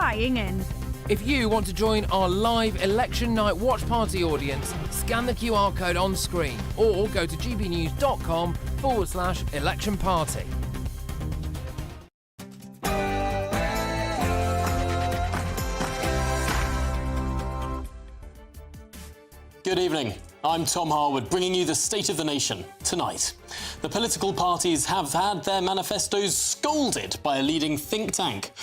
flying in. If you want to join our live election night watch party audience, scan the QR code on screen or go to gbnews.com/election party. Good evening. I'm Tom Harwood, bringing you the State of the Nation tonight. The political parties have had their manifestos scolded by a leading think tank.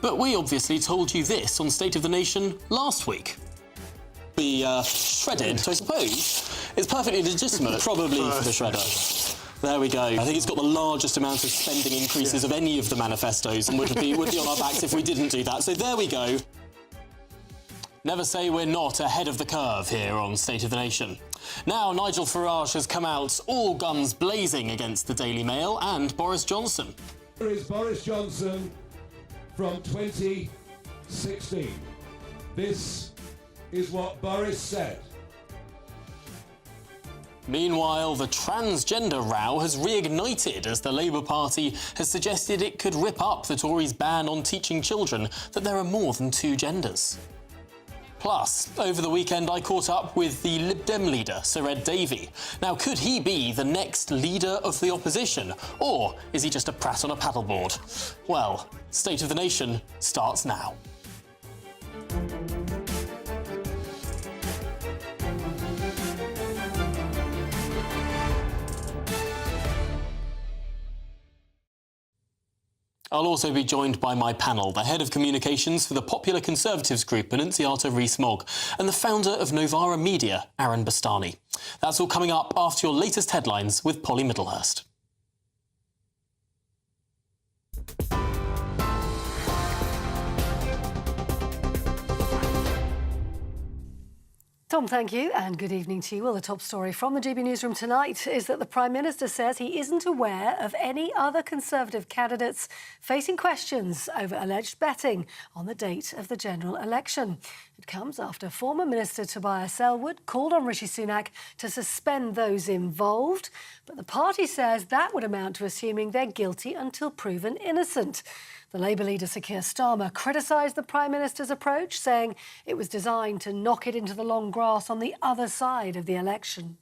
But we obviously told you this on State of the Nation last week. Be shredded, so I suppose it's perfectly legitimate, probably for the shredder. There we go. I think it's got the largest amount of spending increases of any of the manifestos and would be on our backs if we didn't do that. So there we go. Never say we're not ahead of the curve here on State of the Nation. Now, Nigel Farage has come out all guns blazing against the Daily Mail and Boris Johnson. Here is Boris Johnson from 2016. This is what Boris said. Meanwhile, the transgender row has reignited as the Labour Party has suggested it could rip up the Tories' ban on teaching children that there are more than two genders. Plus, over the weekend I caught up with the Lib Dem leader, Sir Ed Davey. Now, could he be the next leader of the opposition? Or is he just a prat on a paddleboard? Well, State of the Nation starts now. I'll also be joined by my panel, the head of communications for the popular Conservatives group, Annunziata Rees-Mogg, and the founder of Novara Media, Aaron Bastani. That's all coming up after your latest headlines with Polly Middlehurst. Tom, thank you, and good evening to you. Well, the top story from the GB Newsroom tonight is that the Prime Minister says he isn't aware of any other Conservative candidates facing questions over alleged betting on the date of the general election. It comes after former Minister Tobias Selwood called on Rishi Sunak to suspend those involved, but the party says that would amount to assuming they're guilty until proven innocent. The Labour leader, Sir Keir Starmer, criticised the Prime Minister's approach, saying it was designed to knock it into the long grass on the other side of the election.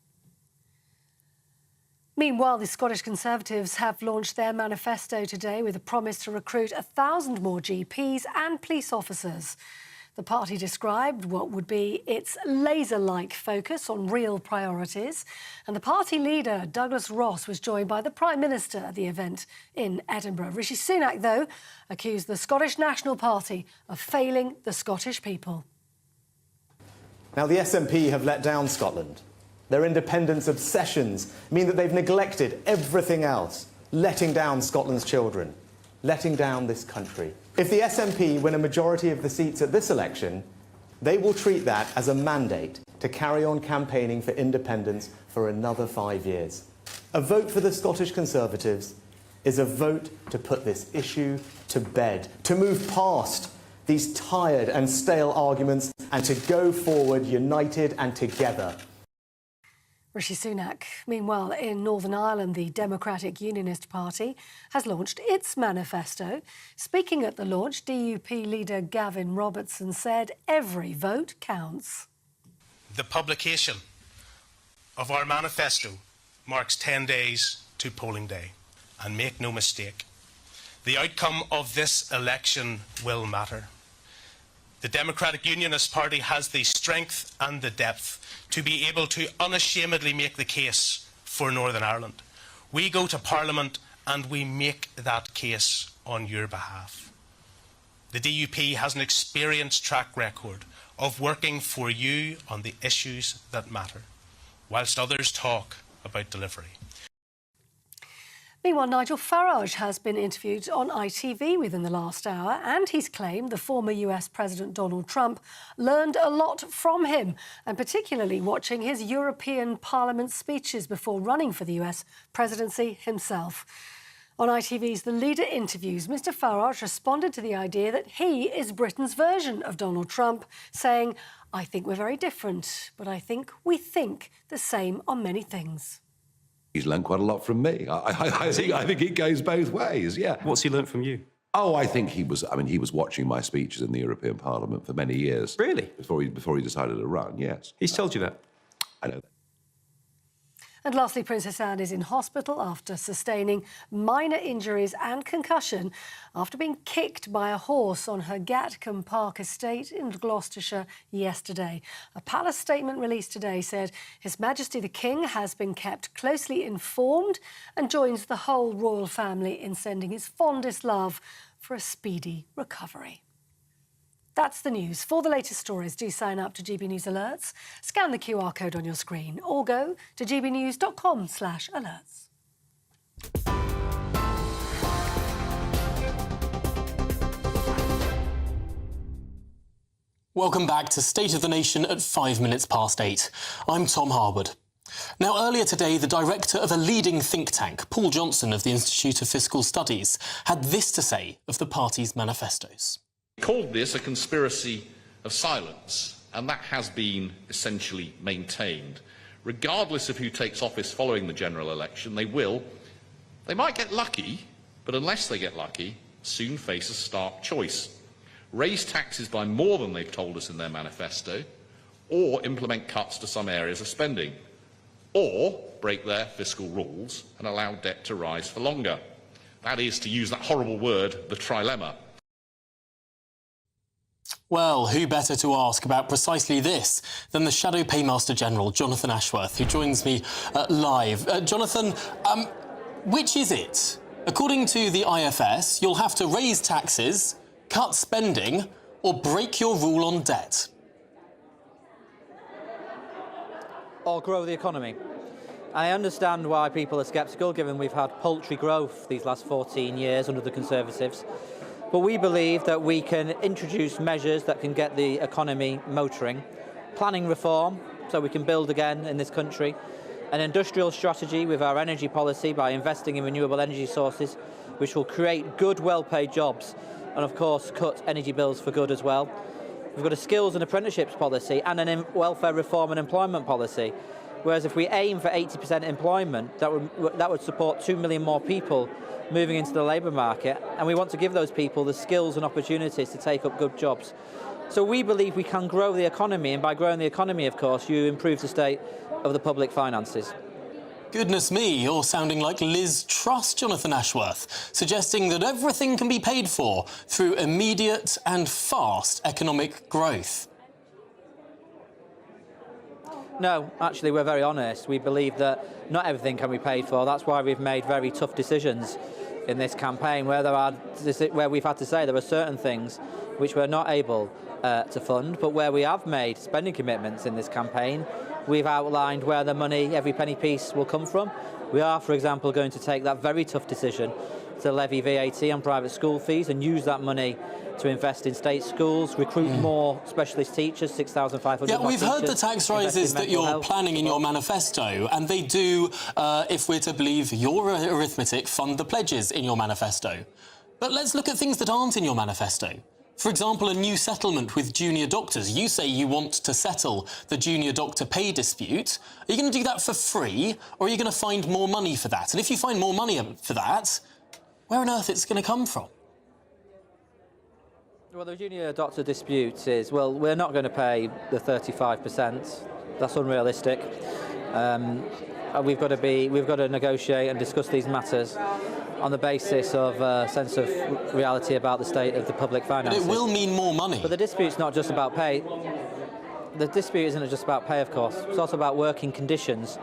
Meanwhile, the Scottish Conservatives have launched their manifesto today with a promise to recruit 1,000 more GPs and police officers. The party described what would be its laser-like focus on real priorities. And the party leader, Douglas Ross, was joined by the Prime Minister at the event in Edinburgh. Rishi Sunak, though, accused the Scottish National Party of failing the Scottish people. Now, the SNP have let down Scotland. Their independence obsessions mean that they've neglected everything else, letting down Scotland's children, letting down this country. If the SNP win a majority of the seats at this election, they will treat that as a mandate to carry on campaigning for independence for another 5 years. A vote for the Scottish Conservatives is a vote to put this issue to bed, to move past these tired and stale arguments and to go forward united and together. Rishi Sunak. Meanwhile, in Northern Ireland, the Democratic Unionist Party has launched its manifesto. Speaking at the launch, DUP leader Gavin Robertson said every vote counts. The publication of our manifesto marks 10 days to polling day. And make no mistake, the outcome of this election will matter. The Democratic Unionist Party has the strength and the depth to be able to unashamedly make the case for Northern Ireland. We go to Parliament and we make that case on your behalf. The DUP has an experienced track record of working for you on the issues that matter, whilst others talk about delivery. Meanwhile, Nigel Farage has been interviewed on ITV within the last hour, and he's claimed the former US President Donald Trump learned a lot from him, and particularly watching his European Parliament speeches before running for the US presidency himself. On ITV's The Leader interviews, Mr Farage responded to the idea that he is Britain's version of Donald Trump, saying, "I think we're very different, but I think we think the same on many things." He's learned quite a lot from me. I think it goes both ways, yeah. What's he learnt from you? Oh, I think he was. I mean, he was watching my speeches in the European Parliament for many years. Really? Before he decided to run, yes. He's told you that? I know that. And lastly, Princess Anne is in hospital after sustaining minor injuries and concussion after being kicked by a horse on her Gatcombe Park estate in Gloucestershire yesterday. A palace statement released today said His Majesty the King has been kept closely informed and joins the whole royal family in sending his fondest love for a speedy recovery. That's the news. For the latest stories, do sign up to GB News Alerts, scan the QR code on your screen, or go to gbnews.com/alerts. Welcome back to State of the Nation at 5 minutes past 8. I'm Tom Harwood. Now, earlier today, the director of a leading think tank, Paul Johnson of the Institute of Fiscal Studies, had this to say of the party's manifestos. He called this a conspiracy of silence, and that has been essentially maintained. Regardless of who takes office following the general election, they might get lucky, but unless they get lucky, soon face a stark choice. Raise taxes by more than they've told us in their manifesto, or implement cuts to some areas of spending, or break their fiscal rules and allow debt to rise for longer. That is, to use that horrible word, the trilemma. Well, who better to ask about precisely this than the Shadow Paymaster General, Jonathan Ashworth, who joins me live. Jonathan, which is it? According to the IFS, you'll have to raise taxes, cut spending, or break your rule on debt. Or grow the economy. I understand why people are sceptical, given we've had paltry growth these last 14 years under the Conservatives. But we believe that we can introduce measures that can get the economy motoring. Planning reform, so we can build again in this country. An industrial strategy with our energy policy by investing in renewable energy sources, which will create good, well-paid jobs, and of course cut energy bills for good as well. We've got a skills and apprenticeships policy and a welfare reform and employment policy. Whereas if we aim for 80% employment, that would support 2 million more people moving into the labour market, and we want to give those people the skills and opportunities to take up good jobs. So we believe we can grow the economy, and by growing the economy, of course, you improve the state of the public finances. Goodness me, you're sounding like Liz Truss, Jonathan Ashworth, suggesting that everything can be paid for through immediate and fast economic growth. No, actually, we're very honest. We believe that not everything can be paid for. That's why we've made very tough decisions in this campaign, where we've had to say there are certain things which we're not able to fund, but where we have made spending commitments in this campaign, we've outlined where the money, every penny piece, will come from. We are, for example, going to take that very tough decision to levy VAT on private school fees and use that money to invest in state schools, recruit more specialist teachers, 6,500 Yeah, we've heard teachers, the tax rises that you're planning in your manifesto, and they do, if we're to believe your arithmetic, fund the pledges in your manifesto. But let's look at things that aren't in your manifesto. For example, a new settlement with junior doctors. You say you want to settle the junior doctor pay dispute. Are you going to do that for free, or are you going to find more money for that? And if you find more money for that, where on earth it's going to come from? Well, the junior doctor dispute is, well, we're not going to pay the 35%. That's unrealistic. We've got to negotiate and discuss these matters on the basis of a sense of reality about the state of the public finances. But it will mean more money. But the dispute's not just about pay. The dispute isn't just about pay, of course. It's also about working conditions.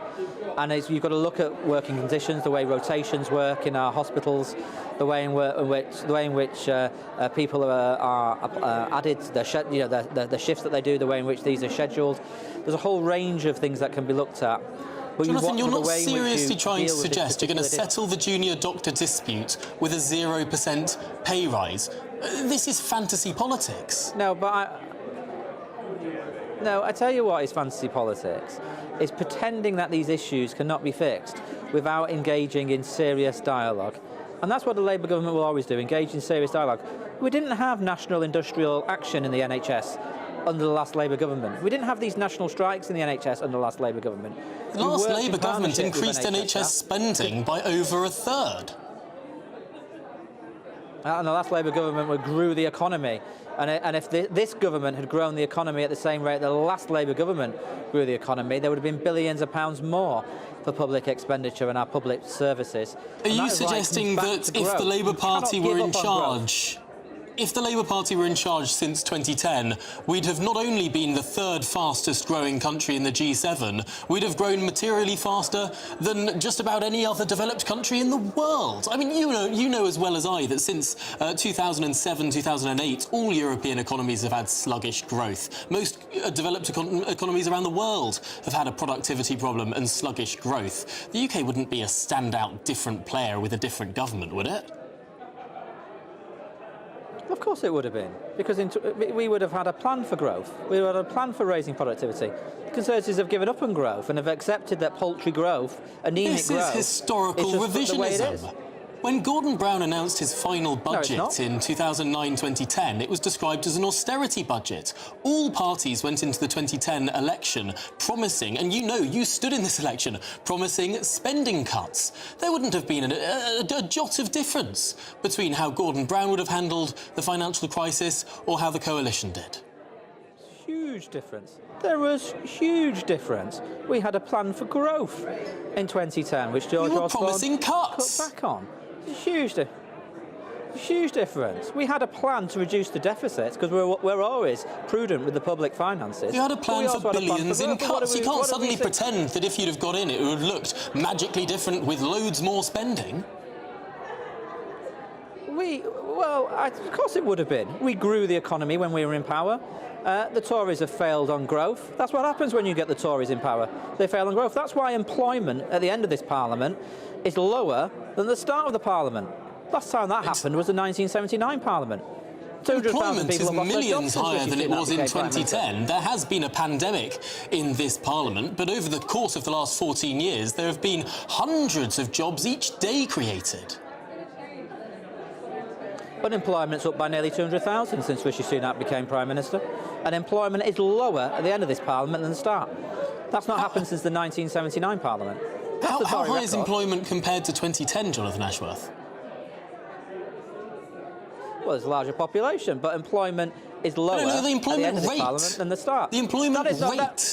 And you've got to look at working conditions, the way rotations work in our hospitals, the way in which people are added, the shifts that they do, the way in which these are scheduled. There's a whole range of things that can be looked at. But Jonathan, you're not seriously trying to suggest you're going to settle the junior doctor dispute with a 0% pay rise? This is fantasy politics. No, but I tell you what is fantasy politics. It's pretending that these issues cannot be fixed without engaging in serious dialogue. And that's what the Labour government will always do, engage in serious dialogue. We didn't have national industrial action in the NHS under the last Labour government. We didn't have these national strikes in the NHS under the last Labour government. The last Labour government increased NHS spending by over a third. And the last Labour government grew the economy. And if this government had grown the economy at the same rate the last Labour government grew the economy, there would have been billions of pounds more for public expenditure and our public services. Are you suggesting that if the Labour Party were in charge... If the Labour Party were in charge since 2010, we'd have not only been the third fastest growing country in the G7, we'd have grown materially faster than just about any other developed country in the world. I mean, you know as well as I that since 2007, 2008, all European economies have had sluggish growth. Most developed economies around the world have had a productivity problem and sluggish growth. The UK wouldn't be a standout different player with a different government, would it? Of course it would have been, because we would have had a plan for growth. We would have had a plan for raising productivity. The Conservatives have given up on growth and have accepted that paltry growth, anemic growth... This is historical revisionism. When Gordon Brown announced his final budget in 2009-2010, it was described as an austerity budget. All parties went into the 2010 election promising, and you stood in this election, promising spending cuts. There wouldn't have been a jot of difference between how Gordon Brown would have handled the financial crisis or how the coalition did. Huge difference. There was huge difference. We had a plan for growth in 2010, which George Osborne promising cuts. cut back on. Huge difference. We had a plan to reduce the deficits because we're always prudent with the public finances. You had a plan for billions in cuts. You can't suddenly pretend that if you'd have got in it would have looked magically different with loads more spending. Of course it would have been. We grew the economy when we were in power. The Tories have failed on growth. That's what happens when you get the Tories in power. They fail on growth. That's why employment at the end of this Parliament is lower than the start of the Parliament. Last time that happened was the 1979 Parliament. Employment is millions higher than it was in 2010. There has been a pandemic in this Parliament, but over the course of the last 14 years, there have been hundreds of jobs each day created. Unemployment's up by nearly 200,000 since Rishi Sunak became Prime Minister. And employment is lower at the end of this Parliament than the start. That's not happened since the 1979 Parliament. How high is employment compared to 2010, Jonathan Ashworth? Well, there's a larger population, but employment is lower at the end of this Parliament than the start. The employment rate.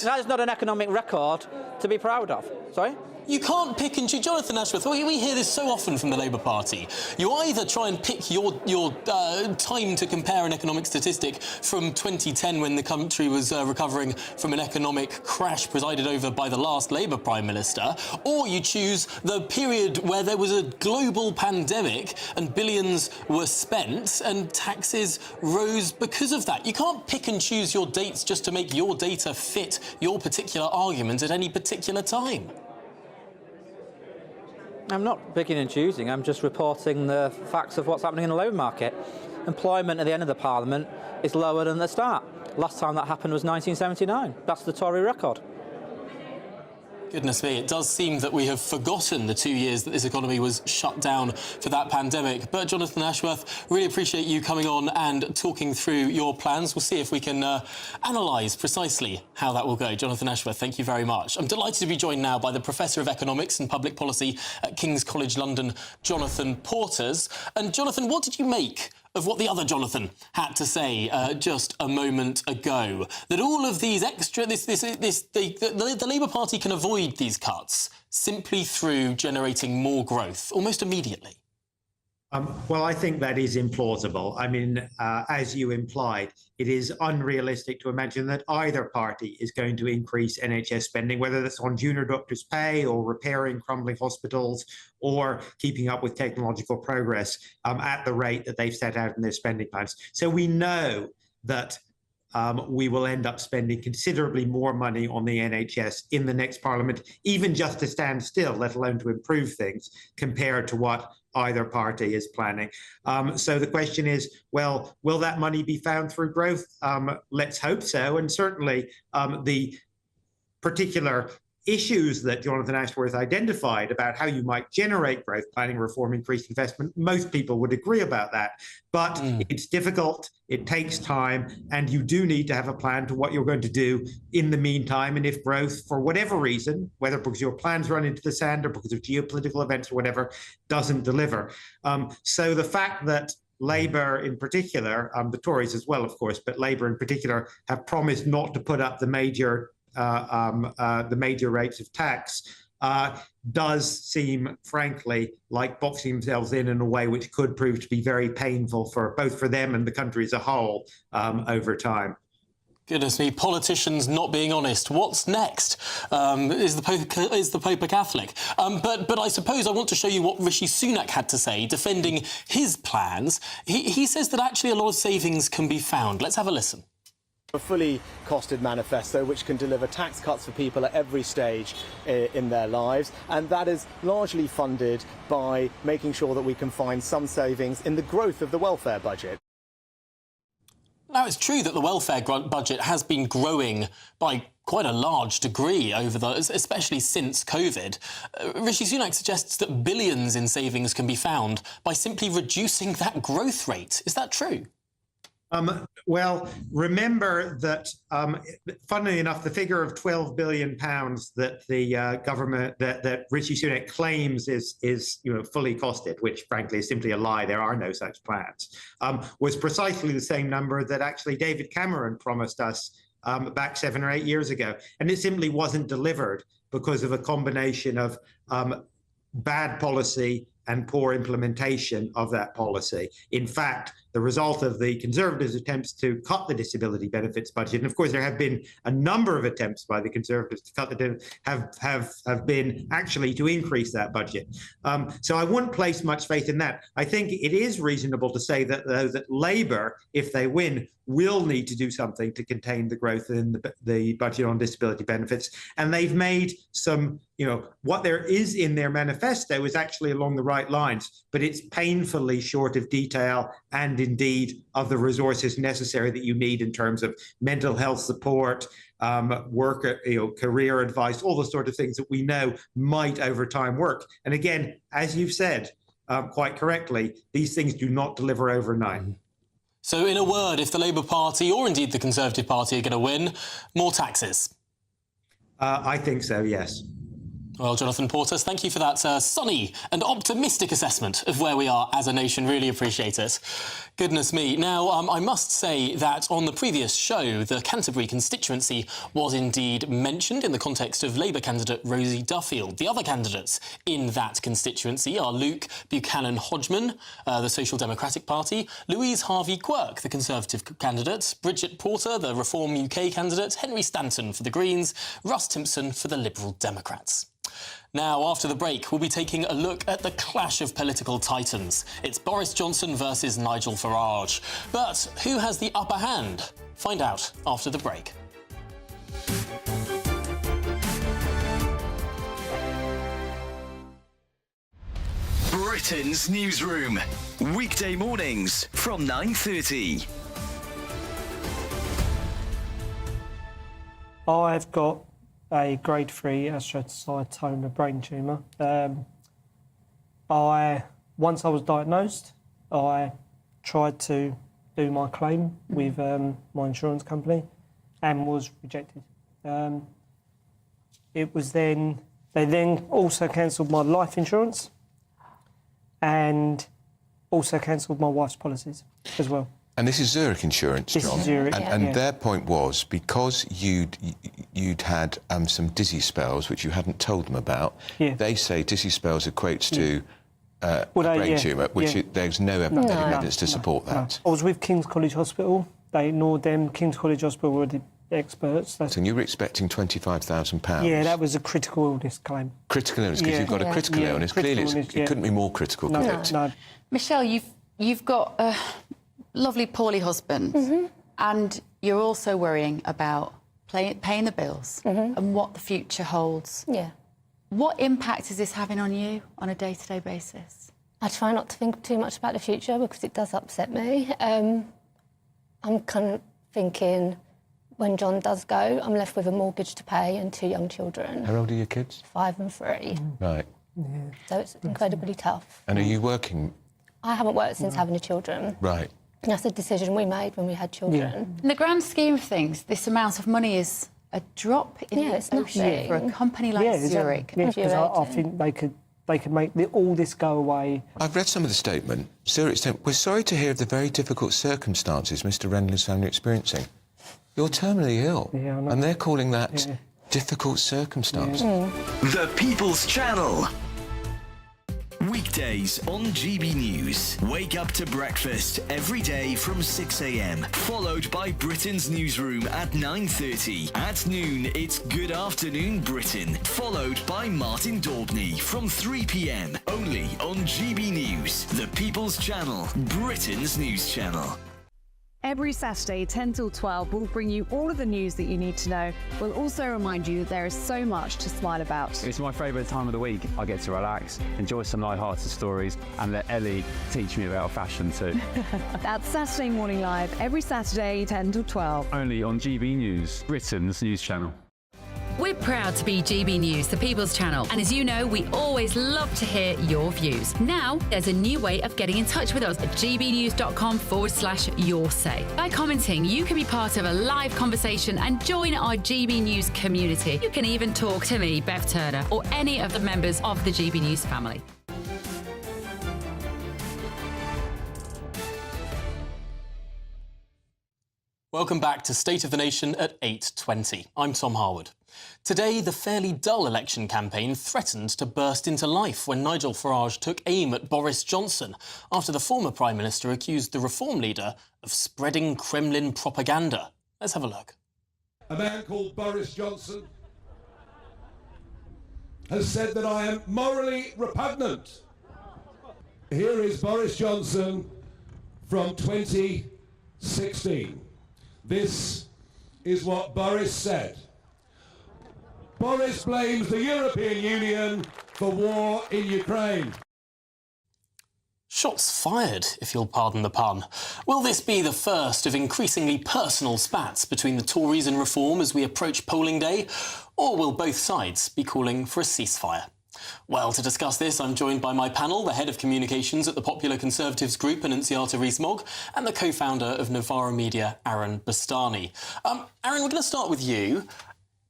That is not an economic record to be proud of. Sorry? You can't pick and choose. Jonathan Ashworth, we hear this so often from the Labour Party. You either try and pick your time to compare an economic statistic from 2010 when the country was recovering from an economic crash presided over by the last Labour Prime Minister, or you choose the period where there was a global pandemic and billions were spent and taxes rose because of that. You can't pick and choose your dates just to make your data fit your particular argument at any particular time. I'm not picking and choosing, I'm just reporting the facts of what's happening in the labour market. Employment at the end of the Parliament is lower than the start. Last time that happened was 1979. That's the Tory record. Goodness me, it does seem that we have forgotten the 2 years that this economy was shut down for that pandemic. But Jonathan Ashworth, really appreciate you coming on and talking through your plans. We'll see if we can analyse precisely how that will go. Jonathan Ashworth, thank you very much. I'm delighted to be joined now by the Professor of Economics and Public Policy at King's College London, Jonathan Porters. And Jonathan, what did you make of what the other Jonathan had to say just a moment ago? That all of these extra... The Labour Party can avoid these cuts simply through generating more growth, almost immediately. Well, I think that is implausible. I mean, as you implied, it is unrealistic to imagine that either party is going to increase NHS spending, whether that's on junior doctors' pay or repairing crumbling hospitals or keeping up with technological progress at the rate that they've set out in their spending plans. So we know that we will end up spending considerably more money on the NHS in the next Parliament, even just to stand still, let alone to improve things, compared to what either party is planning. So the question is, well, will that money be found through growth? Let's hope so. And certainly the particular issues that Jonathan Ashworth identified about how you might generate growth, planning, reform, increased investment, most people would agree about that. But it's difficult, it takes time, and you do need to have a plan to what you're going to do in the meantime. And if growth, for whatever reason, whether because your plans run into the sand or because of geopolitical events or whatever, doesn't deliver. So the fact that Labour in particular, the Tories as well, of course, but Labour in particular have promised not to put up the major rates of tax, does seem, frankly, like boxing themselves in a way which could prove to be very painful for both for them and the country as a whole over time. Goodness me, politicians not being honest. What's next? Is the Pope a Catholic? But I suppose I want to show you what Rishi Sunak had to say defending his plans. He says that actually a lot of savings can be found. Let's have a listen. A fully costed manifesto which can deliver tax cuts for people at every stage in their lives, and that is largely funded by making sure that we can find some savings in the growth of the welfare budget. Now, it's true that the welfare budget has been growing by quite a large degree especially since COVID. Rishi Sunak suggests that billions in savings can be found by simply reducing that growth rate. Is that true? Well, remember that, funnily enough, the figure of £12 billion that the government, that Rishi Sunak claims is fully costed, which frankly is simply a lie. There are no such plans. Was precisely the same number that actually David Cameron promised us back 7 or 8 years ago, and it simply wasn't delivered because of a combination of bad policy and poor implementation of that policy. In fact, the result of the Conservatives' attempts to cut the disability benefits budget, and of course there have been a number of attempts by the Conservatives to cut the have been actually to increase that budget. So I wouldn't place much faith in that. I think it is reasonable to say that that Labour, if they win, will need to do something to contain the growth in the budget on disability benefits. And they've made some, what there is in their manifesto is actually along the right lines, but it's painfully short of detail and indeed of the resources necessary that you need in terms of mental health support, work, career advice, all the sort of things that we know might over time work. And again, as you've said quite correctly, these things do not deliver overnight. So in a word, if the Labour Party or indeed the Conservative Party are going to win, more taxes? I think so, yes. Well, Jonathan Portas, thank you for that sunny and optimistic assessment of where we are as a nation. Really appreciate it. Goodness me. Now, I must say that on the previous show, the Canterbury constituency was indeed mentioned in the context of Labour candidate Rosie Duffield. The other candidates in that constituency are Luke Buchanan-Hodgman, the Social Democratic Party, Louise Harvey-Quirk, the Conservative candidate, Bridget Porter, the Reform UK candidate, Henry Stanton for the Greens, Russ Timpson for the Liberal Democrats. Now, after the break, we'll be taking a look at the clash of political titans. It's Boris Johnson versus Nigel Farage. But who has the upper hand? Find out after the break. Britain's newsroom. Weekday mornings from 9:30. I've got a grade 3 astrocytoma brain tumour. Once I was diagnosed, I tried to do my claim with my insurance company and was rejected. They then also cancelled my life insurance and also cancelled my wife's policies as well. And this is Zurich Insurance, John. This is Zurich, and their point was, because you'd had some dizzy spells, which you hadn't told them about, they say dizzy spells equates to a brain tumour, which there's no evidence to support that. I was with King's College Hospital. They ignored them. King's College Hospital were the experts. And you were expecting £25,000? Yeah, that was a critical illness claim. Critical illness, because you've got a critical illness. Clearly, it couldn't be more critical, could it? No. Michelle, you've got a lovely, poorly husband, and you're also worrying about paying the bills and what the future holds. Yeah. What impact is this having on you on a day-to-day basis? I try not to think too much about the future because it does upset me. I'm kind of thinking, when John does go, I'm left with a mortgage to pay and 2 young children. How old are your kids? 5 and 3. Right. Yeah. So it's incredibly tough. And are you working? I haven't worked since having the children. Right. And that's a decision we made when we had children. In the grand scheme of things, this amount of money is a drop in the ocean for a company like Zurich. Yeah, because I think they could make all this go away. I've read some of the statement. We're sorry to hear of the very difficult circumstances Mr. Renlin's family are experiencing. You're terminally ill, and they're calling that difficult circumstances. The People's Channel. Weekdays on GB News. Wake up to breakfast every day from 6 a.m. Followed by Britain's newsroom at 9:30. At noon, it's Good Afternoon Britain. Followed by Martin Daubney from 3 p.m. Only on GB News. The People's Channel. Britain's news channel. Every Saturday, 10 till 12, we'll bring you all of the news that you need to know. We'll also remind you that there is so much to smile about. It's my favourite time of the week. I get to relax, enjoy some light-hearted stories, and let Ellie teach me about fashion too. That's Saturday Morning Live, every Saturday, 10 till 12. Only on GB News, Britain's news channel. We're proud to be GB News, the People's Channel, and as you know, we always love to hear your views. Now, there's a new way of getting in touch with us at gbnews.com/your-say. By commenting, you can be part of a live conversation and join our GB News community. You can even talk to me, Bev Turner, or any of the members of the GB News family. Welcome back to State of the Nation at 8:20. I'm Tom Harwood. Today, the fairly dull election campaign threatened to burst into life when Nigel Farage took aim at Boris Johnson after the former Prime Minister accused the Reform leader of spreading Kremlin propaganda. Let's have a look. A man called Boris Johnson has said that I am morally repugnant. Here is Boris Johnson from 2016. This is what Boris said. Boris blames the European Union for war in Ukraine. Shots fired, if you'll pardon the pun. Will this be the first of increasingly personal spats between the Tories and Reform as we approach polling day? Or will both sides be calling for a ceasefire? Well, to discuss this, I'm joined by my panel, the head of communications at the Popular Conservatives Group, Annunziata Rees-Mogg, and the co-founder of Novara Media, Aaron Bastani. Aaron, we're going to start with you.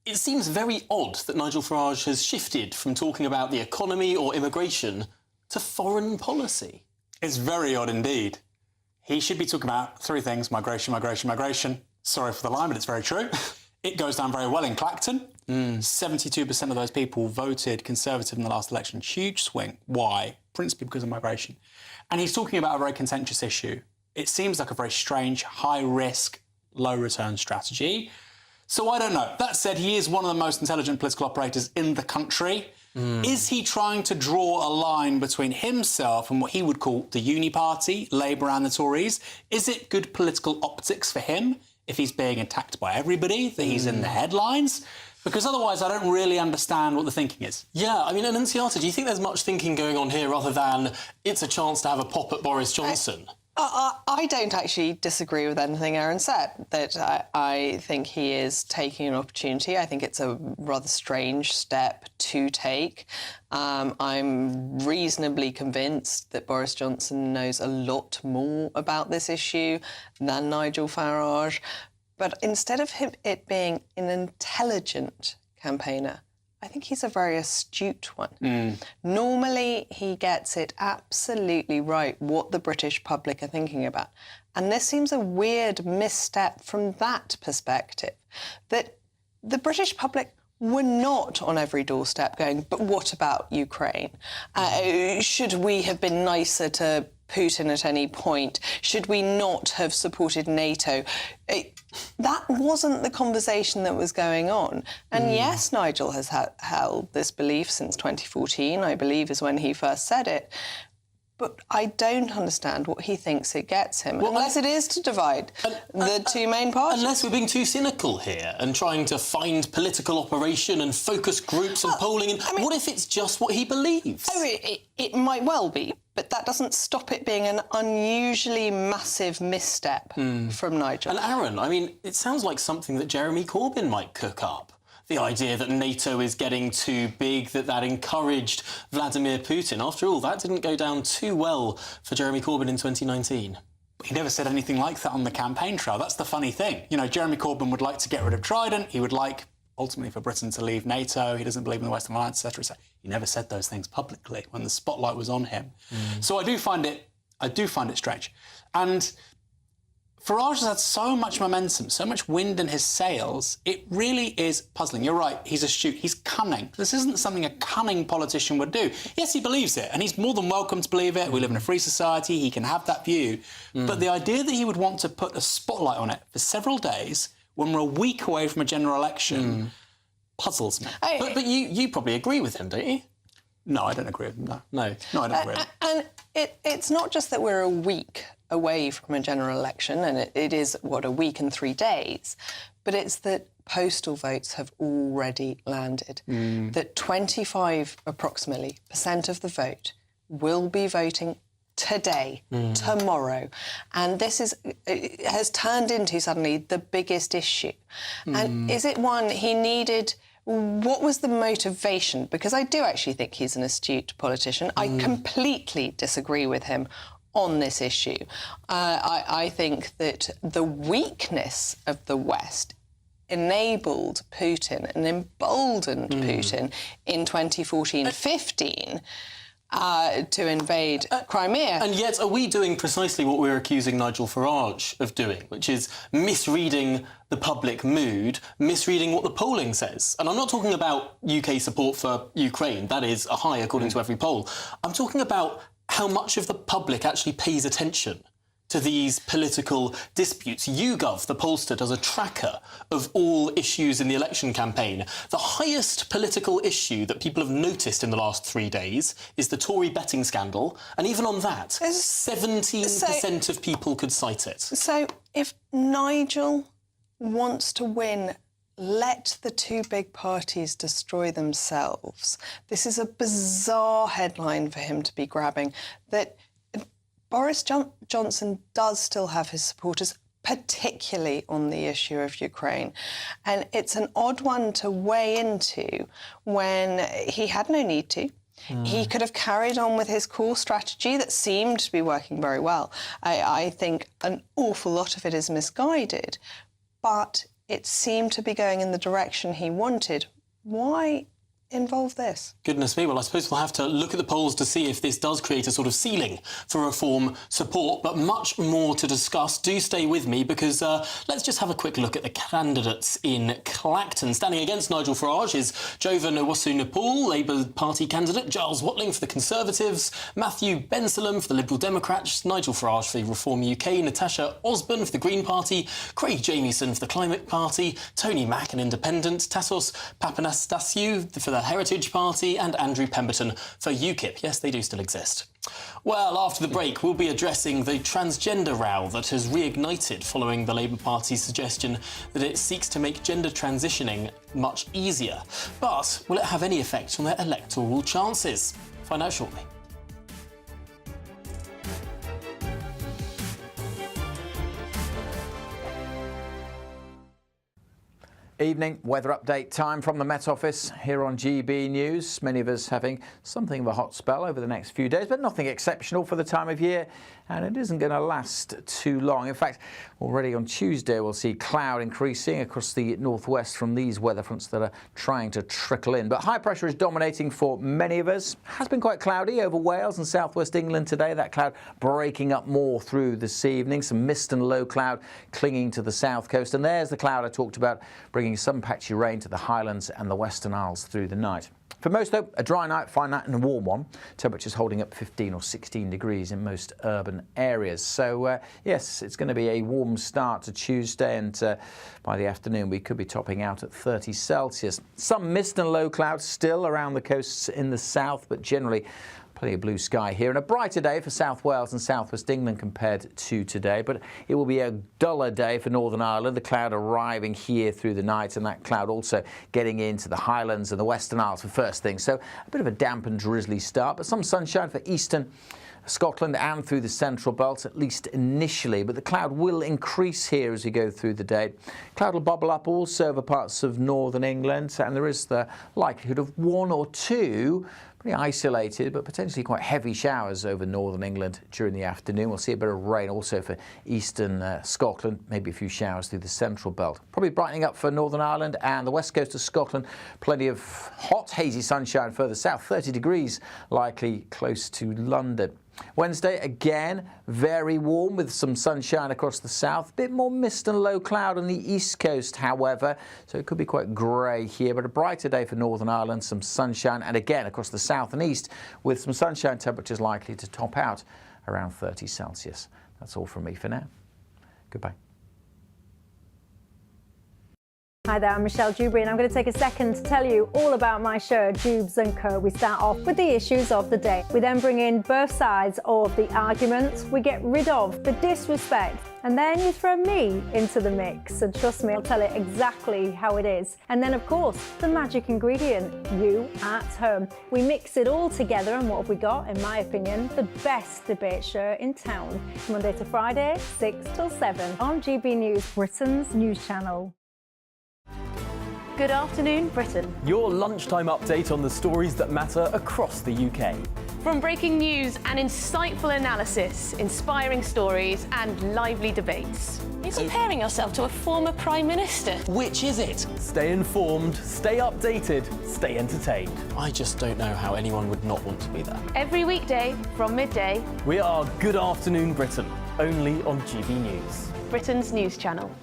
It seems very odd that Nigel Farage has shifted from talking about the economy or immigration to foreign policy. It's very odd indeed. He should be talking about three things: migration, migration, migration. Sorry for the line, but it's very true. It goes down very well in Clacton. 72% of those people voted Conservative in the last election. Huge swing. Why? Principally because of migration. And he's talking about a very contentious issue. It seems like a very strange, high-risk, low-return strategy. So I don't know. That said, he is one of the most intelligent political operators in the country. Is he trying to draw a line between himself and what he would call the Uni Party, Labour and the Tories? Is it good political optics for him if he's being attacked by everybody, that he's in the headlines? Because otherwise I don't really understand what the thinking is. Yeah, I mean, Annunziata, do you think there's much thinking going on here other than it's a chance to have a pop at Boris Johnson? I don't actually disagree with anything Aaron said, that I think he is taking an opportunity. I think it's a rather strange step to take. I'm reasonably convinced that Boris Johnson knows a lot more about this issue than Nigel Farage. But instead of it being an intelligent campaigner, I think he's a very astute one. Normally, he gets it absolutely right what the British public are thinking about. And this seems a weird misstep from that perspective, that the British public were not on every doorstep going, but what about Ukraine? Should we have been nicer to Putin at any point? Should we not have supported NATO? That wasn't the conversation that was going on. And yes, Nigel has held this belief since 2014, I believe is when he first said it. But I don't understand what he thinks it gets him, unless it is to divide the two main parties. Unless we're being too cynical here and trying to find political operation and focus groups and polling. And what if it's just what he believes? Oh, it might well be, but that doesn't stop it being an unusually massive misstep from Nigel. And Aaron, I mean, it sounds like something that Jeremy Corbyn might cook up. The idea that NATO is getting too big, that encouraged Vladimir Putin. After all, that didn't go down too well for Jeremy Corbyn in 2019. He never said anything like that on the campaign trail. That's the funny thing. You know, Jeremy Corbyn would like to get rid of Trident. He would like ultimately for Britain to leave NATO. He doesn't believe in the Western Alliance, etc. He never said those things publicly when the spotlight was on him. So I do find it strange. And Farage has had so much momentum, so much wind in his sails, it really is puzzling. You're right, he's astute, he's cunning. This isn't something a cunning politician would do. Yes, he believes it, and he's more than welcome to believe it. We live in a free society, he can have that view. But the idea that he would want to put a spotlight on it for several days when we're a week away from a general election puzzles me. But you probably agree with him, don't you? No, I don't agree with him, no, I don't agree with him. And it's not just that we're a week away from a general election, and it is, a week and 3 days, but it's that postal votes have already landed, that 25, approximately, % of the vote will be voting today, tomorrow. And this has turned into, suddenly, the biggest issue. And is it one he needed... What was the motivation? Because I do actually think he's an astute politician. I completely disagree with him on this issue. I think that the weakness of the West enabled Putin and emboldened Putin in 2014-15 to invade Crimea. And yet, are we doing precisely what we're accusing Nigel Farage of doing, which is misreading the public mood, misreading what the polling says? And I'm not talking about UK support for Ukraine. That is a high according to every poll. I'm talking about how much of the public actually pays attention to these political disputes. YouGov, the pollster, does a tracker of all issues in the election campaign. The highest political issue that people have noticed in the last 3 days is the Tory betting scandal, and even on that, 17% of people could cite it. So if Nigel wants to win, let the two big parties destroy themselves. This is a bizarre headline for him to be grabbing, that Boris Johnson does still have his supporters, particularly on the issue of Ukraine. And it's an odd one to weigh into when he had no need to. He could have carried on with his core strategy that seemed to be working very well. I think an awful lot of it is misguided, but it seemed to be going in the direction he wanted. Why involve this? Goodness me, well, I suppose we'll have to look at the polls to see if this does create a sort of ceiling for reform support, but much more to discuss. Do stay with me, because let's just have a quick look at the candidates in Clacton. Standing against Nigel Farage is Jovan Owusu-Nepal, Labour Party candidate, Giles Watling for the Conservatives, Matthew Bensalem for the Liberal Democrats, Nigel Farage for Reform UK, Natasha Osborne for the Green Party, Craig Jamieson for the Climate Party, Tony Mack, an Independent, Tassos Papanastasiou for the Heritage Party, and Andrew Pemberton for UKIP. Yes, they do still exist. Well, after the break, we'll be addressing the transgender row that has reignited following the Labour Party's suggestion that it seeks to make gender transitioning much easier. But will it have any effect on their electoral chances? Find out shortly. Evening, weather update time from the Met Office here on GB News. Many of us having something of a hot spell over the next few days, but nothing exceptional for the time of year, and it isn't going to last too long. In fact, already on Tuesday we'll see cloud increasing across the northwest from these weather fronts that are trying to trickle in. But high pressure is dominating for many of us. Has been quite cloudy over Wales and southwest England today. That cloud breaking up more through this evening. Some mist and low cloud clinging to the south coast. And there's the cloud I talked about, bringing some patchy rain to the Highlands and the Western Isles through the night. For most, though, a dry night, fine night and a warm one. Temperatures holding up 15 or 16 degrees in most urban areas. So, yes, it's going to be a warm start to Tuesday, and by the afternoon we could be topping out at 30 Celsius. Some mist and low clouds still around the coasts in the south, but generally plenty of blue sky here, and a brighter day for South Wales and Southwest England compared to today, but it will be a duller day for Northern Ireland. The cloud arriving here through the night, and that cloud also getting into the Highlands and the Western Isles for first thing. So a bit of a damp and drizzly start, but some sunshine for eastern Scotland and through the central belt, at least initially, but the cloud will increase here as we go through the day. Cloud will bubble up also over parts of northern England, and there is the likelihood of 1 or 2 pretty isolated, but potentially quite heavy showers over northern England during the afternoon. We'll see a bit of rain also for eastern Scotland, maybe a few showers through the central belt. Probably brightening up for Northern Ireland and the west coast of Scotland. Plenty of hot, hazy sunshine further south, 30 degrees likely close to London. Wednesday, again, very warm with some sunshine across the south. A bit more mist and low cloud on the east coast, however, so it could be quite grey here. But a brighter day for Northern Ireland, some sunshine, and again across the south and east with some sunshine temperatures likely to top out around 30 Celsius. That's all from me for now. Goodbye. Hi there, I'm Michelle Dewberry and I'm going to take a second to tell you all about my show, Dubes & Co. We start off with the issues of the day. We then bring in both sides of the arguments. We get rid of the disrespect. And then you throw me into the mix. And trust me, I'll tell it exactly how it is. And then, of course, the magic ingredient, you at home. We mix it all together and what have we got, in my opinion, the best debate show in town. Monday to Friday, 6 till 7 on GB News, Britain's news channel. Good afternoon, Britain. Your lunchtime update on the stories that matter across the UK. From breaking news and insightful analysis, inspiring stories and lively debates. You're comparing yourself to a former Prime Minister. Which is it? Stay informed, stay updated, stay entertained. I just don't know how anyone would not want to be there. Every weekday from midday. We are Good Afternoon Britain, only on GB News. Britain's news channel.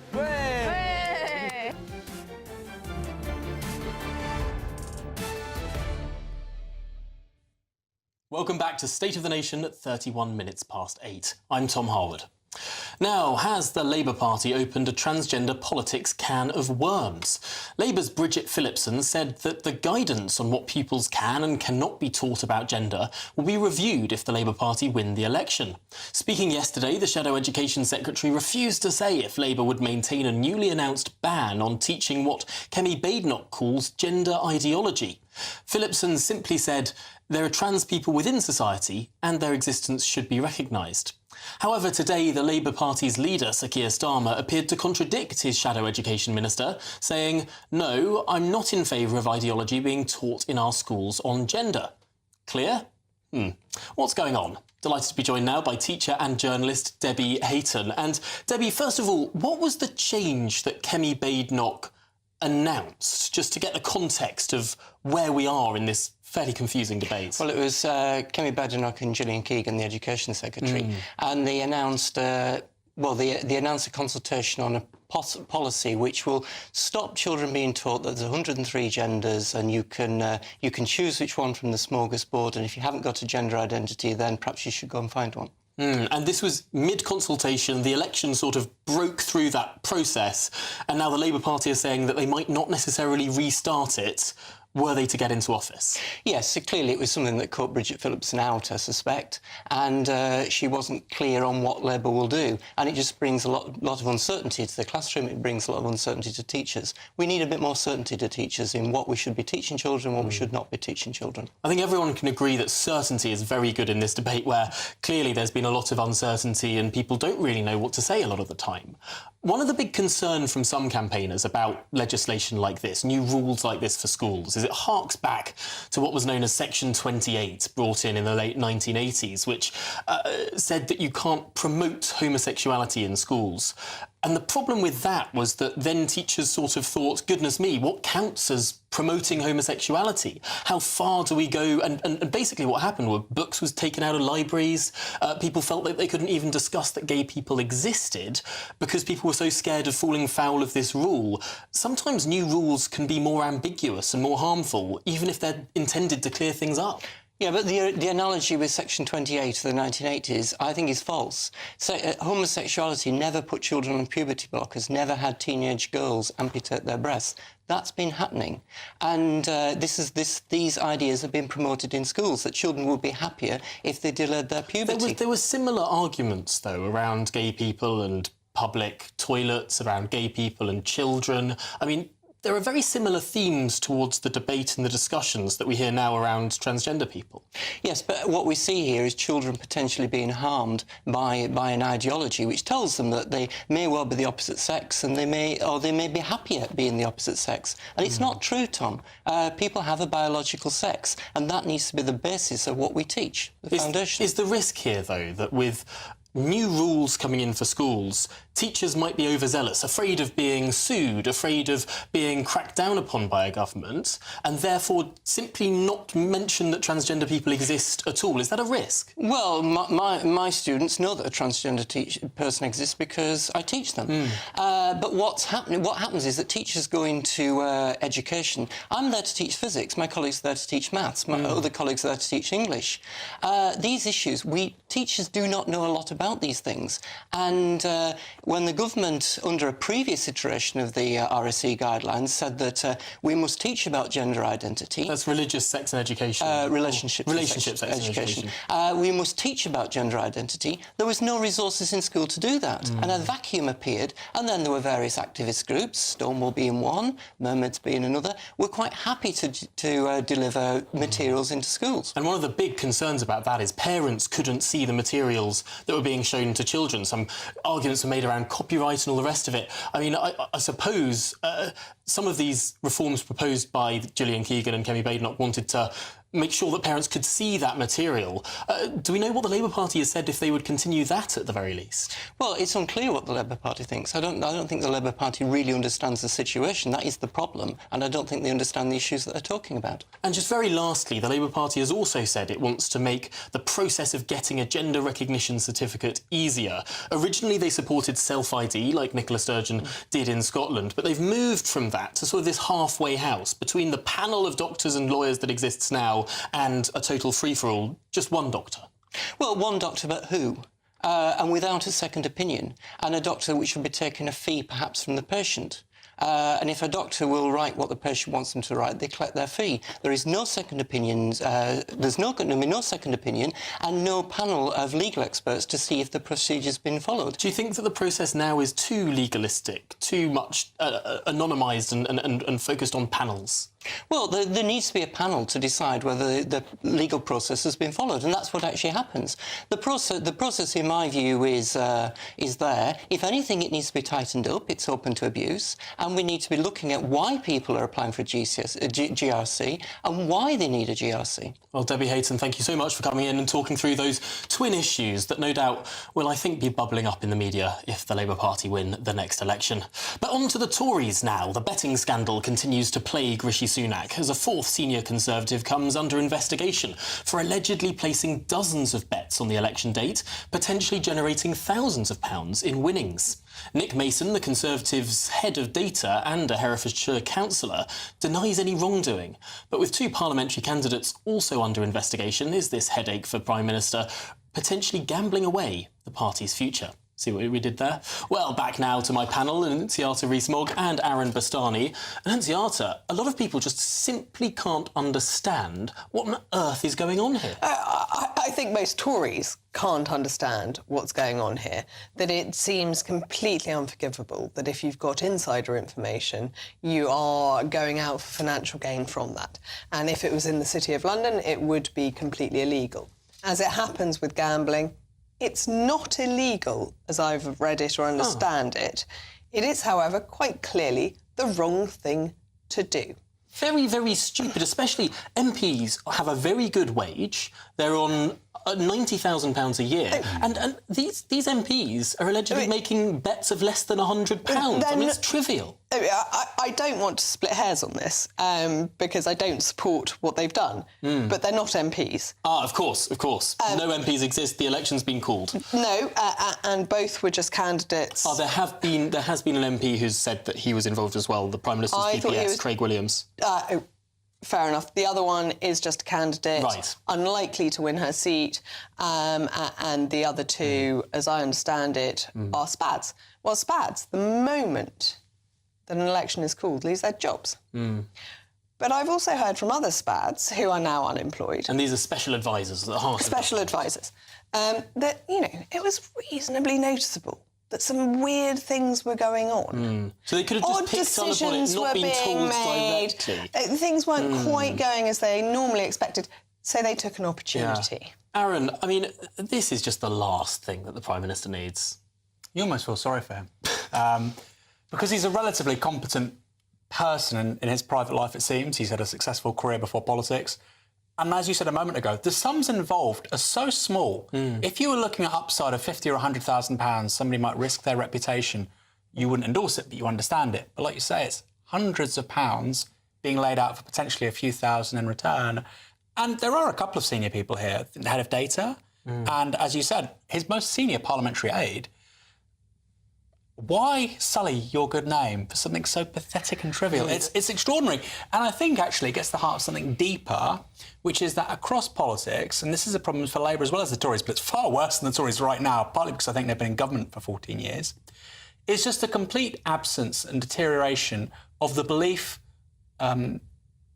Welcome back to State of the Nation at 31 minutes past 8. I'm Tom Harwood. Now, has the Labour Party opened a transgender politics can of worms? Labour's Bridget Phillipson said that the guidance on what pupils can and cannot be taught about gender will be reviewed if the Labour Party win the election. Speaking yesterday, the Shadow Education Secretary refused to say if Labour would maintain a newly announced ban on teaching what Kemi Badenoch calls gender ideology. Phillipson simply said, there are trans people within society and their existence should be recognised. However, today the Labour Party's leader, Sir Keir Starmer, appeared to contradict his Shadow Education Minister, saying, no, I'm not in favour of ideology being taught in our schools on gender. Clear? What's going on? Delighted to be joined now by teacher and journalist Debbie Hayton. And Debbie, first of all, what was the change that Kemi Badenoch announced, just to get the context of where we are in this fairly confusing debate? Well, it was Kemi Badenoch and Gillian Keegan, the Education Secretary, and they announced, they announced a consultation on a policy which will stop children being taught that there's 103 genders and you can choose which one from the smorgasbord, and if you haven't got a gender identity, then perhaps you should go and find one. And this was mid-consultation. The election sort of broke through that process, and now the Labour Party is saying that they might not necessarily restart it were they to get into office. Yes, so clearly it was something that caught Bridget Phillipson out, I suspect, and she wasn't clear on what Labour will do, and it just brings a lot of uncertainty to the classroom. It brings a lot of uncertainty to teachers. We need a bit more certainty to teachers in what we should be teaching children, what we should not be teaching children. I think everyone can agree that certainty is very good in this debate, where clearly there's been a lot of uncertainty and people don't really know what to say a lot of the time. One of the big concerns from some campaigners about legislation like this, new rules like this for schools, is it harks back to what was known as Section 28, brought in the late 1980s, which said that you can't promote homosexuality in schools. And the problem with that was that then teachers sort of thought, goodness me, what counts as promoting homosexuality? How far do we go? And basically what happened was books was taken out of libraries. People felt that they couldn't even discuss that gay people existed because people were so scared of falling foul of this rule. Sometimes new rules can be more ambiguous and more harmful, even if they're intended to clear things up. Yeah, but the analogy with Section 28 of the 1980s, I think, is false. So, homosexuality never put children on puberty blockers, never had teenage girls amputate their breasts. That's been happening. And these ideas have been promoted in schools, that children would be happier if they delayed their puberty. There were similar arguments, though, around gay people and public toilets, around gay people and children. I mean, there are very similar themes towards the debate and the discussions that we hear now around transgender people. Yes, but what we see here is children potentially being harmed by an ideology which tells them that they may well be the opposite sex, and they may be happier being the opposite sex. And it's not true, Tom. People have a biological sex, and that needs to be the basis of what we teach, the foundation. Is the risk here, though, that with new rules coming in for schools, teachers might be overzealous, afraid of being sued, afraid of being cracked down upon by a government, and therefore simply not mention that transgender people exist at all? Is that a risk? Well, my students know that a transgender person exists because I teach them. But what happens is that teachers go into education. I'm there to teach physics, my colleagues are there to teach maths, my other colleagues are there to teach English. These issues, teachers do not know a lot about these things. And when the government, under a previous iteration of the RSE guidelines, said that we must teach about gender identity. That's religious, sex and education. Relationships, sex and education. We must teach about gender identity. There was no resources in school to do that. And a vacuum appeared, and then there were various activist groups, Stonewall being one, Mermaids being another, were quite happy to deliver materials into schools. And one of the big concerns about that is parents couldn't see the materials that were being shown to children. Some arguments were made around copyright and all the rest of it. I mean, I suppose some of these reforms proposed by Gillian Keegan and Kemi Badenoch wanted to make sure that parents could see that material. Do we know what the Labour Party has said if they would continue that at the very least? Well, it's unclear what the Labour Party thinks. I don't think the Labour Party really understands the situation. That is the problem, and I don't think they understand the issues that they're talking about. And just very lastly, the Labour Party has also said it wants to make the process of getting a gender recognition certificate easier. Originally, they supported self-ID, like Nicola Sturgeon did in Scotland, but they've moved from that to sort of this halfway house between the panel of doctors and lawyers that exists now and a total free-for-all, just one doctor. Well, one doctor, but who? And without a second opinion, and a doctor which would be taking a fee perhaps from the patient. And if a doctor will write what the patient wants them to write, they collect their fee. There is no second opinions. There's going to be no second opinion and no panel of legal experts to see if the procedure's been followed. Do you think that the process now is too legalistic, too much anonymised and focused on panels? Well, there needs to be a panel to decide whether the legal process has been followed, and that's what actually happens. The process, in my view, is there. If anything, it needs to be tightened up. It's open to abuse, and we need to be looking at why people are applying for GRC and why they need a GRC. Well, Debbie Hayton, thank you so much for coming in and talking through those twin issues that no doubt will, I think, be bubbling up in the media if the Labour Party win the next election. But on to the Tories now. The betting scandal continues to plague Rishi Sunak as a fourth senior Conservative comes under investigation for allegedly placing dozens of bets on the election date, potentially generating thousands of pounds in winnings. Nick Mason, the Conservatives' head of data and a Herefordshire councillor, denies any wrongdoing. But with two parliamentary candidates also under investigation, is this headache for Prime Minister potentially gambling away the party's future? See what we did there? Well, back now to my panel, Annunziata Rees-Mogg and Aaron Bastani. Annunziata, a lot of people just simply can't understand what on earth is going on here. I think most Tories can't understand what's going on here, that it seems completely unforgivable that if you've got insider information, you are going out for financial gain from that. And if it was in the City of London, it would be completely illegal. As it happens with gambling, it's not illegal, as I've read it or understand it. It is, however, quite clearly the wrong thing to do. Very, very stupid, especially MPs have a very good wage. They're on £90,000 a year. And these MPs are allegedly making bets of less than £100. I mean, it's trivial. I don't want to split hairs on this because I don't support what they've done, but they're not MPs. Of course. No MPs exist. The election's been called. No, and both were just candidates. There has been an MP who's said that he was involved as well. The Prime Minister's PPS, Craig Williams. Fair enough. The other one is just a candidate, unlikely to win her seat, and the other two, as I understand it, are SPADs. Well, SPADs, the moment that an election is called, lose their jobs. But I've also heard from other SPADs who are now unemployed. And these are special advisors at the heart of it. Special advisors. That, it was reasonably noticeable that some weird things were going on. So they could have just picked up on it, not been told directly. Things weren't quite going as they normally expected, so they took an opportunity. Yeah. Aaron, I mean, this is just the last thing that the Prime Minister needs. You almost feel sorry for him. Because he's a relatively competent person in his private life, it seems. He's had a successful career before politics. And as you said a moment ago, the sums involved are so small. If you were looking at upside of £50,000 or £100,000, somebody might risk their reputation. You wouldn't endorse it, but you understand it. But like you say, it's hundreds of pounds being laid out for potentially a few thousand in return. And there are a couple of senior people here, the head of data, and as you said, his most senior parliamentary aide. Why sully your good name for something so pathetic and trivial? It's extraordinary. And I think, actually, it gets to the heart of something deeper, which is that across politics, and this is a problem for Labour as well as the Tories, but it's far worse than the Tories right now, partly because I think they've been in government for 14 years, it's just a complete absence and deterioration of the belief and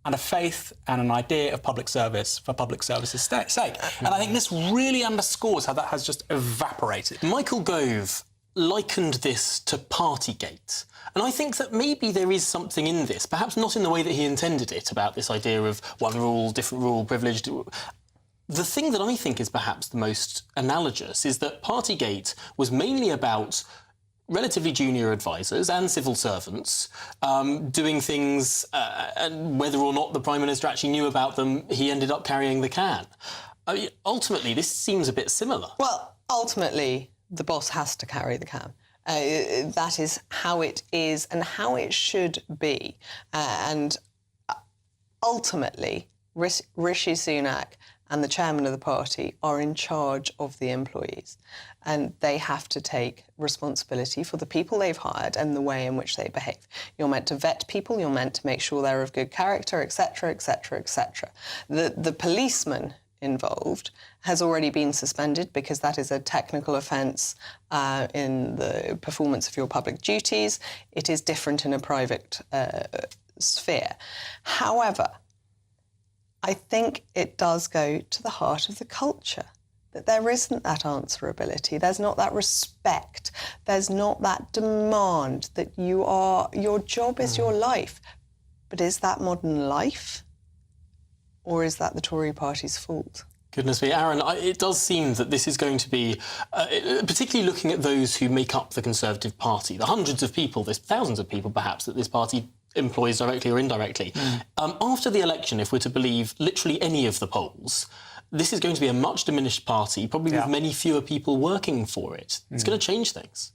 a faith and an idea of public service for public service's sake. And I think this really underscores how that has just evaporated. Michael Gove likened this to Partygate. And I think that maybe there is something in this, perhaps not in the way that he intended it, about this idea of one rule, different rule, privileged. The thing that I think is perhaps the most analogous is that Partygate was mainly about relatively junior advisors and civil servants doing things, and whether or not the Prime Minister actually knew about them, he ended up carrying the can. I mean, ultimately, this seems a bit similar. Well, ultimately, the boss has to carry the can. That is how it is and how it should be. And ultimately, Rishi Sunak and the chairman of the party are in charge of the employees. And they have to take responsibility for the people they've hired and the way in which they behave. You're meant to vet people, you're meant to make sure they're of good character, etc., etc., etc. The policeman involved has already been suspended because that is a technical offence in the performance of your public duties. It is different in a private sphere. However, I think it does go to the heart of the culture, that there isn't that answerability, there's not that respect, there's not that demand that your job is your life. But is that modern life? Or is that the Tory party's fault? Goodness me, Aaron, it does seem that this is going to be, particularly looking at those who make up the Conservative Party, the hundreds of people, there's thousands of people perhaps that this party employs directly or indirectly. After the election, if we're to believe literally any of the polls, this is going to be a much diminished party, probably with many fewer people working for it. It's going to change things.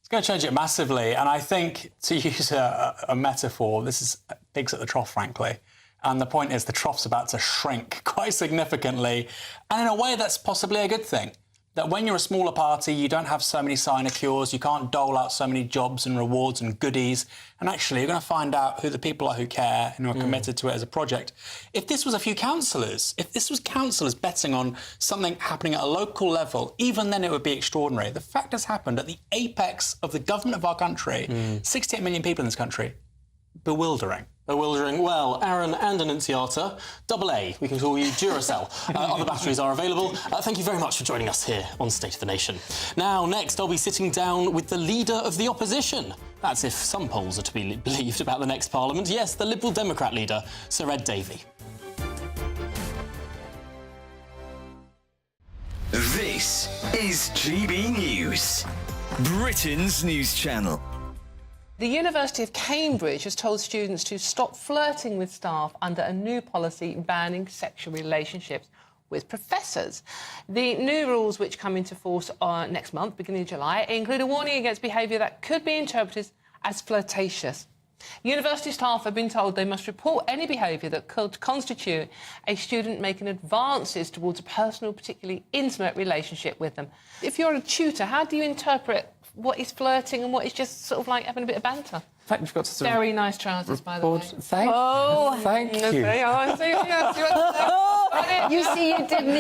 It's going to change it massively. And I think, to use a metaphor, this is pigs at the trough, frankly. And the point is the trough's about to shrink quite significantly. And in a way, that's possibly a good thing. That when you're a smaller party, you don't have so many sinecures, you can't dole out so many jobs and rewards and goodies. And actually, you're going to find out who the people are who care and who are committed to it as a project. If this was a few councillors, if this was councillors betting on something happening at a local level, even then it would be extraordinary. The fact has happened at the apex of the government of our country, 68 million people in this country. Bewildering. Bewildering. Well, Aaron and Annunziata, AA, we can call you Duracell. Other batteries are available. Thank you very much for joining us here on State of the Nation. Now, next, I'll be sitting down with the leader of the opposition. That's if some polls are to be believed about the next Parliament. Yes, the Liberal Democrat leader, Sir Ed Davey. This is GB News, Britain's news channel. The University of Cambridge has told students to stop flirting with staff under a new policy banning sexual relationships with professors. The new rules, which come into force next month, beginning of July, include a warning against behaviour that could be interpreted as flirtatious. University staff have been told they must report any behaviour that could constitute a student making advances towards a personal, particularly intimate relationship with them. If you're a tutor, how do you interpret what is flirting and what is just sort of like having a bit of banter? In fact, we've got to very nice trousers, by the way. Thank you. You see, you didn't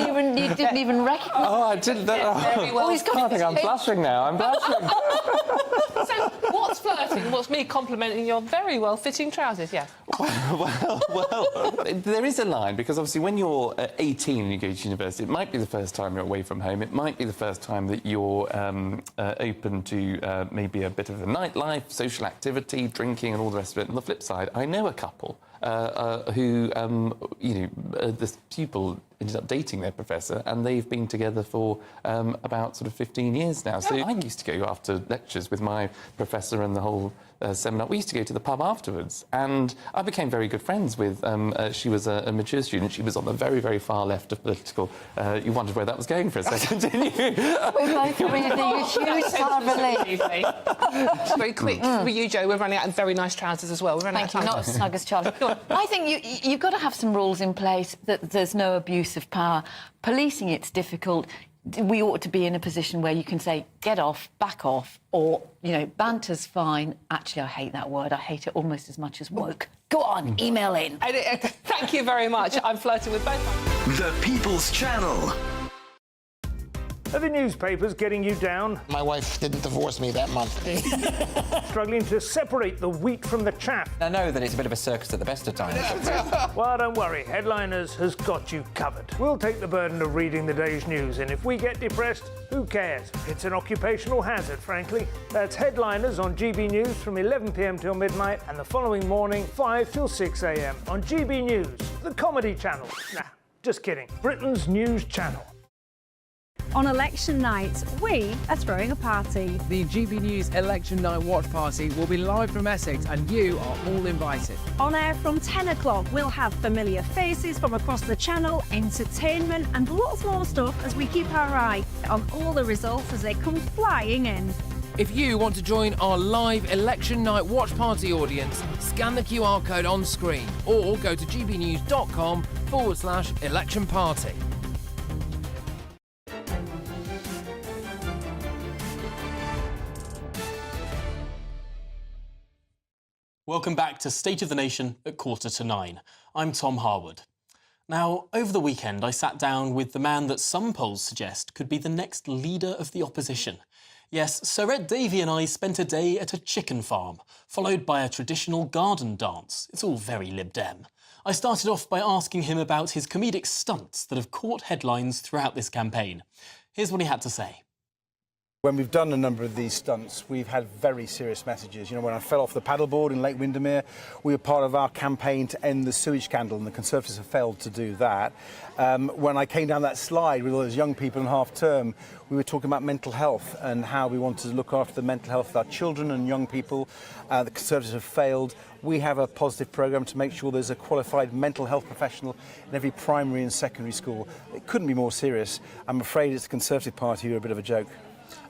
even recognise. Oh, I didn't. Very well. I think I'm blushing now. I'm blushing. So, what's flirting interesting. What's me complimenting your very well-fitting trousers, yes. Well, there is a line, because obviously when you're 18 and you go to university, it might be the first time you're away from home, it might be the first time that you're open to maybe a bit of a nightlife, social activity, drinking and all the rest of it. On the flip side, I know a couple who, the pupil ended up dating their professor, and they've been together for about sort of 15 years now. So I used to go after lectures with my professor and the whole seminar. We used to go to the pub afterwards, and I became very good friends with, she was a mature student. She was on the very, very far left of political. You wondered where that was going for a second, didn't you? We're both reading issues, I believe. Very quick for you, Joe. We're running out of very nice trousers as well. We're running Thank you, not as snug as Charlie. I think you've got to have some rules in place that there's no abuse of power. Policing it's difficult. We ought to be in a position where you can say, get off, back off, or, banter's fine. Actually, I hate that word. I hate it almost as much as woke. Go on, email in. Thank you very much. I'm flirting with both. The People's Channel. Are the newspapers getting you down? My wife didn't divorce me that month. Struggling to separate the wheat from the chaff? I know that it's a bit of a circus at the best of times. Well, don't worry. Headliners has got you covered. We'll take the burden of reading the day's news, and if we get depressed, who cares? It's an occupational hazard, frankly. That's Headliners on GB News from 11 p.m. till midnight, and the following morning, 5 till 6 a.m. on GB News, the comedy channel. Nah, just kidding. Britain's news channel. On election night, we are throwing a party. The GB News Election Night Watch Party will be live from Essex, and you are all invited. On air from 10 o'clock, we'll have familiar faces from across the channel, entertainment and lots more stuff as we keep our eye on all the results as they come flying in. If you want to join our live Election Night Watch Party audience, scan the QR code on screen or go to gbnews.com/election party. Welcome back to State of the Nation at 8:45. I'm Tom Harwood. Now, over the weekend, I sat down with the man that some polls suggest could be the next leader of the opposition. Yes, Sir Ed Davey and I spent a day at a chicken farm, followed by a traditional garden dance. It's all very Lib Dem. I started off by asking him about his comedic stunts that have caught headlines throughout this campaign. Here's what he had to say. When we've done a number of these stunts, we've had very serious messages. When I fell off the paddleboard in Lake Windermere, we were part of our campaign to end the sewage scandal, and the Conservatives have failed to do that. When I came down that slide with all those young people in half-term, we were talking about mental health and how we wanted to look after the mental health of our children and young people. The Conservatives have failed. We have a positive programme to make sure there's a qualified mental health professional in every primary and secondary school. It couldn't be more serious. I'm afraid it's the Conservative Party who are a bit of a joke.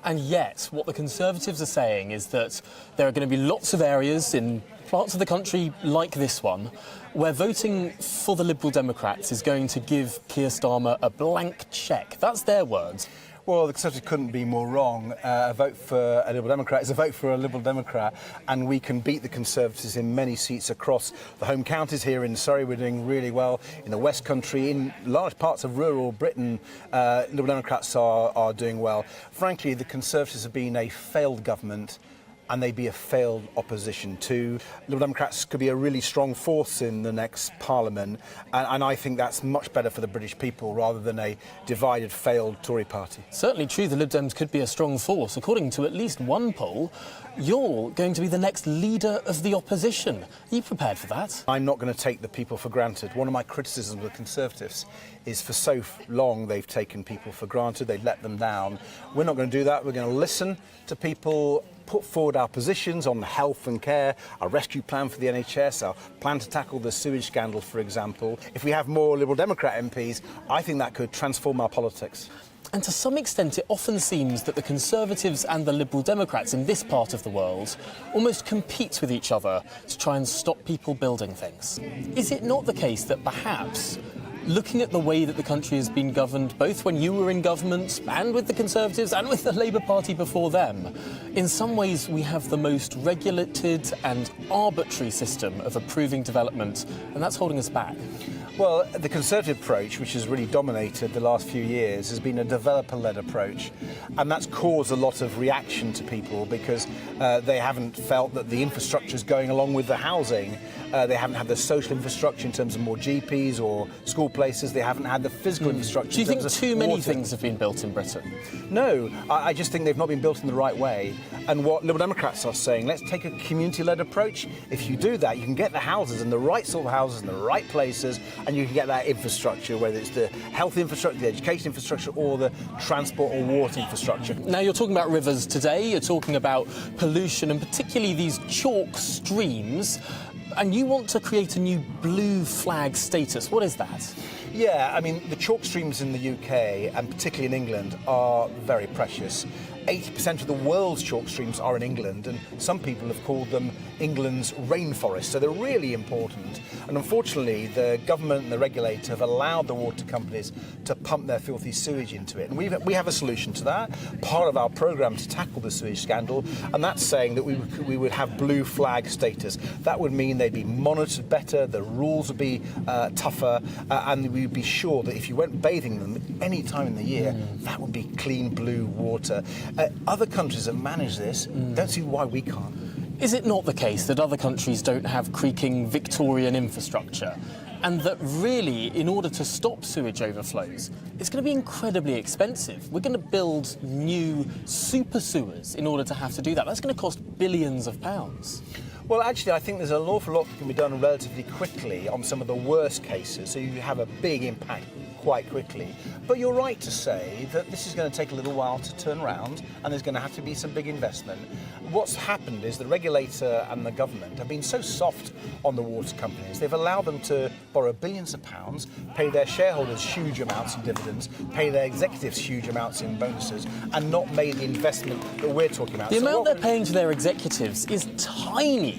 And yet, what the Conservatives are saying is that there are going to be lots of areas in parts of the country like this one where voting for the Liberal Democrats is going to give Keir Starmer a blank cheque. That's their words. Well, the Conservatives couldn't be more wrong. A vote for a Liberal Democrat is a vote for a Liberal Democrat, and we can beat the Conservatives in many seats across the home counties. Here in Surrey, we're doing really well. In the West Country, in large parts of rural Britain, Liberal Democrats are doing well. Frankly, the Conservatives have been a failed government, and they'd be a failed opposition too. Liberal Democrats could be a really strong force in the next Parliament, and I think that's much better for the British people rather than a divided, failed Tory party. Certainly true, the Lib Dems could be a strong force. According to at least one poll, you're going to be the next leader of the opposition. Are you prepared for that? I'm not going to take the people for granted. One of my criticisms of the Conservatives is for so long they've taken people for granted, they've let them down. We're not going to do that. We're going to listen to people, put forward our positions on health and care, our rescue plan for the NHS, our plan to tackle the sewage scandal, for example. If we have more Liberal Democrat MPs, I think that could transform our politics. And to some extent, it often seems that the Conservatives and the Liberal Democrats in this part of the world almost compete with each other to try and stop people building things. Is it not the case that perhaps looking at the way that the country has been governed, both when you were in government and with the Conservatives and with the Labour Party before them, in some ways we have the most regulated and arbitrary system of approving development, and that's holding us back. Well, the Conservative approach, which has really dominated the last few years, has been a developer-led approach, and that's caused a lot of reaction to people because they haven't felt that the infrastructure is going along with the housing. They haven't had the social infrastructure in terms of more GPs or school places. They haven't had the physical infrastructure. Do you think too many water. things have been built in Britain? No, I just think they've not been built in the right way. And what Liberal Democrats are saying, let's take a community-led approach. If you do that, you can get the houses and the right sort of houses in the right places, and you can get that infrastructure, whether it's the health infrastructure, the education infrastructure, or the transport or water infrastructure. Now, you're talking about rivers today, you're talking about pollution, and particularly these chalk streams, and you want to create a new blue flag status. What is that? Yeah, I mean, the chalk streams in the UK, and particularly in England, are very precious. 80% of the world's chalk streams are in England, and some people have called them England's rainforest, so they're really important. And unfortunately, the government and the regulator have allowed the water companies to pump their filthy sewage into it. And we have a solution to that, part of our programme to tackle the sewage scandal, and that's saying that we would have blue flag status. That would mean they'd be monitored better, the rules would be tougher, and we'd be sure that if you went bathing them any time in the year, that would be clean blue water. Other countries have managed this. Don't see why we can't. Is it not the case that other countries don't have creaking Victorian infrastructure? And that really, in order to stop sewage overflows, it's going to be incredibly expensive. We're going to build new super sewers in order to have to do that. That's going to cost billions of pounds. Well, actually, I think there's an awful lot that can be done relatively quickly on some of the worst cases, so you have a big impact quite quickly. But you're right to say that this is going to take a little while to turn around, and there's going to have to be some big investment. What's happened is the regulator and the government have been so soft on the water companies. They've allowed them to borrow billions of pounds, pay their shareholders huge amounts in dividends, pay their executives huge amounts in bonuses, and not made the investment that we're talking about. The amount they're paying to their executives is tiny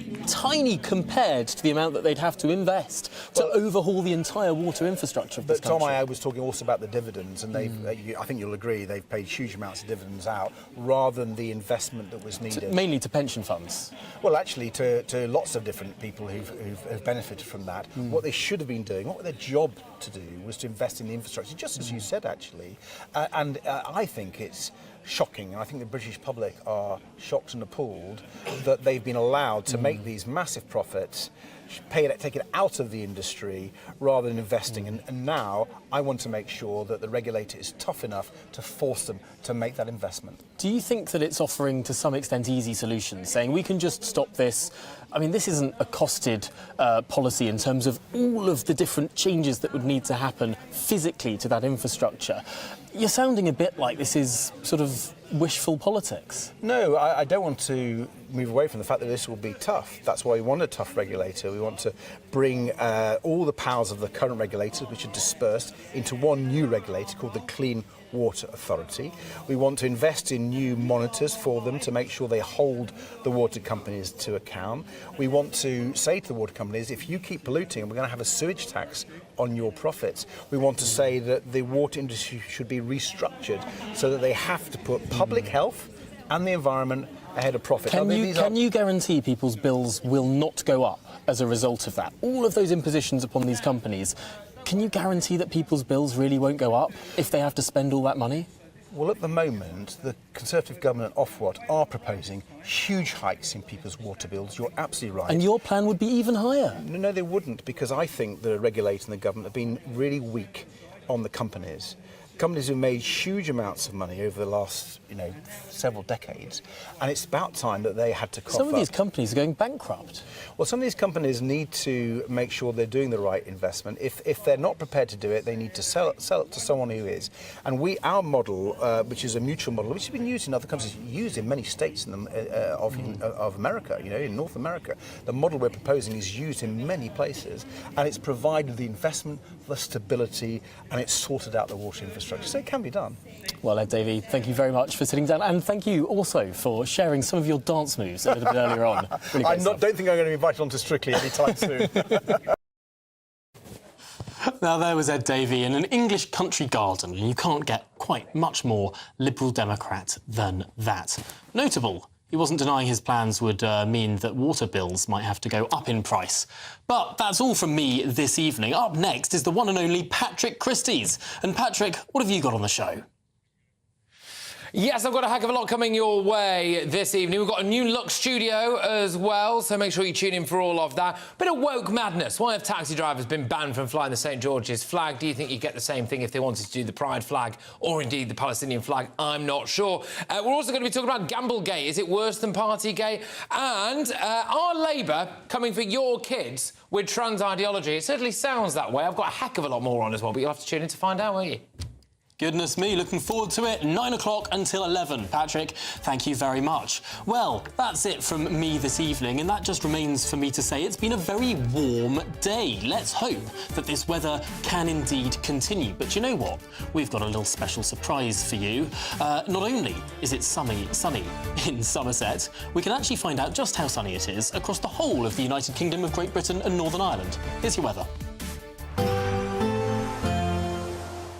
compared to the amount that they'd have to invest to overhaul the entire water infrastructure of this country. But Tom, I was talking also about the dividends, and I think you'll agree, they've paid huge amounts of dividends out rather than the investment that was needed. Mainly to pension funds? Well, actually, to lots of different people who've benefited from that. What they should have been doing, what their job to do, was to invest in the infrastructure, just as you said, actually. And I think it's shocking, and I think the British public are shocked and appalled that they've been allowed to make these massive profits, take it out of the industry rather than investing. And now I want to make sure that the regulator is tough enough to force them to make that investment. Do you think that it's offering to some extent easy solutions, saying we can just stop this? I mean, this isn't a costed policy in terms of all of the different changes that would need to happen physically to that infrastructure. You're sounding a bit like this is sort of wishful politics. No, I don't want to move away from the fact that this will be tough. That's why we want a tough regulator. We want to bring all the powers of the current regulators, which are dispersed, into one new regulator called the Clean Water Authority. We want to invest in new monitors for them to make sure they hold the water companies to account. We want to say to the water companies, if you keep polluting, we're going to have a sewage tax on your profits. We want to say that the water industry should be restructured so that they have to put public health and the environment ahead of profit. Can you guarantee people's bills will not go up as a result of that? All of those impositions upon these companies, can you guarantee that people's bills really won't go up if they have to spend all that money? Well, at the moment, the Conservative government and Ofwat are proposing huge hikes in people's water bills. You're absolutely right. And your plan would be even higher? No, they wouldn't, because I think the regulator and the government have been really weak on the companies. Companies have made huge amounts of money over the last, several decades, and it's about time that they had to cough up. Some of these companies are going bankrupt. Well, some of these companies need to make sure they're doing the right investment. If they're not prepared to do it, they need to sell it to someone who is. And our model, which is a mutual model, which has been used in other countries, used in many states of America, in North America. The model we're proposing is used in many places, and it's provided the investment, the stability, and it's sorted out the water infrastructure. So it can be done. Well, Ed Davey, thank you very much for sitting down, and thank you also for sharing some of your dance moves a little bit earlier on. Really don't think I'm going to be invited on to Strictly anytime soon. Now, there was Ed Davey in an English country garden, and you can't get quite much more Liberal Democrat than that. Notable, he wasn't denying his plans would mean that water bills might have to go up in price. But that's all from me this evening. Up next is the one and only Patrick Christys. And Patrick, what have you got on the show? Yes, I've got a heck of a lot coming your way this evening. We've got a new look studio as well, so make sure you tune in for all of that. Bit of woke madness. Why have taxi drivers been banned from flying the St George's flag? Do you think you'd get the same thing if they wanted to do the Pride flag or indeed the Palestinian flag? I'm not sure. We're also going to be talking about Gamblegate. Is it worse than Partygate? And are Labour coming for your kids with trans ideology? It certainly sounds that way. I've got a heck of a lot more on as well, but you'll have to tune in to find out, won't you? Goodness me, looking forward to it. 9 o'clock until 11. Patrick, thank you very much. Well, that's it from me this evening, and that just remains for me to say it's been a very warm day. Let's hope that this weather can indeed continue. But you know what? We've got a little special surprise for you. Not only is it sunny in Somerset, we can actually find out just how sunny it is across the whole of the United Kingdom of Great Britain and Northern Ireland. Here's your weather.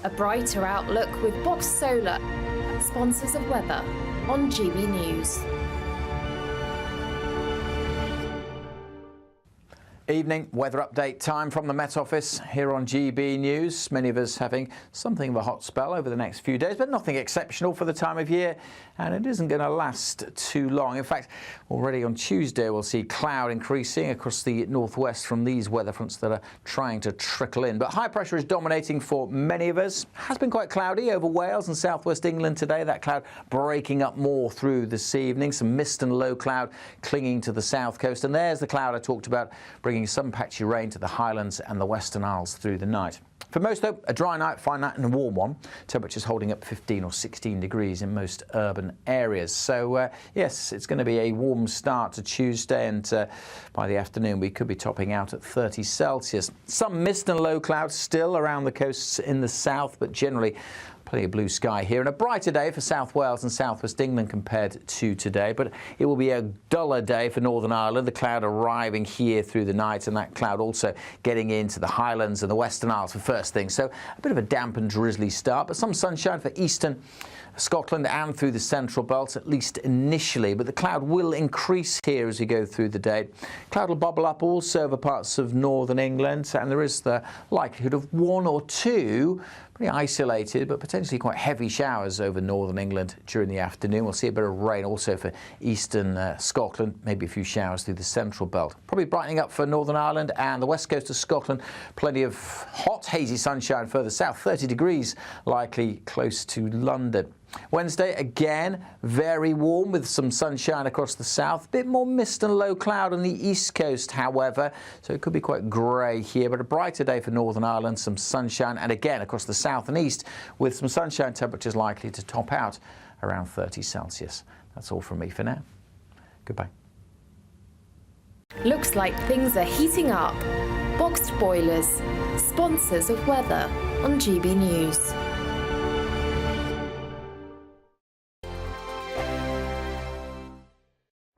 A brighter outlook with Box Solar, sponsors of weather on GB News. Evening, weather update time from the Met Office here on GB News. Many of us having something of a hot spell over the next few days, but nothing exceptional for the time of year, and it isn't going to last too long. In fact, already on Tuesday we'll see cloud increasing across the northwest from these weather fronts that are trying to trickle in. But high pressure is dominating for many of us. It has been quite cloudy over Wales and southwest England today. That cloud breaking up more through this evening. Some mist and low cloud clinging to the south coast. And there's the cloud I talked about, bringing some patchy rain to the Highlands and the Western Isles through the night. For most, though, a dry night, fine night and a warm one. Temperatures holding up 15 or 16 degrees in most urban areas. So, yes, it's going to be a warm start to Tuesday, and by the afternoon we could be topping out at 30 Celsius. Some mist and low clouds still around the coasts in the south, but generally plenty of blue sky here, and a brighter day for South Wales and Southwest England compared to today, but it will be a duller day for Northern Ireland. The cloud arriving here through the night, and that cloud also getting into the Highlands and the Western Isles for first thing. So a bit of a damp and drizzly start, but some sunshine for eastern Scotland and through the central belt, at least initially, but the cloud will increase here as we go through the day. Cloud will bubble up also over parts of northern England, and there is the likelihood of one or two pretty isolated but potentially quite heavy showers over northern England during the afternoon. We'll see a bit of rain also for eastern Scotland, maybe a few showers through the central belt. Probably brightening up for Northern Ireland and the west coast of Scotland. Plenty of hot, hazy sunshine further south, 30 degrees likely close to London. Wednesday, again, very warm with some sunshine across the south. A bit more mist and low cloud on the east coast, however, so it could be quite grey here, but a brighter day for Northern Ireland, some sunshine, and again across the south and east with some sunshine, temperatures likely to top out around 30 Celsius. That's all from me for now. Goodbye. Looks like things are heating up. Boxed Boilers, sponsors of weather on GB News.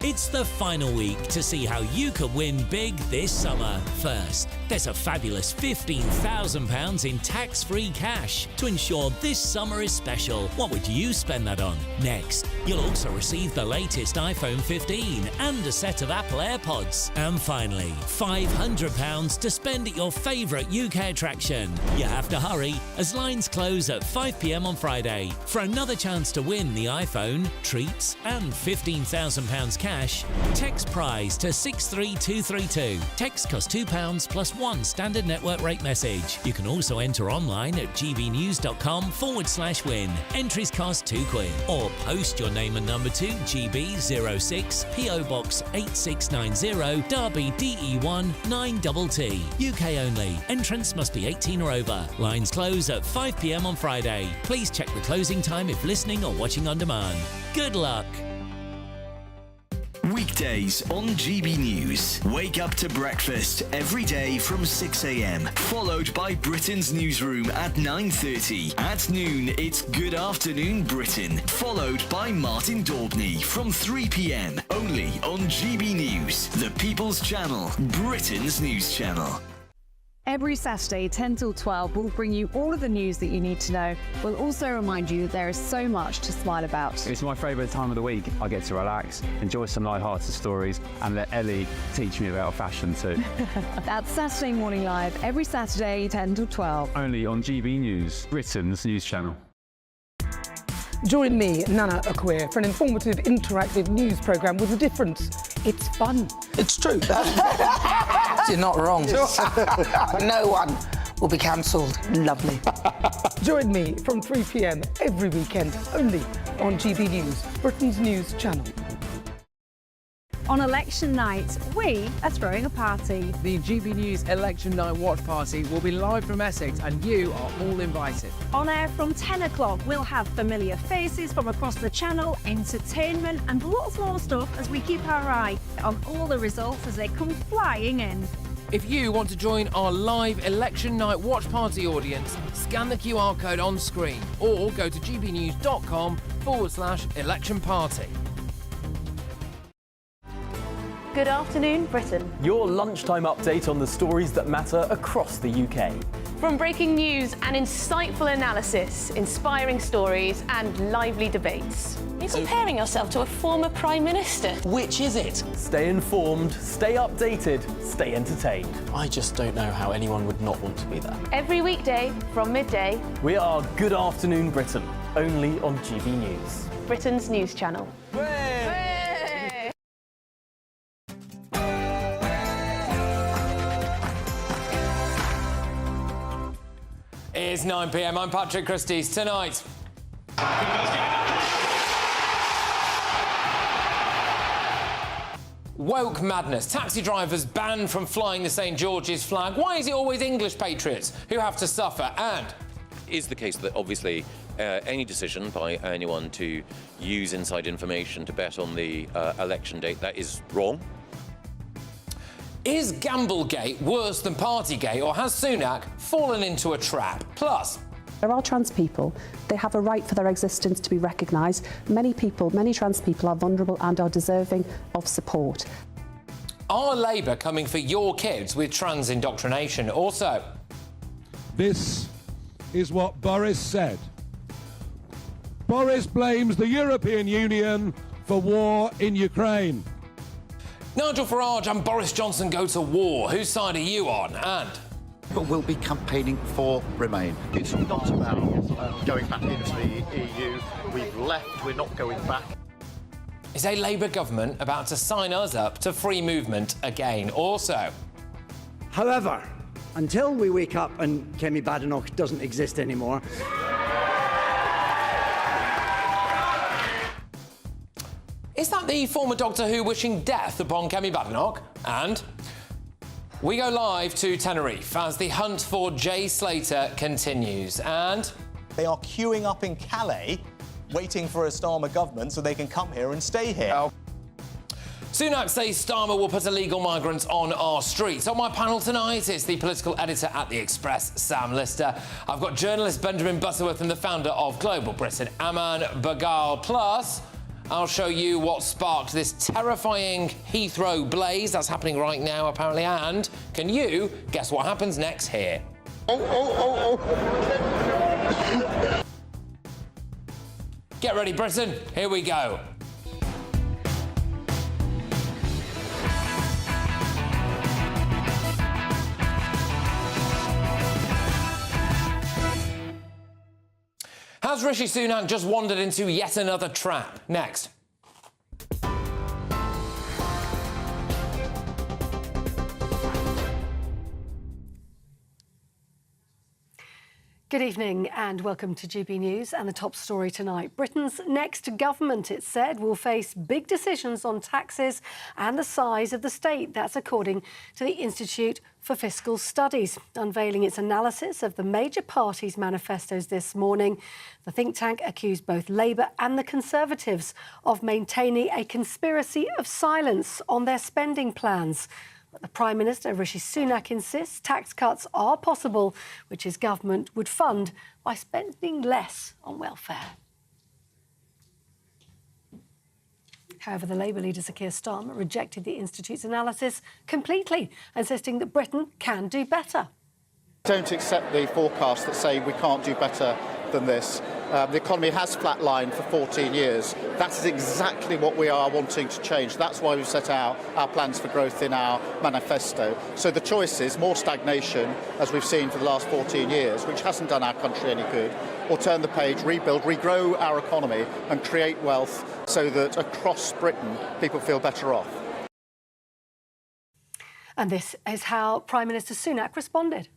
It's the final week to see how you can win big this summer. First, there's a fabulous £15,000 in tax-free cash to ensure this summer is special. What would you spend that on? Next, you'll also receive the latest iPhone 15 and a set of Apple AirPods. And finally, £500 to spend at your favourite UK attraction. You have to hurry, as lines close at 5 p.m. on Friday. For another chance to win the iPhone, treats and £15,000 cash, text prize to 63232. Text costs £2 plus one standard network rate message. You can also enter online at gbnews.com/win. Entries cost £2, or post your name and number to GB06 PO Box 8690 Derby DE1 9TT. UK only. Entrance must be 18 or over. Lines close at 5 p.m. on Friday. Please check the closing time if listening or watching on demand. Good luck. Weekdays on GB News. Wake up to breakfast every day from 6 a.m. Followed by Britain's newsroom at 9:30. At noon, it's Good Afternoon Britain. Followed by Martin Daubney from 3 p.m. Only on GB News, the People's Channel, Britain's news channel. Every Saturday, 10 till 12, we'll bring you all of the news that you need to know. We'll also remind you that there is so much to smile about. It's my favourite time of the week. I get to relax, enjoy some light-hearted stories, and let Ellie teach me about fashion too. That's Saturday Morning Live, every Saturday, 10 till 12. Only on GB News, Britain's news channel. Join me, Nana Akweer, for an informative, interactive news programme with a difference. It's fun. It's true. You're not wrong. No one will be cancelled. Lovely. Join me from 3 p.m. every weekend, only on GB News, Britain's news channel. On election night, we are throwing a party. The GB News Election Night Watch Party will be live from Essex and you are all invited. On air from 10 o'clock, we'll have familiar faces from across the channel, entertainment and lots more stuff as we keep our eye on all the results as they come flying in. If you want to join our live Election Night Watch Party audience, scan the QR code on screen or go to gbnews.com/election party. Good afternoon, Britain. Your lunchtime update on the stories that matter across the UK. From breaking news and insightful analysis, inspiring stories and lively debates. You're comparing yourself to a former Prime Minister. Which is it? Stay informed, stay updated, stay entertained. I just don't know how anyone would not want to be there. Every weekday from midday. We are Good Afternoon Britain, only on GB News. Britain's news channel. It's 9 p.m. I'm Patrick Christie's. Tonight. Woke madness. Taxi drivers banned from flying the St George's flag. Why is it always English patriots who have to suffer? And is the case that obviously any decision by anyone to use inside information to bet on the election date, that is wrong. Is Gamblegate worse than Partygate, or has Sunak fallen into a trap? Plus, there are trans people. They have a right for their existence to be recognised. Many trans people are vulnerable and are deserving of support. are Labour coming for your kids with trans indoctrination? Also, this is what Boris said. Boris blames the European Union for war in Ukraine. Nigel Farage and Boris Johnson go to war. Whose side are you on? And but we'll be campaigning for Remain. It's not about going back into the EU. We've left, we're not going back. is a Labour government about to sign us up to free movement again? Also, however, until we wake up and Kemi Badenoch doesn't exist anymore, is that the former Doctor Who wishing death upon Kemi Badenoch? And we go live to Tenerife as the hunt for Jay Slater continues. And they are queuing up in Calais, waiting for a Starmer government so they can come here and stay here. Sunak says Starmer will put illegal migrants on our streets. On my panel tonight is the political editor at The Express, Sam Lister. I've got journalist Benjamin Butterworth and the founder of Global Britain, Aman Bagal. Plus, I'll show you what sparked this terrifying Heathrow blaze that's happening right now, apparently. And can you guess what happens next here? Get ready, Britain. Here we go. Has Rishi Sunak just wandered into yet another trap? Next. Good evening and welcome to GB News and the top story tonight. Britain's next government, it's said, will face big decisions on taxes and the size of the state. That's according to the Institute for Fiscal Studies, unveiling its analysis of the major parties' manifestos this morning. The think tank accused both Labour and the Conservatives of maintaining a conspiracy of silence on their spending plans. But the Prime Minister, Rishi Sunak, insists tax cuts are possible, which his government would fund by spending less on welfare. However, the Labour leader, Sir Keir Starmer, rejected the Institute's analysis completely, insisting that Britain can do better. Don't accept the forecasts that say we can't do better than this. The economy has flatlined for 14 years. That is exactly what we are wanting to change. That's why we've set out our plans for growth in our manifesto. So the choice is more stagnation, as we've seen for the last 14 years, which hasn't done our country any good, or turn the page, rebuild, regrow our economy and create wealth so that across Britain people feel better off. And this is how Prime Minister Sunak responded.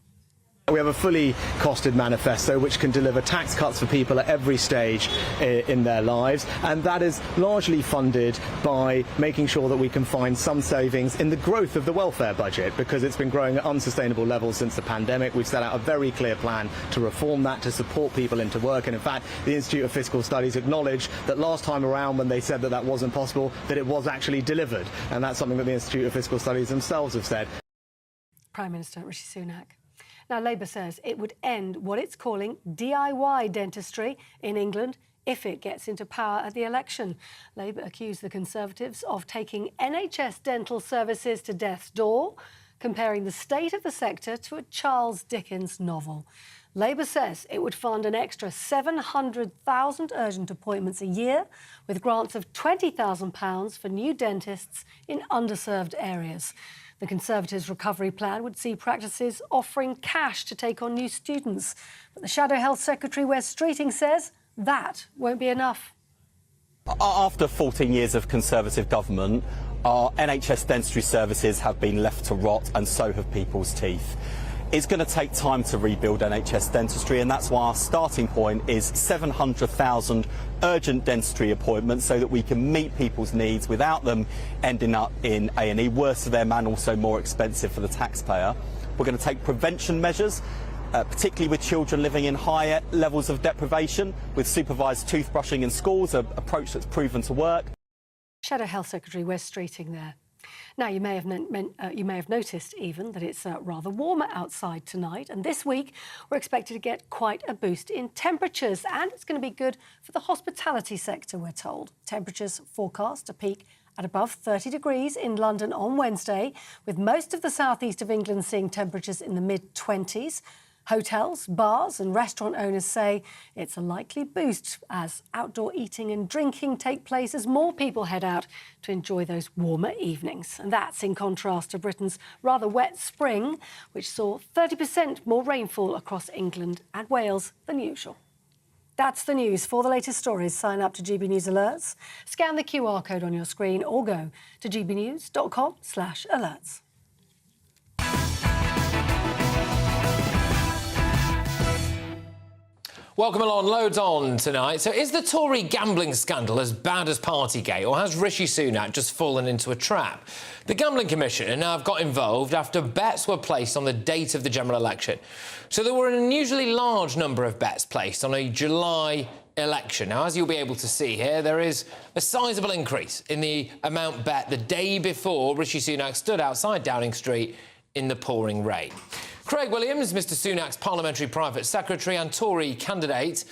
We have a fully costed manifesto which can deliver tax cuts for people at every stage in their lives, and that is largely funded by making sure that we can find some savings in the growth of the welfare budget, because it's been growing at unsustainable levels since the pandemic. We've set out a very clear plan to reform that, to support people into work, and in fact the Institute of Fiscal Studies acknowledged that last time around, when they said that that wasn't possible, that it was actually delivered, and that's something that the Institute of Fiscal Studies themselves have said. Prime Minister Rishi Sunak. Now, Labour says it would end what it's calling DIY dentistry in England if it gets into power at the election. Labour accused the Conservatives of taking NHS dental services to death's door, comparing the state of the sector to a Charles Dickens novel. Labour says it would fund an extra 700,000 urgent appointments a year, with grants of £20,000 for new dentists in underserved areas. The Conservatives' recovery plan would see practices offering cash to take on new students. But the Shadow Health Secretary, Wes Streeting, says that won't be enough. After 14 years of Conservative government, our NHS dentistry services have been left to rot, and so have people's teeth. It's going to take time to rebuild NHS dentistry, and that's why our starting point is 700,000 urgent dentistry appointments, so that we can meet people's needs without them ending up in A&E, worse for them and also more expensive for the taxpayer. We're going to take prevention measures, particularly with children living in higher levels of deprivation, with supervised toothbrushing in schools, an approach that's proven to work. Shadow Health Secretary Wes Streeting there. Now, you may have noticed even that it's rather warmer outside tonight, and this week we're expected to get quite a boost in temperatures, and it's going to be good for the hospitality sector, we're told. Temperatures forecast to peak at above 30 degrees in London on Wednesday, with most of the southeast of England seeing temperatures in the mid-20s. Hotels, bars and restaurant owners say it's a likely boost as outdoor eating and drinking take place as more people head out to enjoy those warmer evenings. And that's in contrast to Britain's rather wet spring, which saw 30% more rainfall across England and Wales than usual. That's the news. For the latest stories, sign up to GB News Alerts, scan the QR code on your screen or go to gbnews.com/alerts. Welcome along, loads on tonight. So is the Tory gambling scandal as bad as Partygate, or has Rishi Sunak just fallen into a trap? The Gambling Commission have got involved after bets were placed on the date of the general election. So there were an unusually large number of bets placed on a July election. Now, as you'll be able to see here, there is a sizable increase in the amount bet the day before Rishi Sunak stood outside Downing Street in the pouring rain. Craig Williams, Mr Sunak's parliamentary private secretary and Tory candidate,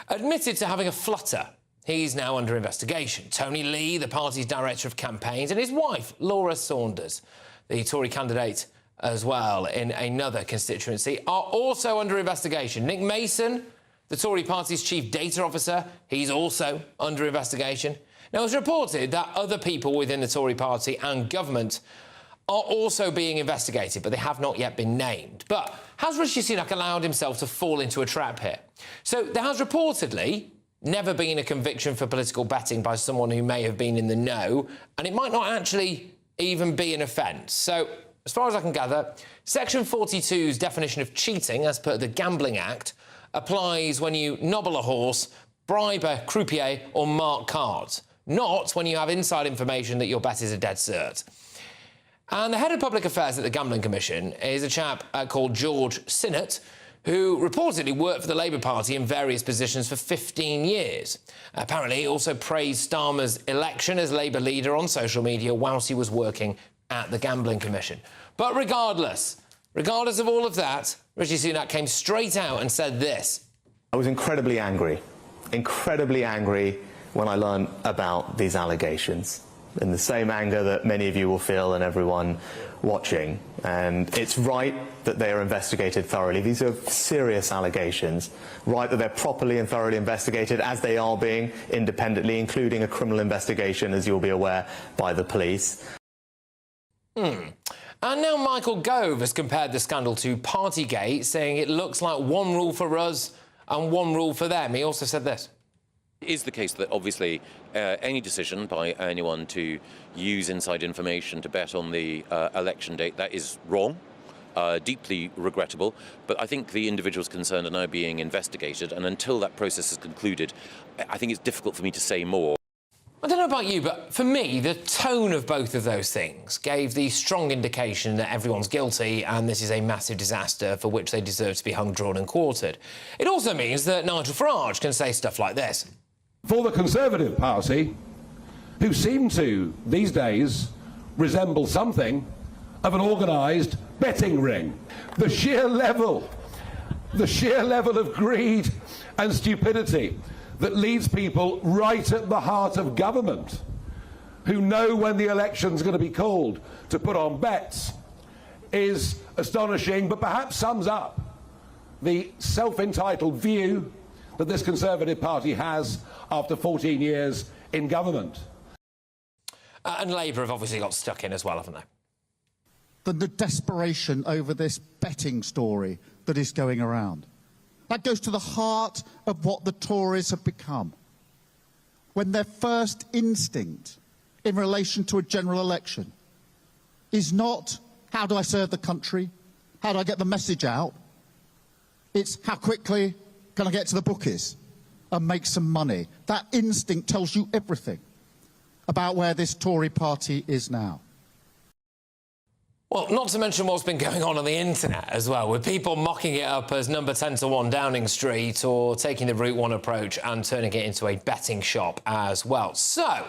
admitted to having a flutter. He's now under investigation. Tony Lee, the party's director of campaigns, and his wife, Laura Saunders, the Tory candidate as well in another constituency, are also under investigation. Nick Mason, the Tory party's chief data officer, he's also under investigation. Now, it's reported that other people within the Tory party and government are also being investigated, but they have not yet been named. But has Rishi Sunak allowed himself to fall into a trap here? So there has reportedly never been a conviction for political betting by someone who may have been in the know, and it might not actually even be an offence. So, as far as I can gather, Section 42's definition of cheating, as per the Gambling Act, applies when you nobble a horse, bribe a croupier or mark cards, not when you have inside information that your bet is a dead cert. And the head of public affairs at the Gambling Commission is a chap called George Sinnott, who reportedly worked for the Labour Party in various positions for 15 years. Apparently, he also praised Starmer's election as Labour leader on social media whilst he was working at the Gambling Commission. But regardless of all of that, Rishi Sunak came straight out and said this. I was incredibly angry when I learned about these allegations. In the same anger that many of you will feel and everyone watching, and it's right that they are investigated thoroughly. These are serious allegations. Right that they're properly and thoroughly investigated, as they are being independently, including a criminal investigation, as you'll be aware, by the police. And now Michael Gove has compared the scandal to Partygate, saying it looks like one rule for us and one rule for them. He also said this. It is the case that obviously any decision by anyone to use inside information to bet on the election date, that is wrong, deeply regrettable, but I think the individuals concerned are now being investigated, and until that process is concluded, I think it's difficult for me to say more. I don't know about you, but for me, the tone of both of those things gave the strong indication that everyone's guilty and this is a massive disaster for which they deserve to be hung, drawn and quartered. It also means that Nigel Farage can say stuff like this. For the Conservative Party, who seem to, these days, resemble something of an organised betting ring. The sheer level of greed and stupidity that leads people right at the heart of government, who know when the election's going to be called, to put on bets, is astonishing, but perhaps sums up the self-entitled view that this Conservative Party has after 14 years in government. And Labour have obviously got stuck in as well, haven't they? The desperation over this betting story that is going around. That goes to the heart of what the Tories have become. When their first instinct in relation to a general election is not, how do I serve the country? How do I get the message out? It's, how quickly can I get to the bookies and make some money? That instinct tells you everything about where this Tory party is now. Well, not to mention what's been going on the internet as well, with people mocking it up as number 10 to 1 Downing Street or taking the Route 1 approach and turning it into a betting shop as well. So,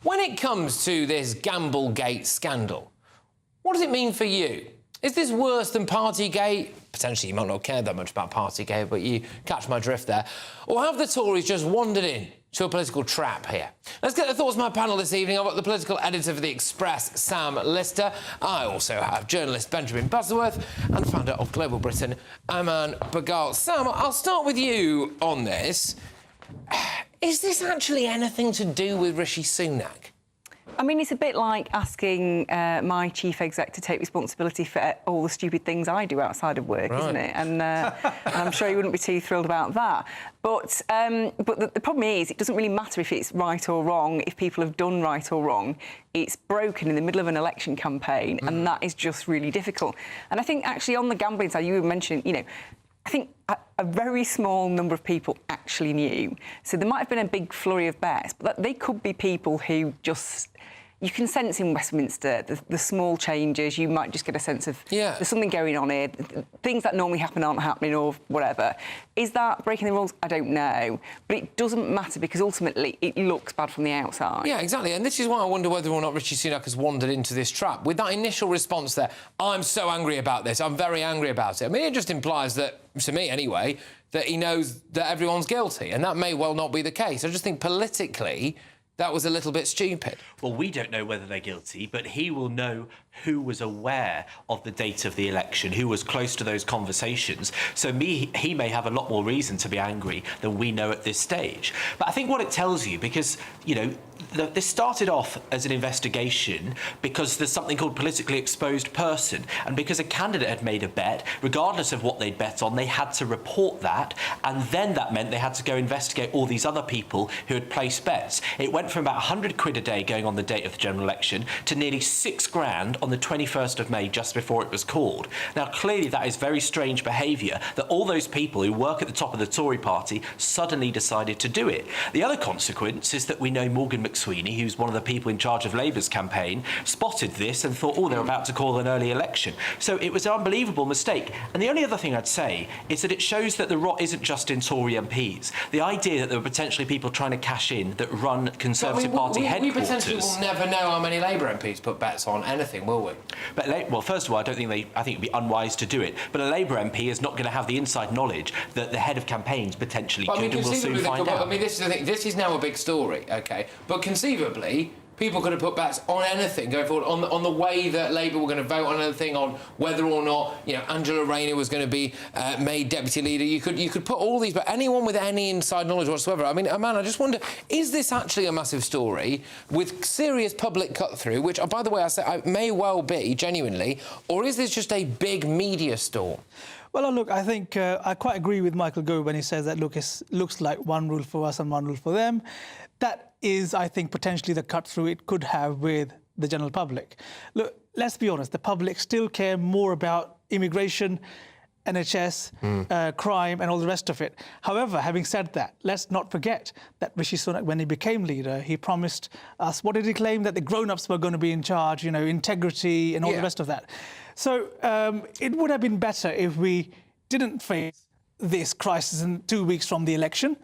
when it comes to this Gamblegate scandal, what does it mean for you? Is this worse than Partygate? Potentially, you might not care that much about Partygate, but you catch my drift there. Or have the Tories just wandered in to a political trap here? Let's get the thoughts of my panel this evening. I've got the political editor for The Express, Sam Lister. I also have journalist Benjamin Butterworth and founder of Global Britain, Aman Bagal. Sam, I'll start with you on this. Is this actually anything to do with Rishi Sunak? I mean, it's a bit like asking my chief exec to take responsibility for all the stupid things I do outside of work, isn't it? And I'm sure you wouldn't be too thrilled about that. But the problem is, it doesn't really matter if it's right or wrong, if people have done right or wrong. It's broken in the middle of an election campaign, and that is just really difficult. And I think, actually, on the gambling side, you were mentioning, you know, I think a very small number of people actually knew. So there might have been a big flurry of bets, but they could be people who just... You can sense in Westminster the small changes. You might just get a sense of there's something going on here. Things that normally happen aren't happening or whatever. Is that breaking the rules? I don't know. But it doesn't matter because ultimately it looks bad from the outside. Yeah, exactly. And this is why I wonder whether or not Rishi Sunak has wandered into this trap. With that initial response there, I'm so angry about this. I'm very angry about it. I mean, it just implies that, to me anyway, that he knows that everyone's guilty. And that may well not be the case. I just think politically... that was a little bit stupid. Well, we don't know whether they're guilty, but he will know who was aware of the date of the election, who was close to those conversations. So he may have a lot more reason to be angry than we know at this stage. But I think what it tells you, because, you know, this started off as an investigation because there's something called politically exposed person, and because a candidate had made a bet, regardless of what they'd bet on, they had to report that, and then that meant they had to go investigate all these other people who had placed bets. It went from about 100 quid a day going on the date of the general election to nearly 6 grand on the 21st of May, just before it was called. Now, clearly that is very strange behaviour, that all those people who work at the top of the Tory party suddenly decided to do it. The other consequence is that we know Morgan McSweeney, who's one of the people in charge of Labour's campaign, spotted this and thought, oh, they're about to call an early election. So it was an unbelievable mistake. And the only other thing I'd say is that it shows that the rot isn't just in Tory MPs. The idea that there were potentially people trying to cash in that run Conservative Party headquarters... We potentially will never know how many Labour MPs put bets on anything, will we? But, well, first of all, I think it'd be unwise to do it. But a Labour MP is not going to have the inside knowledge that the head of campaigns potentially could, and we'll soon find out. I mean, this is the thing. This is now a big story, OK? But conceivably, People could have put bets on anything going forward, on the way that Labour were going to vote on anything, on whether or not, you know, Angela Rayner was going to be made deputy leader. You could put all these, but anyone with any inside knowledge whatsoever. I mean, man, I just wonder, is this actually a massive story with serious public cut-through, which, by the way, I say may well be, genuinely, or is this just a big media storm? Well, look, I think I quite agree with Michael Gove when he says that, look, it looks like one rule for us and one rule for them. That is, I think, potentially the cut-through it could have with the general public. Look, let's be honest, the public still care more about immigration, NHS, crime and all the rest of it. However, having said that, let's not forget that Rishi Sunak, when he became leader, he promised us, what did he claim? That the grown-ups were going to be in charge, you know, integrity and all the rest of that. So it would have been better if we didn't face this crisis in 2 weeks from the election.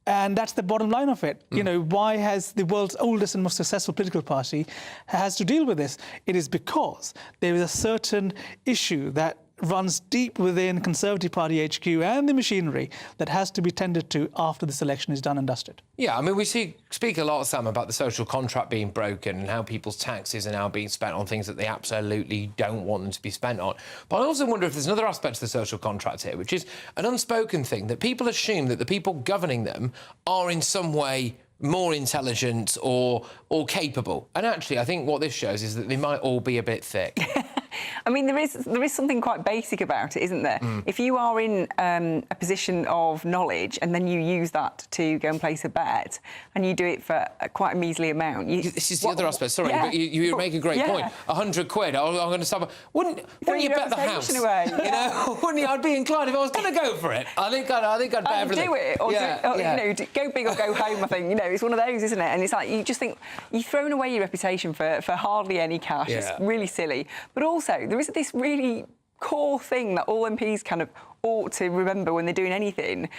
And that's the bottom line of it. You know, why has the world's oldest and most successful political party has to deal with this? It is because there is a certain issue that runs deep within Conservative Party HQ and the machinery that has to be tended to after this election is done and dusted. Yeah, I mean, we speak a lot, Sam, about the social contract being broken and how people's taxes are now being spent on things that they absolutely don't want them to be spent on. But I also wonder if there's another aspect to the social contract here, which is an unspoken thing, that people assume that the people governing them are in some way more intelligent or capable. And actually, I think what this shows is that they might all be a bit thick. I mean, there is something quite basic about it, isn't there? If you are in a position of knowledge and then you use that to go and place a bet and you do it for quite a measly amount... This is the other aspect, sorry, but you make a great point. 100 quid, I'm going to stop... Wouldn't you bet the house? Away. You know, wouldn't you? I'd be inclined if I was going to go for it. I think I'd bet everything. Do it, or you know, go big or go home, I think. You know, it's one of those, isn't it? And it's like, you just think, you've thrown away your reputation for hardly any cash. It's really silly. But also, there is this really core thing that all MPs kind of ought to remember when they're doing anything.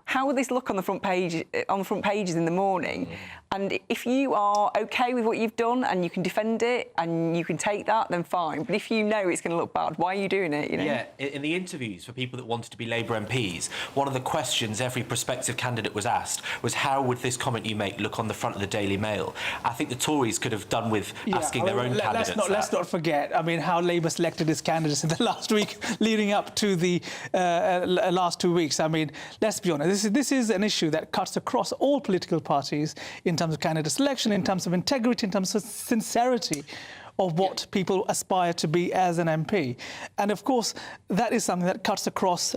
How would this look on the front page, on the front pages in the morning? And if you are OK with what you've done and you can defend it and you can take that, then fine. But if you know it's going to look bad, why are you doing it? You know? Yeah, in the interviews for people that wanted to be Labour MPs, one of the questions every prospective candidate was asked was, how would this comment you make look on the front of the Daily Mail? I think the Tories could have done with asking their own candidates let's not forget, I mean, how Labour selected its candidates in the last week leading up to the last 2 weeks. I mean, let's be honest, this is an issue that cuts across all political parties in terms of candidate selection, in terms of integrity, in terms of sincerity of what people aspire to be as an MP. And of course, that is something that cuts across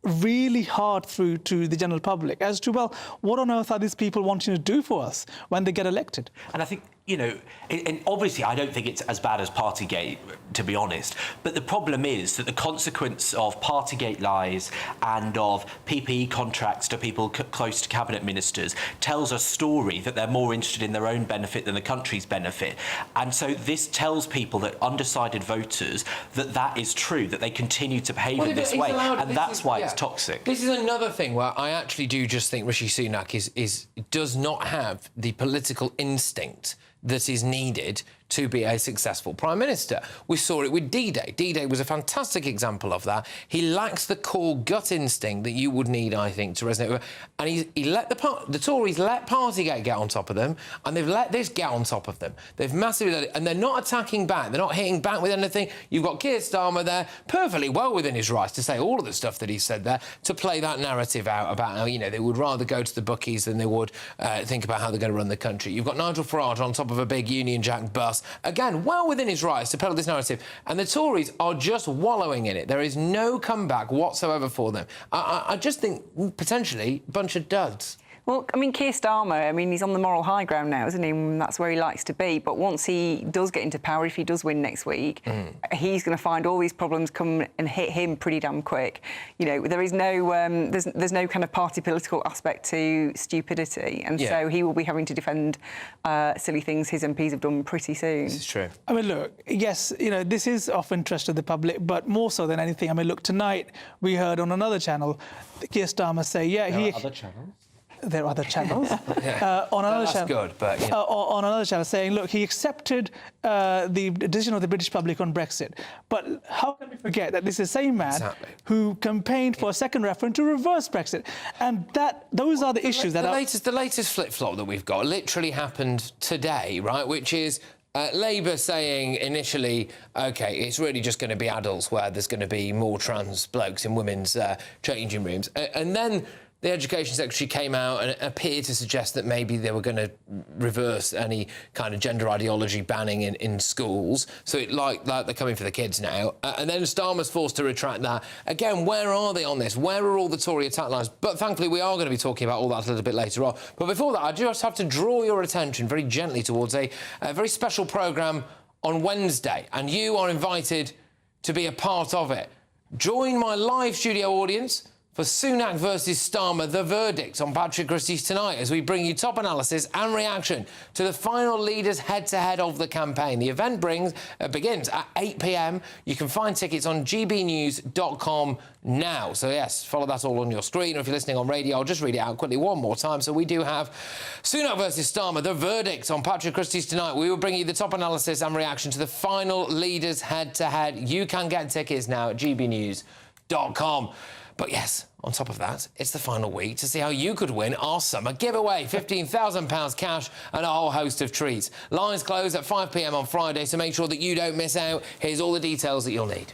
really hard through to the general public as to, well, what on earth are these people wanting to do for us when they get elected? And I think, you know, and obviously I don't think it's as bad as Partygate, to be honest, but the problem is that the consequence of Partygate lies and of PPE contracts to people close to cabinet ministers tells a story that they're more interested in their own benefit than the country's benefit. And so this tells people, that undecided voters, that that is true, that they continue to behave in this way, and that's why it's toxic. This is another thing where I actually do just think Rishi Sunak does not have the political instinct that is needed to be a successful Prime Minister. We saw it with D-Day. D-Day was a fantastic example of that. He lacks the core gut instinct that you would need, I think, to resonate with. And he let the Tories let Partygate get on top of them, and they've let this get on top of them. They've massively let it, and they're not attacking back. They're not hitting back with anything. You've got Keir Starmer there, perfectly well within his rights to say all of the stuff that he said there, to play that narrative out about how, you know, they would rather go to the bookies than they would think about how they're going to run the country. You've got Nigel Farage on top of a big Union Jack bus, again, well within his rights to peddle this narrative. And the Tories are just wallowing in it. There is no comeback whatsoever for them. I just think, potentially, a bunch of duds. Well, I mean, Keir Starmer, I mean, he's on the moral high ground now, isn't he? And that's where he likes to be. But once he does get into power, if he does win next week, he's going to find all these problems come and hit him pretty damn quick. You know, there is no, there's no kind of party political aspect to stupidity. And so he will be having to defend silly things his MPs have done pretty soon. This is true. I mean, look, yes, you know, this is of interest to the public, but more so than anything, I mean, look, tonight we heard on another channel Keir Starmer say, There are other channels? their other channels. On another channel, good, but you know. On another channel, saying, look, he accepted the decision of the British public on Brexit. But how can we forget that this is the same man who campaigned for a second referendum to reverse Brexit? And those are the issues that are... The latest flip-flop that we've got literally happened today, right, which is Labour saying initially, OK, it's really just going to be adults where there's going to be more trans blokes in women's changing rooms. And then the Education Secretary came out and appeared to suggest that maybe they were going to reverse any kind of gender ideology banning in schools. So like they're coming for the kids now. And then Starmer's forced to retract that. Again, where are they on this? Where are all the Tory attack lines? But thankfully, we are going to be talking about all that a little bit later on. But before that, I just have to draw your attention very gently towards a very special programme on Wednesday. And you are invited to be a part of it. Join my live studio audience for Sunak versus Starmer, the verdict on Patrick Christie's tonight, as we bring you top analysis and reaction to the final leaders head-to-head of the campaign. The event begins at 8 p.m. You can find tickets on GBNews.com now. So, yes, follow that all on your screen. Or if you're listening on radio, I'll just read it out quickly one more time. So we do have Sunak versus Starmer, the verdict on Patrick Christie's tonight. We will bring you the top analysis and reaction to the final leaders head-to-head. You can get tickets now at GBNews.com. But yes, on top of that, it's the final week to see how you could win our summer giveaway. £15,000 cash and a whole host of treats. Lines close at 5 p.m. on Friday, so make sure that you don't miss out. Here's all the details that you'll need.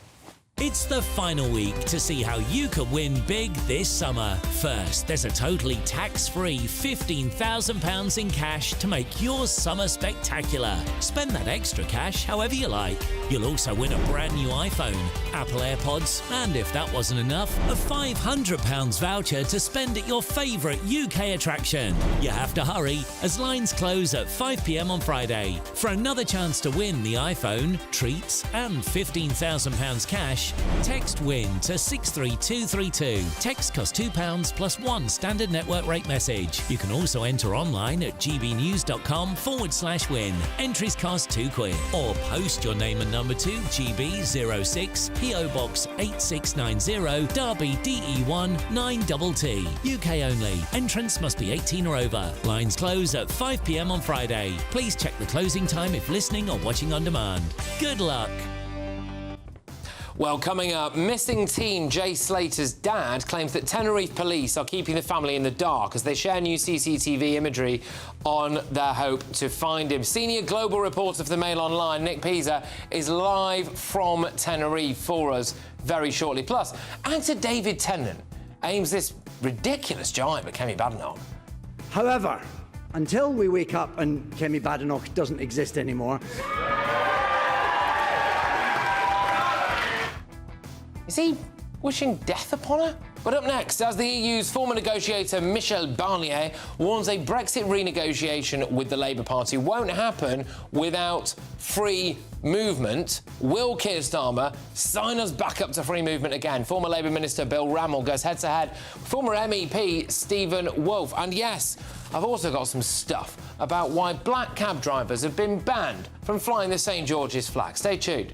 It's the final week to see how you could win big this summer. First, there's a totally tax-free £15,000 in cash to make your summer spectacular. Spend that extra cash however you like. You'll also win a brand new iPhone, Apple AirPods, and if that wasn't enough, a £500 voucher to spend at your favourite UK attraction. You have to hurry, as lines close at 5 p.m. on Friday. For another chance to win the iPhone, treats, and £15,000 cash, text WIN to 63232. Text costs £2 plus one standard network rate message. You can also enter online at gbnews.com/win. Entries cost £2. Or post your name and number to GB06 PO Box 8690 Derby DE1 9TT. UK only. Entrance must be 18 or over. Lines close at 5 p.m. on Friday. Please check the closing time if listening or watching on demand. Good luck. Well, coming up, missing teen Jay Slater's dad claims that Tenerife police are keeping the family in the dark as they share new CCTV imagery on their hope to find him. Senior global reporter for the Mail Online, Nick Pisa, is live from Tenerife for us very shortly. Plus, actor David Tennant aims this ridiculous jibe at Kemi Badenoch. However, until we wake up and Kemi Badenoch doesn't exist anymore... Is he wishing death upon her? But up next, as the EU's former negotiator Michel Barnier warns a Brexit renegotiation with the Labour Party won't happen without free movement. Will Keir Starmer sign us back up to free movement again? Former Labour Minister Bill Rammell goes head-to-head with former MEP Stephen Wolfe. And yes, I've also got some stuff about why black cab drivers have been banned from flying the St George's flag. Stay tuned.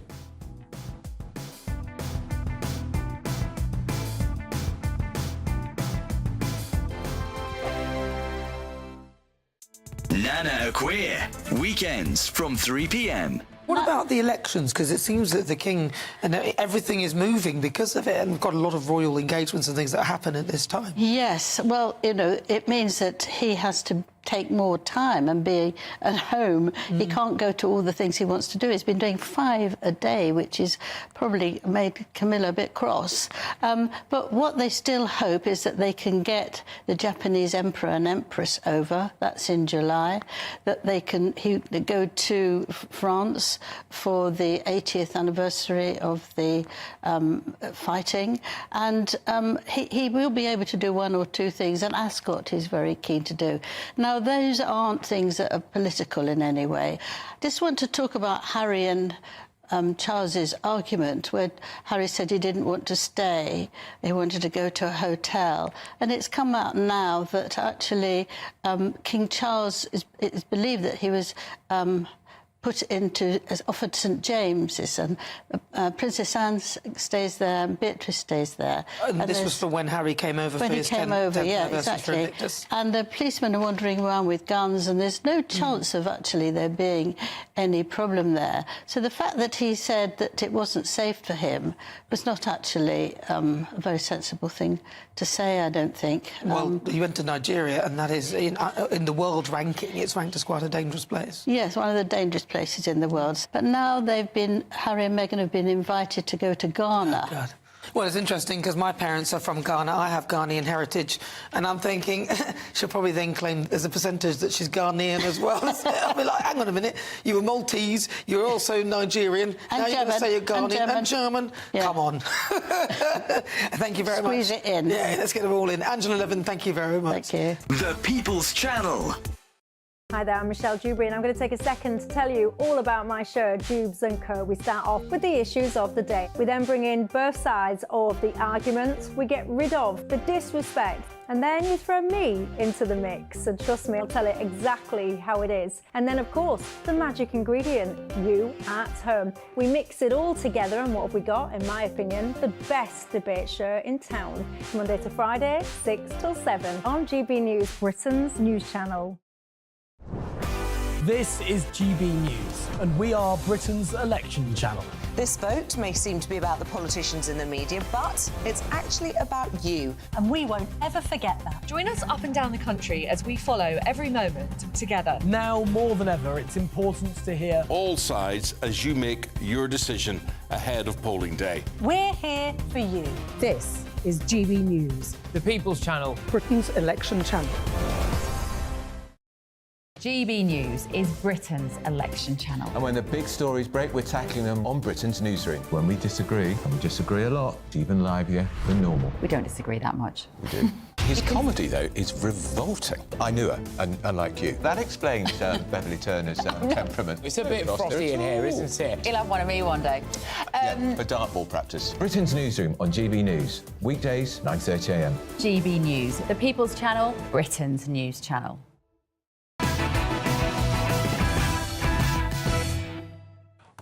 Nana Queer, weekends from 3 p.m. What about the elections? Because it seems that the King and everything is moving because of it, and we've got a lot of royal engagements and things that happen at this time. Yes, well, you know, it means that he has to take more time and be at home. He can't go to all the things he wants to do. He's been doing 5 a day, which is probably made Camilla a bit cross. But what they still hope is that they can get the Japanese Emperor and Empress over. That's in July. That they can go to France for the 80th anniversary of the fighting. And he will be able to do 1 or 2 things. And Ascot he's very keen to do. Now, those aren't things that are political in any way. Just want to talk about Harry and Charles's argument, where Harry said he didn't want to stay, he wanted to go to a hotel. And it's come out now that actually King Charles is believed that he was put into, offered St James's, and Princess Anne stays there, and Beatrice stays there. And this was for when Harry came over when for he his came 10th over, yeah, anniversary for exactly. Invictus. And the policemen are wandering around with guns, and there's no chance of actually there being any problem there. So the fact that he said that it wasn't safe for him was not actually a very sensible thing to say, I don't think. Well, he went to Nigeria, and that is, in the world ranking, it's ranked as quite a dangerous place. Yes, one of the dangerous places in the world. But now Harry and Meghan have been invited to go to Ghana. Oh, God. Well, it's interesting because my parents are from Ghana. I have Ghanaian heritage, and I'm thinking she'll probably then claim there's a percentage that she's Ghanaian as well. I'll be like, hang on a minute, you were Maltese, you're also Nigerian, and now German, you're going to say you're Ghanaian and German. Yeah. Come on. Thank you very much. Squeeze it in. Yeah, let's get them all in. Angela Levin, thank you very much. Thank you. The People's Channel. Hi there, I'm Michelle Dewberry, and I'm going to take a second to tell you all about my show, Dubes & Co. We start off with the issues of the day. We then bring in both sides of the arguments. We get rid of the disrespect. And then you throw me into the mix. And trust me, I'll tell it exactly how it is. And then, of course, the magic ingredient, you at home. We mix it all together, and what have we got? In my opinion, the best debate show in town. Monday to Friday, 6 till 7 on GB News, Britain's news channel. This is GB News, and we are Britain's election channel. This vote may seem to be about the politicians in the media, but it's actually about you. And we won't ever forget that. Join us up and down the country as we follow every moment together. Now more than ever, it's important to hear all sides as you make your decision ahead of polling day. We're here for you. This is GB News. The People's Channel. Britain's election channel. GB News is Britain's election channel. And when the big stories break, we're tackling them on Britain's newsroom. When we disagree, and we disagree a lot, it's even livelier than normal. We don't disagree that much. We do. His comedy, though, is revolting. I knew her, unlike you. That explains Beverly Turner's temperament. It's a bit frosty in here, isn't it? He'll have one of me one day. For dartball practice. Britain's newsroom on GB News. Weekdays, 9:30 a.m. GB News, the People's Channel, Britain's news channel.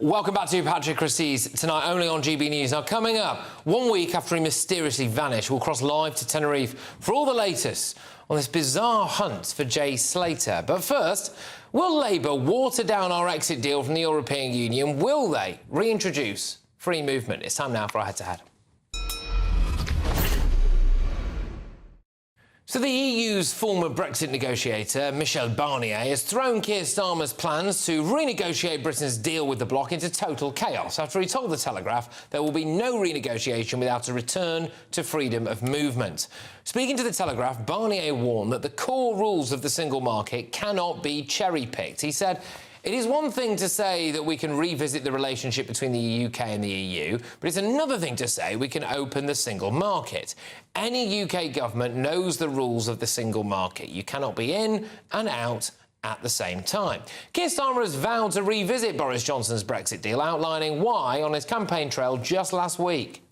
Welcome back to Patrick Christie's Tonight Only on GB News. Now, coming up, 1 week after he mysteriously vanished, we'll cross live to Tenerife for all the latest on this bizarre hunt for Jay Slater. But first, will Labour water down our exit deal from the European Union? Will they reintroduce free movement? It's time now for our head-to-head. So the EU's former Brexit negotiator, Michel Barnier, has thrown Keir Starmer's plans to renegotiate Britain's deal with the bloc into total chaos after he told The Telegraph there will be no renegotiation without a return to freedom of movement. Speaking to The Telegraph, Barnier warned that the core rules of the single market cannot be cherry-picked. He said, "It is one thing to say that we can revisit the relationship between the UK and the EU, but it's another thing to say we can open the single market. Any UK government knows the rules of the single market. You cannot be in and out at the same time." Keir Starmer has vowed to revisit Boris Johnson's Brexit deal, outlining why on his campaign trail just last week.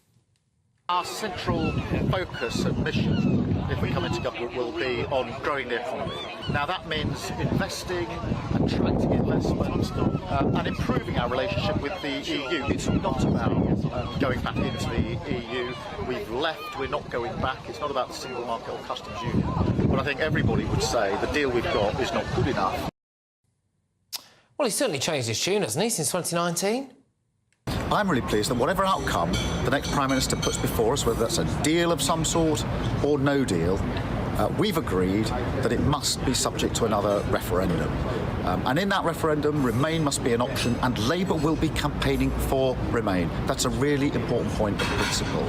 Our central focus and mission, if we come into government, will be on growing the economy. Now that means investing, attracting investment, and improving our relationship with the EU. It's not about going back into the EU. We've left, we're not going back. It's not about the single market or customs union. But I think everybody would say the deal we've got is not good enough. Well, he's certainly changed his tune, hasn't he, since 2019? I'm really pleased that whatever outcome the next Prime Minister puts before us, whether that's a deal of some sort or no deal, we've agreed that it must be subject to another referendum. And in that referendum, Remain must be an option, and Labour will be campaigning for Remain. That's a really important point of principle.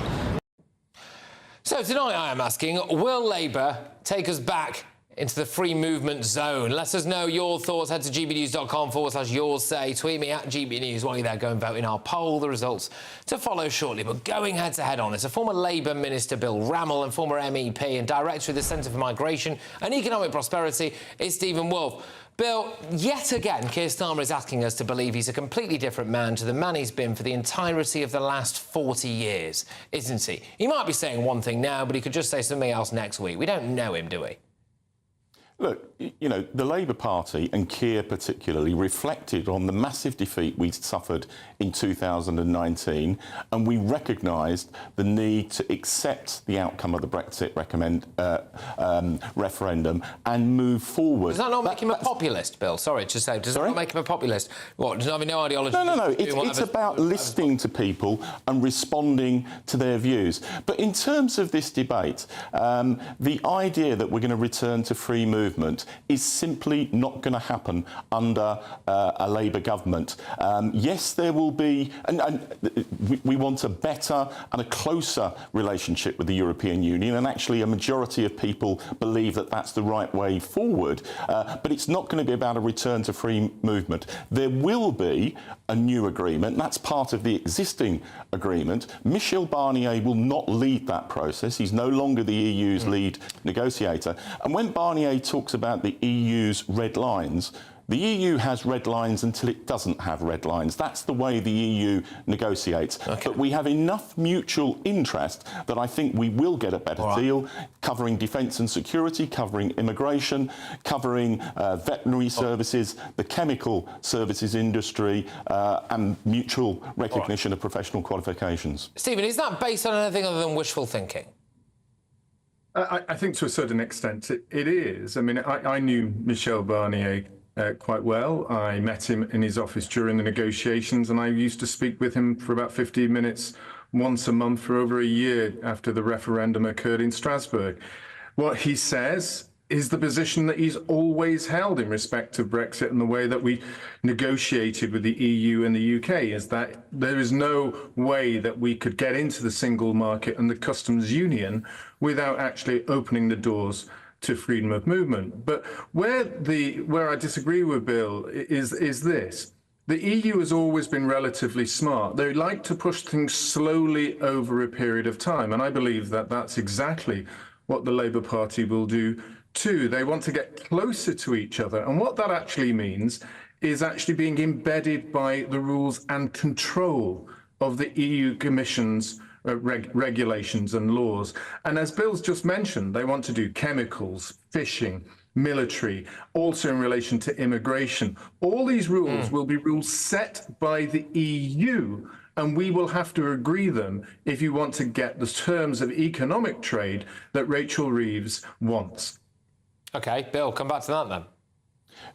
So tonight I am asking, will Labour take us back into the free movement zone? Let us know your thoughts. Head to gbnews.com/yours say. Tweet me at GBNews. While you're there, go and vote in our poll. The results to follow shortly. But going head-to-head on this, a former Labour Minister, Bill Rammell, and former MEP and Director of the Centre for Migration and Economic Prosperity is Stephen Wolfe. Bill, yet again, Keir Starmer is asking us to believe he's a completely different man to the man he's been for the entirety of the last 40 years, isn't he? He might be saying one thing now, but he could just say something else next week. We don't know him, do we? Look, you know, the Labour Party, and Keir particularly, reflected on the massive defeat we suffered in 2019, and we recognised the need to accept the outcome of the Brexit referendum and move forward. Does that not make him a populist, Bill? Sorry to say. Does that not make him a populist? What, does he have no ideology? No. It's about listening to people and responding to their views. But in terms of this debate, the idea that we're going to return to free movement is simply not going to happen under a Labour government. Yes, there will be, and we want a better and a closer relationship with the European Union, and actually a majority of people believe that that's the right way forward. But it's not going to be about a return to free movement. There will be a new agreement. That's part of the existing agreement. Michel Barnier will not lead that process. He's no longer the EU's lead negotiator. And when Barnier talks about the EU's red lines, the EU has red lines until it doesn't have red lines. That's the way the EU negotiates. But we have enough mutual interest that I think we will get a better deal, covering defence and security, covering immigration, covering veterinary services, the chemical services industry, and mutual recognition of professional qualifications. Stephen, is that based on anything other than wishful thinking? I think to a certain extent it is. I mean, I knew Michel Barnier quite well. I met him in his office during the negotiations, and I used to speak with him for about 15 minutes once a month for over a year after the referendum occurred in Strasbourg. What he says is the position that he's always held in respect to Brexit and the way that we negotiated with the EU and the UK, is that there is no way that we could get into the single market and the customs union without actually opening the doors to freedom of movement. But where I disagree with Bill is this. The EU has always been relatively smart. They like to push things slowly over a period of time, and I believe that that's exactly what the Labour Party will do too. They want to get closer to each other, and what that actually means is actually being embedded by the rules and control of the EU Commission's regulations and laws. And as Bill's just mentioned, they want to do chemicals, fishing, military, also in relation to immigration. All these rules will be rules set by the EU, and we will have to agree them if you want to get the terms of economic trade that Rachel Reeves wants. OK, Bill, come back to that then.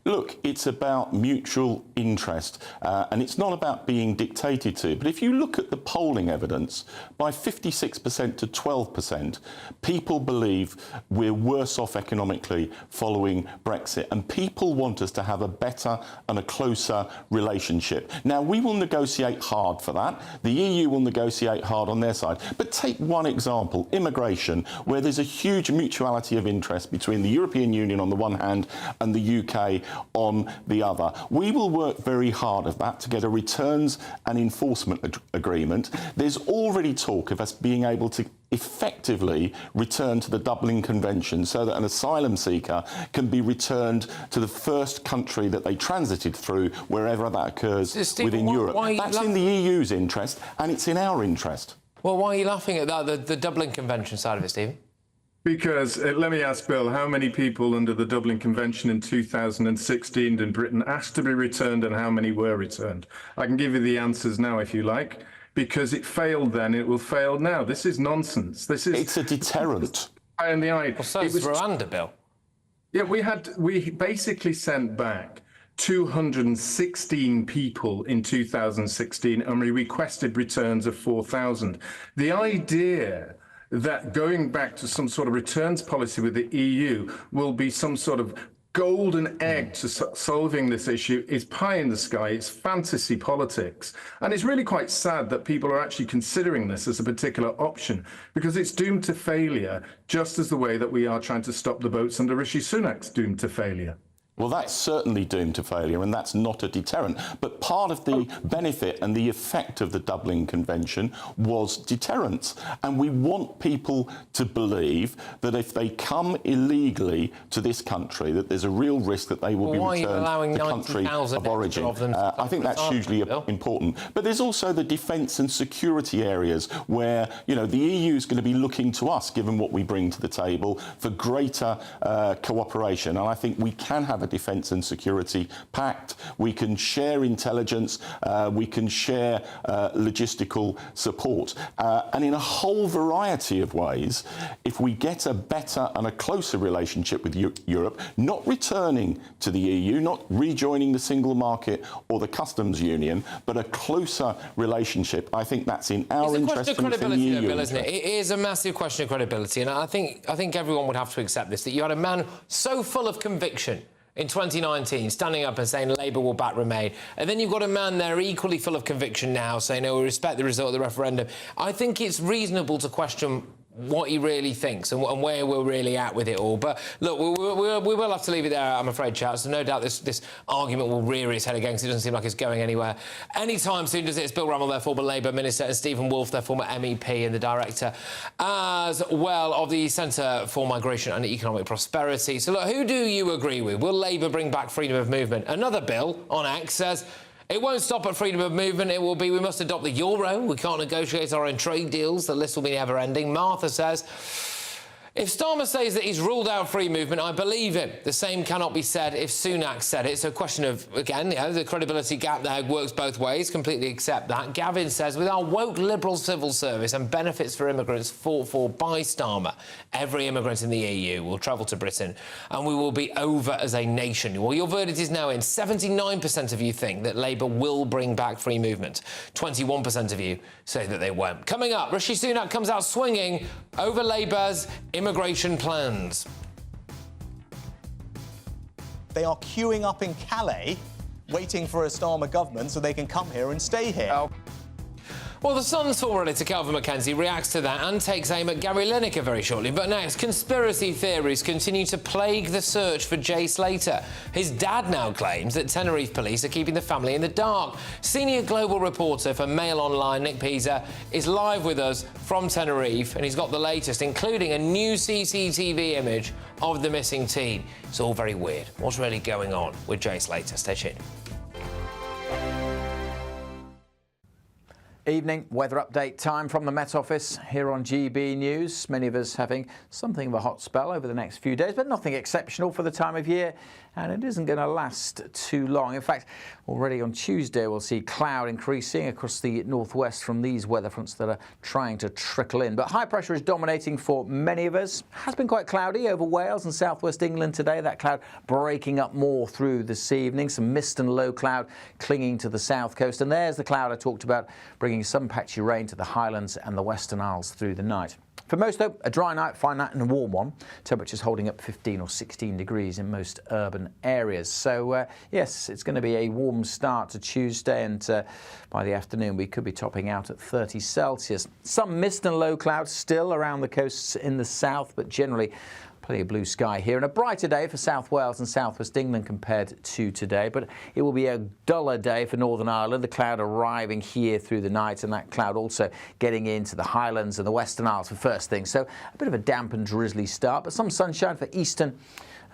Look, it's about mutual interest, and it's not about being dictated to. But if you look at the polling evidence, by 56% to 12%, people believe we're worse off economically following Brexit, and people want us to have a better and a closer relationship. Now, we will negotiate hard for that. The EU will negotiate hard on their side. But take one example, immigration, where there's a huge mutuality of interest between the European Union on the one hand and the UK on the other. We will work very hard at that to get a returns and enforcement agreement. There's already talk of us being able to effectively return to the Dublin Convention so that an asylum seeker can be returned to the first country that they transited through, wherever that occurs within Europe. That's in the EU's interest, and it's in our interest. Well, why are you laughing at that, the Dublin Convention side of it, Stephen? Because, let me ask Bill, how many people under the Dublin Convention in 2016 in Britain asked to be returned, and how many were returned? I can give you the answers now if you like. Because it failed then, it will fail now. This is nonsense. It's a deterrent. And the eye. Well, so is Rwanda, Bill. Yeah, we basically sent back 216 people in 2016, and we requested returns of 4,000. The idea that going back to some sort of returns policy with the EU will be some sort of golden egg to solving this issue is pie in the sky. It's fantasy politics. And it's really quite sad that people are actually considering this as a particular option, because it's doomed to failure, just as the way that we are trying to stop the boats under Rishi Sunak's doomed to failure. Well, that's certainly doomed to failure, and that's not a deterrent. But part of the benefit and the effect of the Dublin Convention was deterrence. And we want people to believe that if they come illegally to this country, that there's a real risk that they will be returned to the country of origin. I think that's hugely important. But there's also the defence and security areas where, you know, the EU is going to be looking to us, given what we bring to the table, for greater cooperation. And I think we can have a defence and security pact. We can share intelligence. We can share logistical support. And in a whole variety of ways, if we get a better and a closer relationship with Europe, not returning to the EU, not rejoining the single market or the customs union, but a closer relationship, I think that's in our interest and in the EU Bill, isn't interest. it? It is a massive question of credibility, and I think everyone would have to accept this, that you had a man so full of conviction in 2019, standing up and saying Labour will back Remain. And then you've got a man there equally full of conviction now saying, no, we respect the result of the referendum. I think it's reasonable to question what he really thinks and where we're really at with it all. But look, we will have to leave it there, I'm afraid, Charles. So no doubt this argument will rear its head again because it doesn't seem like it's going anywhere anytime soon, does it? It's Bill Rummel, their former Labour minister, and Stephen Wolfe, their former MEP and the director as well of the Centre for Migration and Economic Prosperity. So look, who do you agree with? Will Labour bring back freedom of movement? Another Bill on X says, it won't stop at freedom of movement. It will be, we must adopt the euro. We can't negotiate our own trade deals. The list will be never-ending. Martha says, if Starmer says that he's ruled out free movement, I believe him. The same cannot be said if Sunak said it. So a question of, again, you know, the credibility gap there works both ways. Completely accept that. Gavin says, with our woke liberal civil service and benefits for immigrants fought for by Starmer, every immigrant in the EU will travel to Britain and we will be over as a nation. Well, your verdict is now in. 79% of you think that Labour will bring back free movement. 21% of you say that they won't. Coming up, Rishi Sunak comes out swinging over Labour's immigration plans. They are queuing up in Calais, waiting for a Starmer government so they can come here and stay here. Well, the Sun's former editor Calvin Mackenzie reacts to that and takes aim at Gary Lineker very shortly. But next, conspiracy theories continue to plague the search for Jay Slater. His dad now claims that Tenerife police are keeping the family in the dark. Senior global reporter for Mail Online, Nick Pisa, is live with us from Tenerife, and he's got the latest, including a new CCTV image of the missing teen. It's all very weird. What's really going on with Jay Slater? Stay tuned. Evening, weather update time from the Met Office here on GB News. Many of us having something of a hot spell over the next few days, but nothing exceptional for the time of year, and it isn't going to last too long. In fact, already on Tuesday we'll see cloud increasing across the northwest from these weather fronts that are trying to trickle in. But high pressure is dominating for many of us. Has been quite cloudy over Wales and southwest England today. That cloud breaking up more through this evening. Some mist and low cloud clinging to the south coast. And there's the cloud I talked about, bringing some patchy rain to the Highlands and the Western Isles through the night. For most, though, a dry night, fine night and a warm one. Temperatures holding up 15 or 16 degrees in most urban areas. So, yes, it's going to be a warm start to Tuesday, and by the afternoon we could be topping out at 30 Celsius. Some mist and low clouds still around the coasts in the south, but generally plenty of blue sky here, and a brighter day for South Wales and Southwest England compared to today, but it will be a duller day for Northern Ireland. The cloud arriving here through the night, and that cloud also getting into the Highlands and the Western Isles for first thing. So a bit of a damp and drizzly start, but some sunshine for eastern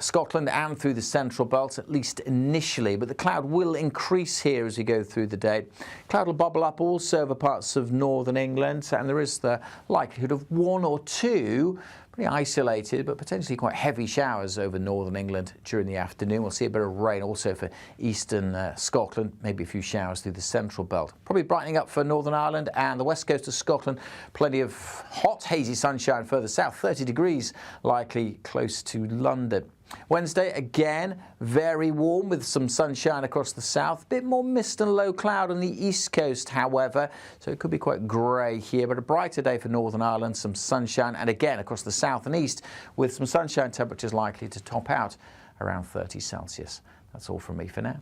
Scotland and through the central belt, at least initially, but the cloud will increase here as we go through the day. Cloud will bubble up also over parts of northern England, and there is the likelihood of one or two pretty isolated but potentially quite heavy showers over northern England during the afternoon. We'll see a bit of rain also for eastern Scotland, maybe a few showers through the central belt. Probably brightening up for Northern Ireland and the west coast of Scotland. Plenty of hot, hazy sunshine further south, 30 degrees likely close to London. Wednesday, again, very warm with some sunshine across the south. A bit more mist and low cloud on the east coast, however, so it could be quite grey here, but a brighter day for Northern Ireland, some sunshine, and again across the south and east with some sunshine, temperatures likely to top out around 30 Celsius. That's all from me for now.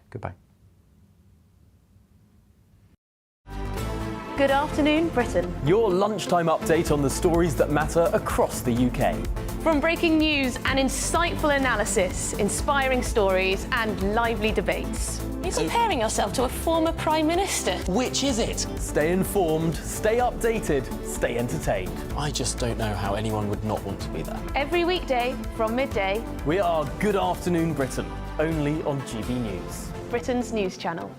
Goodbye. Good afternoon, Britain. Your lunchtime update on the stories that matter across the UK. From breaking news and insightful analysis, inspiring stories and lively debates. You're comparing yourself to a former Prime Minister. Which is it? Stay informed, stay updated, stay entertained. I just don't know how anyone would not want to be there. Every weekday from midday. We are Good Afternoon Britain, only on GB News. Britain's news channel.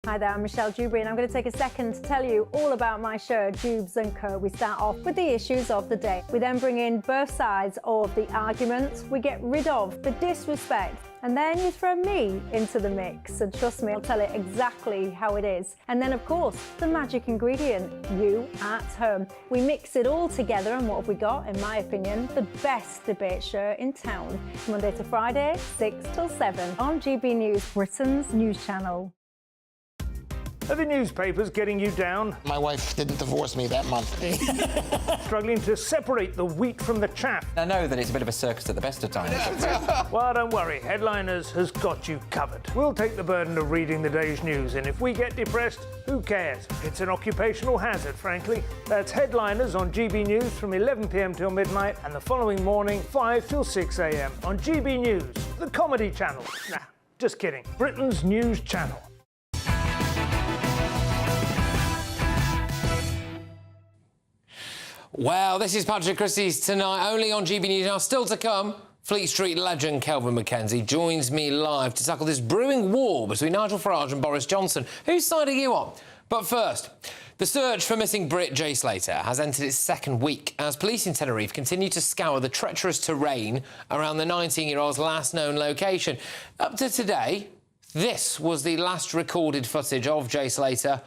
Hi there, I'm Michelle Dewberry, and I'm going to take a second to tell you all about my show, Jubes & Co. We start off with the issues of the day. We then bring in both sides of the argument. We get rid of the disrespect. And then you throw me into the mix. And trust me, I'll tell it exactly how it is. And then, of course, the magic ingredient, you at home. We mix it all together, and what have we got? In my opinion, the best debate show in town. Monday to Friday, 6 till 7 on GB News, Britain's news channel. Are the newspapers getting you down? My wife didn't divorce me that month. Struggling to separate the wheat from the chaff? I know that it's a bit of a circus at the best of times. Well, don't worry, Headliners has got you covered. We'll take the burden of reading the day's news, and if we get depressed, who cares? It's an occupational hazard, frankly. That's Headliners on GB News from 11 p.m. till midnight, and the following morning, 5 till 6 a.m. on GB News, the comedy channel. Nah, just kidding. Britain's news channel. Well, this is Patrick Christie's Tonight, only on GB News. Now, still to come, Fleet Street legend Kelvin MacKenzie joins me live to tackle this brewing war between Nigel Farage and Boris Johnson. Whose side are you on? But first, the search for missing Brit Jay Slater has entered its second week as police in Tenerife continue to scour the treacherous terrain around the 19-year-old's last known location. Up to today, this was the last recorded footage of Jay Slater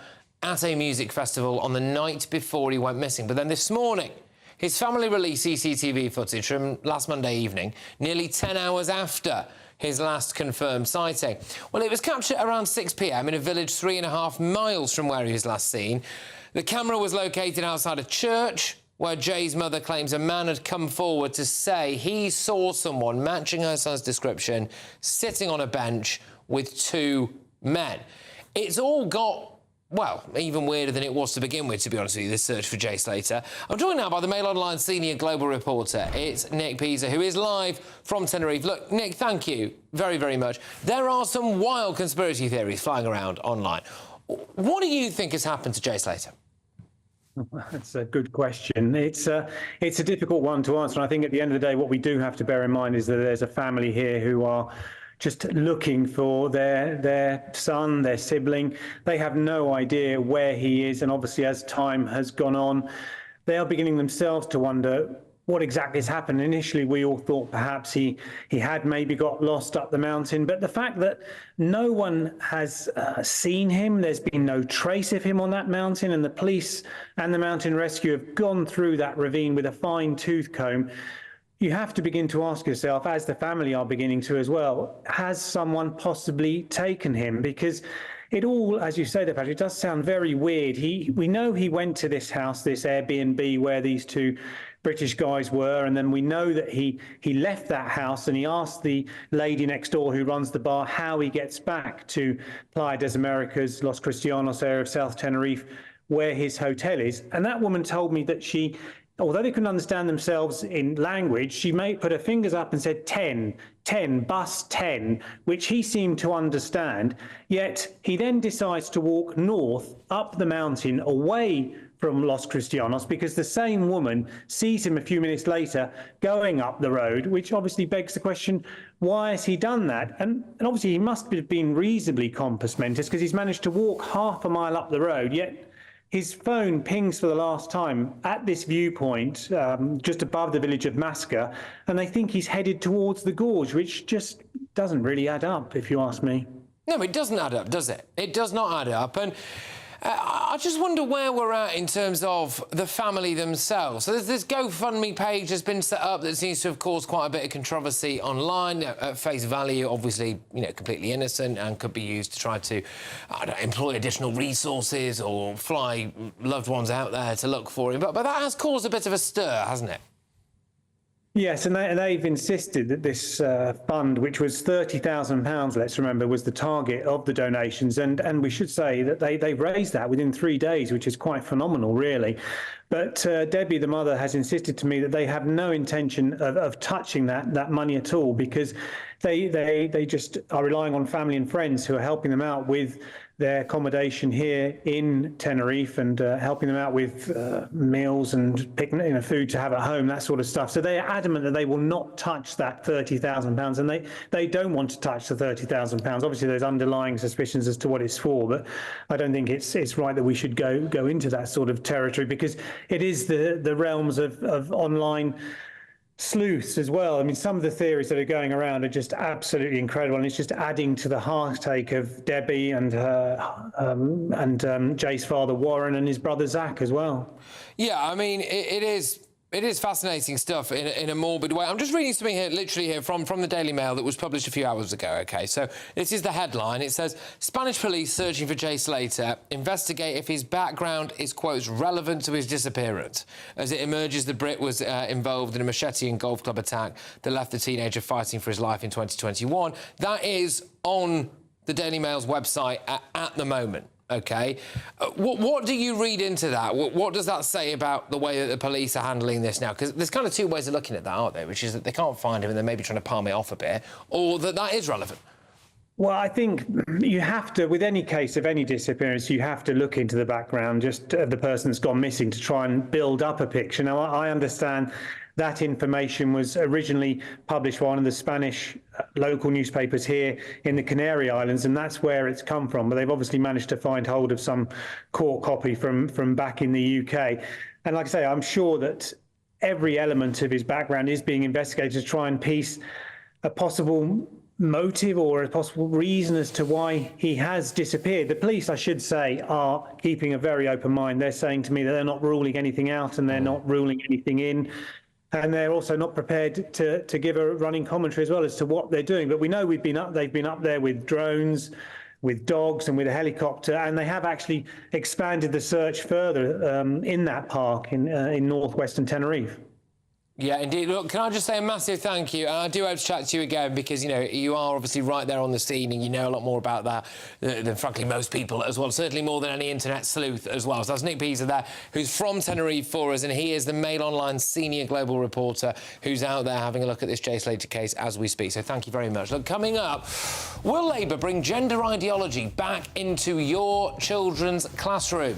at a music festival on the night before he went missing. But then this morning, his family released CCTV footage from last Monday evening, nearly 10 hours after his last confirmed sighting. Well, it was captured around 6 p.m. in a village 3.5 miles from where he was last seen. The camera was located outside a church where Jay's mother claims a man had come forward to say he saw someone matching her son's description sitting on a bench with two men. It's all got, well, even weirder than it was to begin with, to be honest with you, this search for Jay Slater. I'm joined now by the Mail Online senior global reporter. It's Nick Pisa, who is live from Tenerife. Look, Nick, thank you very, very much. There are some wild conspiracy theories flying around online. What do you think has happened to Jay Slater? That's a good question. It's a difficult one to answer. And I think at the end of the day, what we do have to bear in mind is that there's a family here who are just looking for their son, their sibling. They have no idea where he is. And obviously, as time has gone on, they are beginning themselves to wonder what exactly has happened. Initially, we all thought perhaps he had maybe got lost up the mountain. But the fact that no one has seen him, there's been no trace of him on that mountain, and the police and the mountain rescue have gone through that ravine with a fine tooth comb, you have to begin to ask yourself, as the family are beginning to as well, has someone possibly taken him? Because it all, as you say, Patrick, it does sound very weird. We know he went to this house, this Airbnb, where these two British guys were, and then we know that he left that house and he asked the lady next door who runs the bar how he gets back to Playa des Americas, Los Cristianos area of South Tenerife, where his hotel is. And that woman told me that she, although they couldn't understand themselves in language, she put her fingers up and said 10, bus 10, which he seemed to understand. Yet he then decides to walk north up the mountain away from Los Cristianos because the same woman sees him a few minutes later going up the road, which obviously begs the question, why has he done that? And obviously he must have been reasonably compos mentis because he's managed to walk half a mile up the road, yet his phone pings for the last time at this viewpoint, just above the village of Masca, and they think he's headed towards the gorge, which just doesn't really add up, if you ask me. No, it doesn't add up, does it? It does not add up. And I just wonder where we're at in terms of the family themselves. So there's this GoFundMe page has been set up that seems to have caused quite a bit of controversy online. At face value, obviously, completely innocent and could be used to try to employ additional resources or fly loved ones out there to look for him. But that has caused a bit of a stir, hasn't it? Yes, and they've insisted that this fund, which was £30,000, let's remember, was the target of the donations. And we should say that they raised that within 3 days, which is quite phenomenal, really. But Debbie, the mother, has insisted to me that they have no intention of touching that money at all, because they just are relying on family and friends who are helping them out with their accommodation here in Tenerife and helping them out with meals and picnic, food to have at home, that sort of stuff. So they are adamant that they will not touch that £30,000, and they don't want to touch the £30,000. Obviously, there's underlying suspicions as to what it's for, but I don't think it's right that we should go into that sort of territory, because it is the realms of online sleuths as well. I mean, some of the theories that are going around are just absolutely incredible, and it's just adding to the heartache of Debbie and her Jay's father Warren and his brother Zach as well. Yeah, I mean, it is fascinating stuff in a morbid way. I'm just reading something here, literally here, from the Daily Mail that was published a few hours ago, OK? So this is the headline. It says, Spanish police searching for Jay Slater investigate if his background is, quotes, relevant to his disappearance. As it emerges, the Brit was involved in a machete and golf club attack that left the teenager fighting for his life in 2021. That is on the Daily Mail's website at the moment. OK, what do you read into that? What does that say about the way that the police are handling this now? Because there's kind of two ways of looking at that, aren't there? Which is that they can't find him and they're maybe trying to palm it off a bit, or that is relevant. Well, I think you have to, with any case of any disappearance, you have to look into the background just of the person that's gone missing to try and build up a picture. Now, I understand that information was originally published by one of the Spanish local newspapers here in the Canary Islands, and that's where it's come from. But they've obviously managed to find hold of some court copy from back in the UK. And like I say, I'm sure that every element of his background is being investigated to try and piece a possible motive or a possible reason as to why he has disappeared. The police, I should say, are keeping a very open mind. They're saying to me that they're not ruling anything out and they're not ruling anything in. And they're also not prepared to give a running commentary as well as to what they're doing. But we know they've been up there with drones, with dogs and with a helicopter, and they have actually expanded the search further in that park in northwestern Tenerife. Yeah, indeed. Look, can I just say a massive thank you? And I do hope to chat to you again because, you are obviously right there on the scene and you know a lot more about that than, frankly, most people as well. Certainly more than any internet sleuth as well. So that's Nick Peaser there, who's from Tenerife for us, and he is the Mail Online senior global reporter who's out there having a look at this Jay Slater case as we speak. So thank you very much. Look, coming up, will Labour bring gender ideology back into your children's classroom?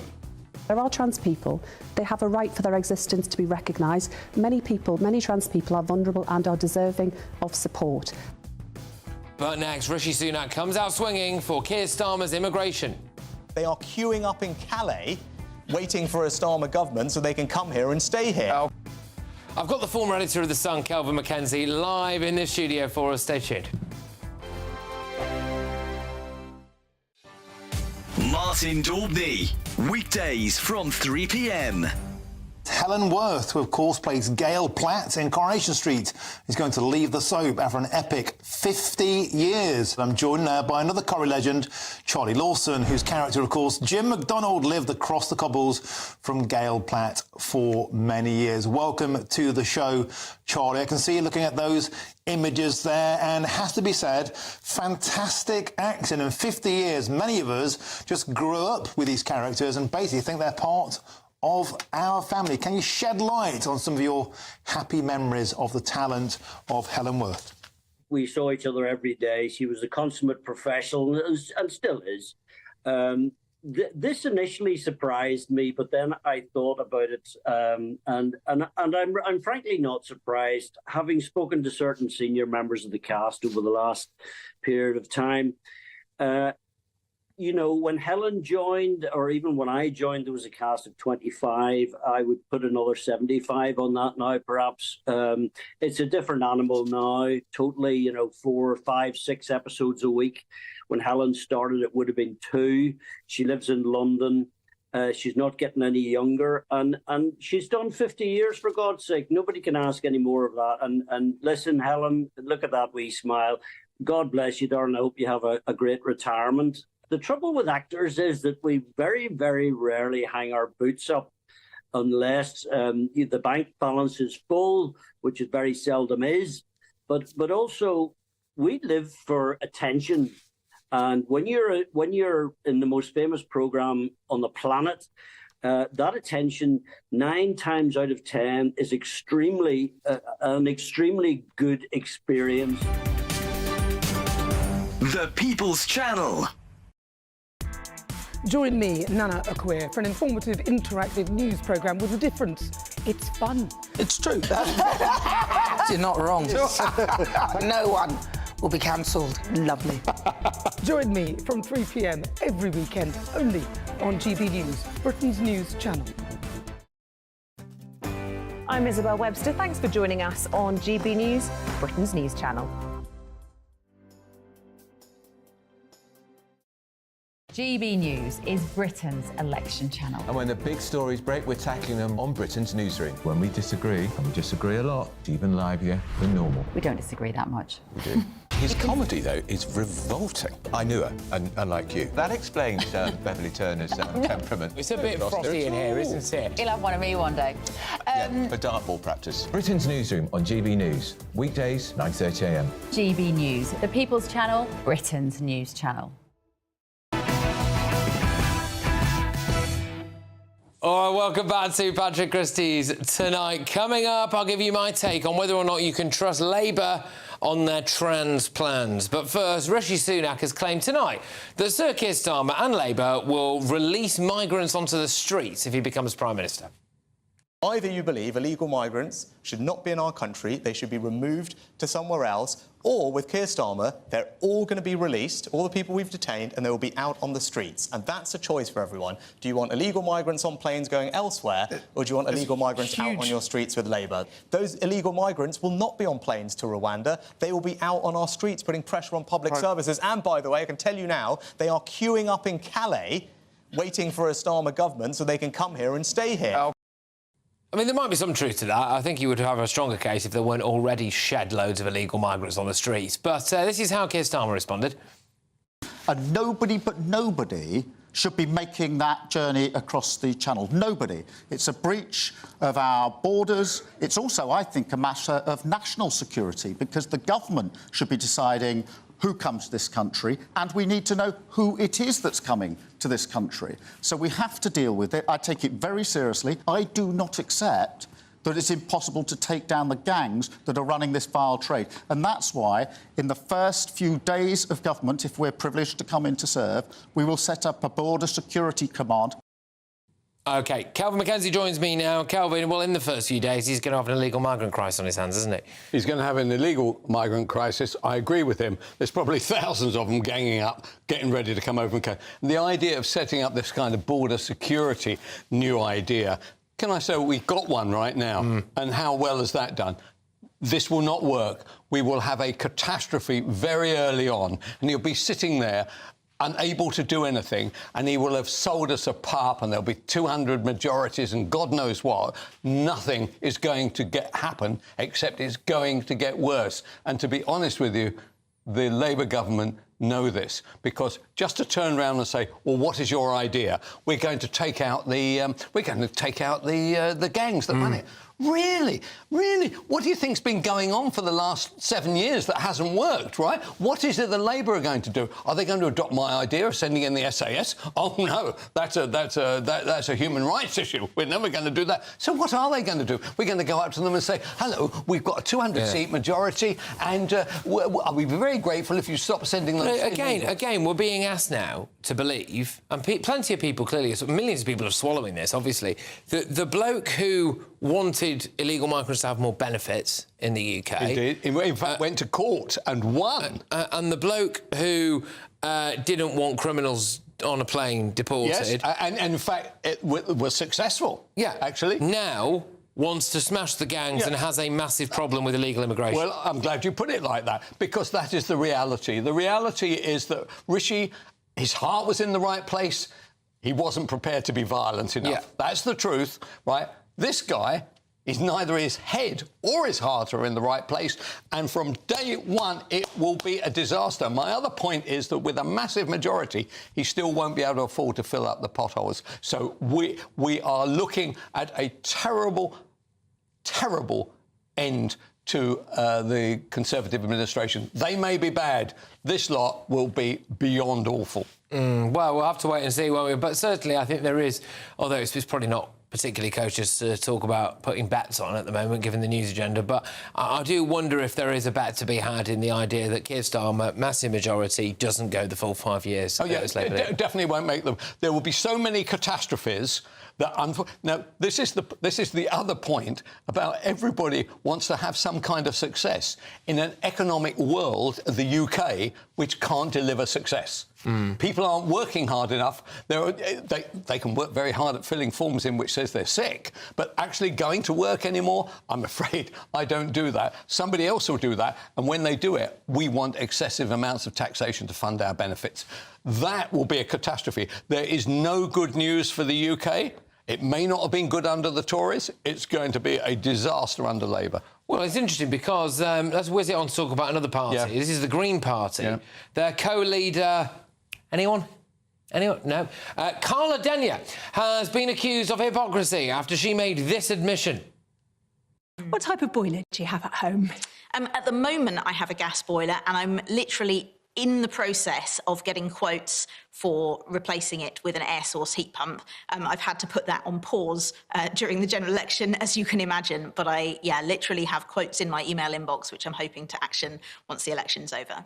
There are trans people. They have a right for their existence to be recognised. Many trans people are vulnerable and are deserving of support. But next, Rishi Sunak comes out swinging for Keir Starmer's immigration. They are queuing up in Calais, waiting for a Starmer government so they can come here and stay here. I've got the former editor of The Sun, Kelvin McKenzie, live in the studio for us. Stay tuned. Martin Daubney, weekdays from 3 p.m. Helen Worth, who of course plays Gail Platt in Coronation Street, is going to leave the soap after an epic 50 years. I'm joined now by another Corrie legend, Charlie Lawson, whose character, of course, Jim McDonald, lived across the cobbles from Gail Platt for many years. Welcome to the show, Charlie. I can see you looking at those images there, and has to be said, fantastic acting. In 50 years, many of us just grew up with these characters and basically think they're part of our family. Can you shed light on some of your happy memories of the talent of Helen Worth? We saw each other every day. She was a consummate professional and still is. This initially surprised me, but then I thought about it, and I'm frankly not surprised. Having spoken to certain senior members of the cast over the last period of time, when Helen joined, or even when I joined, there was a cast of 25. I would put another 75 on that now, perhaps. It's a different animal now, totally, 4, 5, 6 episodes a week. When Helen started, it would have been 2. She lives in London. She's not getting any younger. And she's done 50 years, for God's sake. Nobody can ask any more of that. And listen, Helen, look at that wee smile. God bless you, darling. I hope you have a great retirement. The trouble with actors is that we very, very rarely hang our boots up unless the bank balance is full, which it very seldom is. But also, we live for attention. And when you're in the most famous program on the planet, that attention 9 times out of 10 is an extremely good experience. The People's Channel. Join me, Nana Akwe, for an informative, interactive news programme with a difference. It's fun. It's true. You're not wrong. No one will be cancelled. Lovely. Join me from 3 p.m. every weekend, only on GB News, Britain's news channel. I'm Isabel Webster. Thanks for joining us on GB News, Britain's news channel. GB News is Britain's election channel. And when the big stories break, we're tackling them on Britain's newsroom. When we disagree, and we disagree a lot, it's even livelier than normal. We don't disagree that much. We do. His comedy, though, is revolting. I knew her, unlike you. That explains Beverly Turner's temperament. It's a bit frothy in here, isn't it? You'll have one of me one day. For dartball practice. Britain's newsroom on GB News. Weekdays, 9:30 a.m. GB News, the People's Channel, Britain's news channel. All right, welcome back to Patrick Christie's Tonight. Coming up, I'll give you my take on whether or not you can trust Labour on their trans plans. But first, Rishi Sunak has claimed tonight that Sir Keir Starmer and Labour will release migrants onto the streets if he becomes Prime Minister. Either you believe illegal migrants should not be in our country, they should be removed to somewhere else, or with Keir Starmer, they're all going to be released, all the people we've detained, and they will be out on the streets. And that's a choice for everyone. Do you want illegal migrants on planes going elsewhere, or do you want illegal migrants out on your streets with Labour? Those illegal migrants will not be on planes to Rwanda. They will be out on our streets putting pressure on public services. And, by the way, I can tell you now, they are queuing up in Calais, waiting for a Starmer government so they can come here and stay here. I mean, there might be some truth to that. I think you would have a stronger case if there weren't already shed loads of illegal migrants on the streets. But this is how Keir Starmer responded. And nobody but nobody should be making that journey across the Channel. Nobody. It's a breach of our borders. It's also, I think, a matter of national security, because the government should be deciding who comes to this country, and we need to know who it is that's coming to this country. So we have to deal with it. I take it very seriously. I do not accept that it's impossible to take down the gangs that are running this vile trade. And that's why, in the first few days of government, if we're privileged to come in to serve, we will set up a border security command. OK, Calvin Mackenzie joins me now. Calvin, well, in the first few days, he's going to have an illegal migrant crisis on his hands, isn't he? He's going to have an illegal migrant crisis. I agree with him. There's probably thousands of them ganging up, getting ready to come over and come. And the idea of setting up this kind of border security, new idea, can I say we've got one right now? And how well has that done? This will not work. We will have a catastrophe very early on, and you'll be sitting there unable to do anything, and he will have sold us a pup, and there'll be 200 majorities and God knows what. Nothing is going to happen, except it's going to get worse. And to be honest with you, the Labour government know this, because just to turn around and say, well, what is your idea? We're going to take out the gangs that run it. Really? Really? What do you think's been going on for the last 7 years that hasn't worked, right? What is it the Labour are going to do? Are they going to adopt my idea of sending in the SAS? Oh, no, that's a human rights issue. We're never going to do that. So what are they going to do? We're going to go up to them and say, hello, we've got a 200-seat majority, and we'd be very grateful if you stop sending them... Again, we're being asked now to believe, and plenty of people clearly, millions of people are swallowing this, obviously, the bloke who wanted illegal migrants to have more benefits in the UK. Indeed. In fact, went to court and won. And the bloke who didn't want criminals on a plane deported... Yes, and in fact, it was successful. Yeah. Actually. Now wants to smash the gangs and has a massive problem with illegal immigration. Well, I'm glad you put it like that, because that is the reality. The reality is that Rishi, his heart was in the right place. He wasn't prepared to be violent enough. Yeah. That's the truth, right? This guy is neither his head or his heart are in the right place, and from day one it will be a disaster. My other point is that with a massive majority, he still won't be able to afford to fill up the potholes. So we are looking at a terrible, terrible end to the Conservative administration. They may be bad. This lot will be beyond awful. Well, we'll have to wait and see, won't we? But certainly I think there is, although it's probably not particularly coaches to talk about putting bets on at the moment, given the news agenda, but I do wonder if there is a bet to be had in the idea that Keir Starmer, massive majority, doesn't go the full 5 years. Oh, yeah, it definitely won't make them. There will be so many catastrophes that... Now, this is the other point about everybody wants to have some kind of success in an economic world, the UK, which can't deliver success. People aren't working hard enough. They can work very hard at filling forms in which says they're sick, but actually going to work anymore, I'm afraid I don't do that. Somebody else will do that, and when they do it, we want excessive amounts of taxation to fund our benefits. That will be a catastrophe. There is no good news for the UK. It may not have been good under the Tories. It's going to be a disaster under Labour. Well, it's interesting because let's whiz it on to talk about another party. Yeah. This is the Green Party. Yeah. Their co-leader... Anyone? No. Carla Denyer has been accused of hypocrisy after she made this admission. What type of boiler do you have at home? At the moment, I have a gas boiler, and I'm literally in the process of getting quotes for replacing it with an air source heat pump. I've had to put that on pause during the general election, as you can imagine. But I literally have quotes in my email inbox, which I'm hoping to action once the election's over.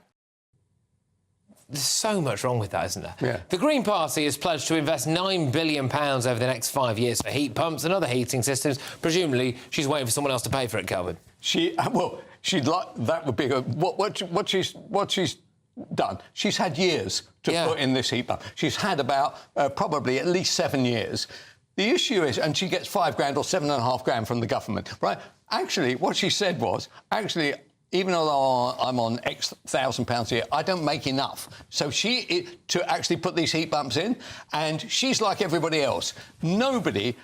There's so much wrong with that, isn't there? Yeah. The Green Party has pledged to invest £9 billion over the next 5 years for heat pumps and other heating systems. Presumably, she's waiting for someone else to pay for it, Kelvin. She'd like... That would be... What she's done, she's had years to put in this heat pump. She's had about probably at least 7 years. The issue is... And she gets £5,000 or £7,500 from the government, right? Actually, what she said was... Even though I'm on X £1,000 a year, I don't make enough. So to actually put these heat pumps in, and she's like everybody else. Nobody